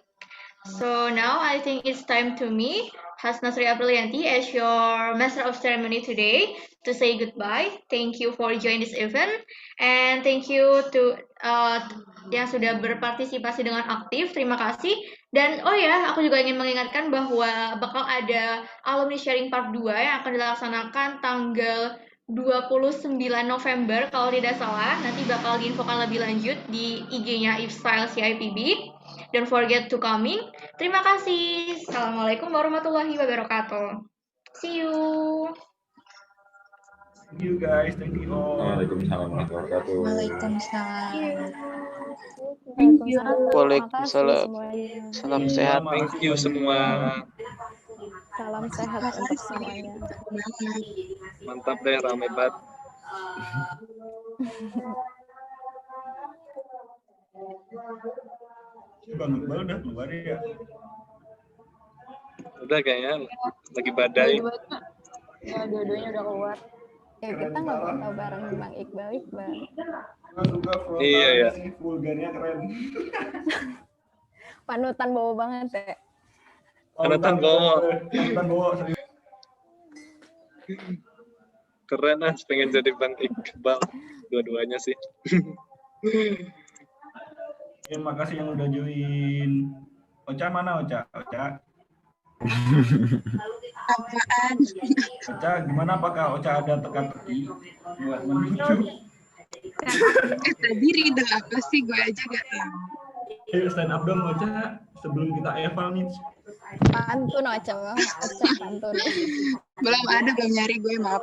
So now I think it's time to me, Hasna Sri Aprilianti, as your Master of Ceremony today, to say goodbye. Thank you for joining this event, and thank you to yang sudah berpartisipasi dengan aktif. Terima kasih. Dan oh ya, aku juga ingin mengingatkan bahwa bakal ada alumni sharing part 2 yang akan dilaksanakan tanggal 29 November kalau tidak salah. Nanti bakal diinfokan lebih lanjut di IG-nya IFStyle CIPB. Don't forget to coming. Terima kasih. Assalamualaikum warahmatullahi wabarakatuh. See you. Thank you guys, thank you all. Waalaikumsalam warahmatullahi wabarakatuh. Waalaikumsalam. Waalaikumsalam. Salam sehat. Thank you semua. Salam sehat untuk semuanya. Mantap deh, ramai banget. Bang Iqbal udah keluar ya? Udah kayaknya lagi badai. Ya, dua-duanya udah keluar. Ya, kita nggak foto bareng Bang Iqbal. Iya ya. Vulgarnya keren. Panutan bawa banget ya. Panutan bawa. Panutan bawa. Keren lah, pengen jadi Bang Iqbal. Dua-duanya sih. Terima kasih yang udah join. Ocha mana Ocha? Ocha. Apaan? Ocha, gimana apakah Ocha ada teka-teki buat menuju? Tadi reader apa sih? Gue aja gak tahu. Ayo stand up dong Ocha sebelum kita eval nih. Pantun Ocha, Ocha pantun. Belum ada, belum nyari gue, maaf.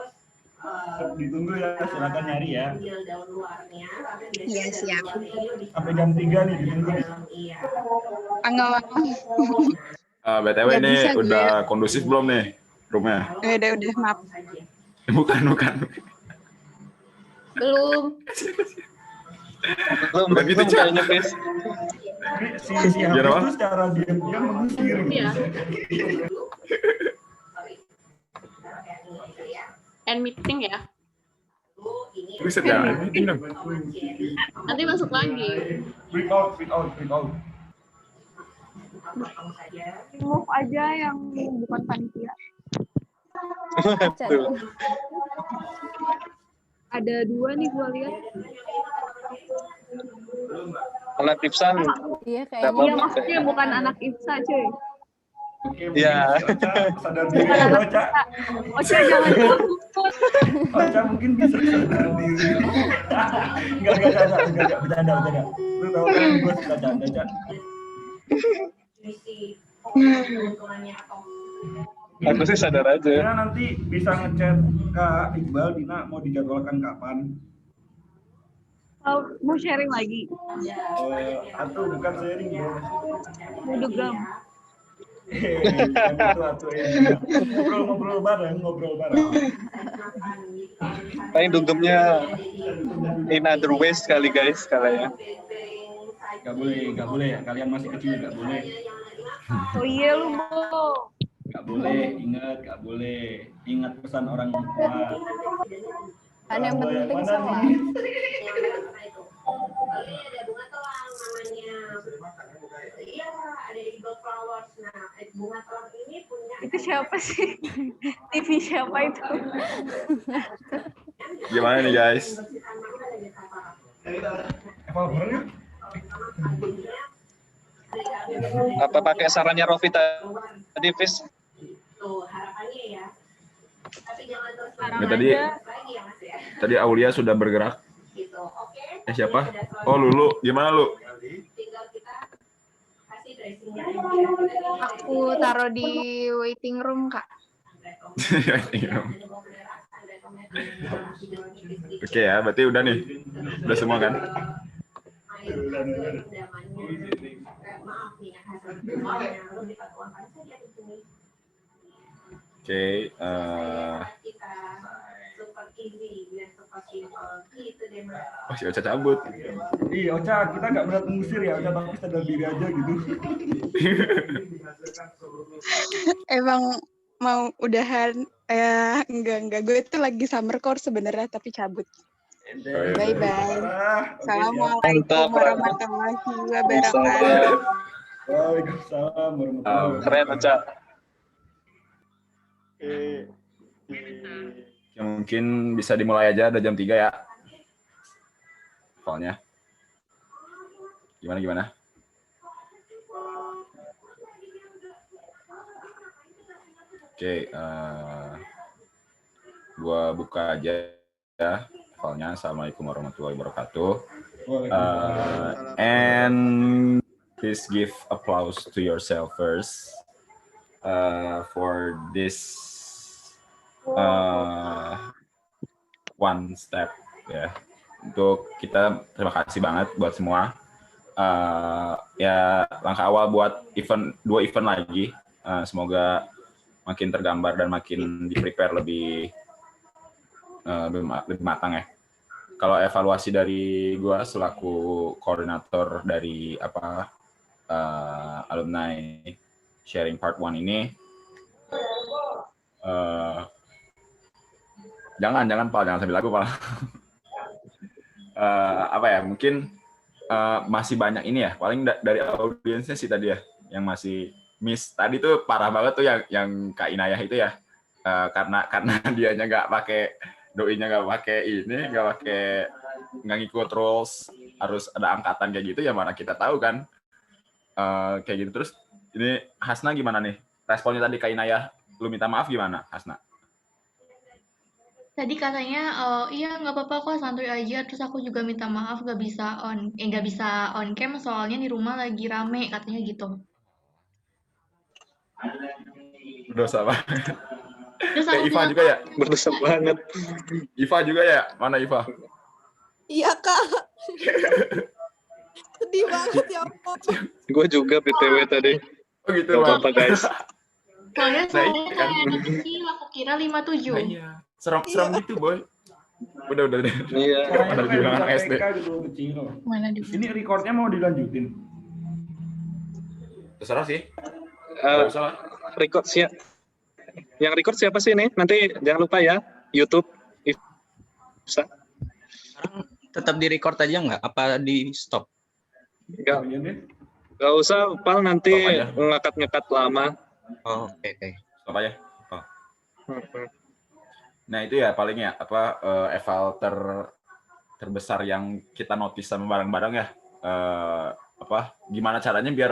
Ditunggu ya, silakan nyari ya. Iya, siap. Sampai jam 3 nih ditunggu. Enggak. BTW Nggak nih bisa gue. udah kondusif belum nih roomnya? Udah, maaf. Bukan. Belum. Bukan gitu, Cak. kayaknya, Fis. Si Hafiz itu secara diam-diam mengusir. Iya. End meeting ya. Buset ya. Nanti masuk lagi. Break out. Move aja yang bukan panitia. Betul. Ada 2 nih gua lihat. Anak Ipsan. Iya Nggak kayaknya. Iya maksudnya bukan anak IPSA cuy. Iya. Sadar diri Ocha. Ocha jangan takut. Ocha mungkin bisa sadar diri. Enggak, bercanda. Lu tahu kan gue suka canda. Aku sih sadar aja. Dina nanti bisa ngechat Kak Iqbal, Dina mau dijadwalkan kapan? Mau sharing lagi. Atau bukan sharing ya. Mau dugem. Ngobrol bareng. Paling dugemnya in other ways kali guys, kalanya. Gak boleh ya. Kalian masih kecil gak boleh. Oh iya lu Bo. Gak boleh, gak boleh. Ingat pesan orang tua. Kan yang penting sholat. Itu siapa sih? TV siapa itu? Gimana nih guys? Apa pakai sarannya Rofi tadi, Fis? Tadi Aulia sudah bergerak. Siapa? Oh Lulu, gimana Lu? Aku taruh di waiting room, Kak. Oke ya, berarti udah nih. Udah semua kan? Oke, oh si Ocha cabut. Iya Ocha, kita nggak berat mengusir ya Ocha, tapi sadar diri aja gitu. Emang mau udahan? Enggak. Gue itu lagi summer course sebenarnya, tapi cabut. Bye. Assalamualaikum warahmatullahi wabarakatuh. Waalaikumsalam warahmatullahi wabarakatuh. Keren Ocha. Ya, mungkin bisa dimulai aja, ada jam 3 ya. Soalnya. Gimana? Oke, gua buka aja ya filenya. Assalamualaikum warahmatullahi wabarakatuh. And please give applause to yourself first for this one step ya. Untuk kita terima kasih banget buat semua. Ya langkah awal buat dua event lagi. Semoga makin tergambar dan makin di-prepare lebih matang ya. Kalau evaluasi dari gua selaku koordinator dari alumni sharing part 1 ini, jangan sambil lagu Pal. Mungkin masih banyak ini ya, paling dari audiensnya sih tadi ya yang masih miss. Tadi tuh parah banget tuh yang Kak Inayah itu ya, karena dianya nggak pakai doinya, nggak ngikut rules, harus ada angkatan kayak gitu ya, mana kita tahu kan kayak gitu. Terus ini Hasna gimana nih responnya tadi Kak Inayah, lu minta maaf gimana Hasna? Tadi katanya, iya nggak apa-apa kok, santuy aja. Terus aku juga minta maaf nggak bisa on cam soalnya di rumah lagi rame katanya gitu. Berdosa banget. Terus aku Iva bilang, juga ya? Berdosa banget. Iva juga ya? Mana Iva? Iya Kak. Sedih banget ya ampun. Gue juga BTW tadi. Oh gitu, Gak Bang. apa-apa guys. soalnya Nah, suaranya iya kan. kayak anak kecil, aku kira 57. Nah, iya. Serem gitu, Boy. Udah. Iya. Caranya Padahal tuh juga kayak anak bisa SD. PK gitu kecil. Mana di Ini recordnya mau dilanjutin? Terserah sih. Eh, Gak usah lah. record siapa? Yang record siapa sih ini? Nanti jangan lupa ya, YouTube. Bisa? Tetap di record aja nggak? Apa di stop? Gak usah, Pal, nanti Stop aja. ngekat lama. Oh, oke. Stop aja. Oh. Nah itu ya paling ya eval terbesar yang kita notice sama bareng-bareng ya. Gimana caranya biar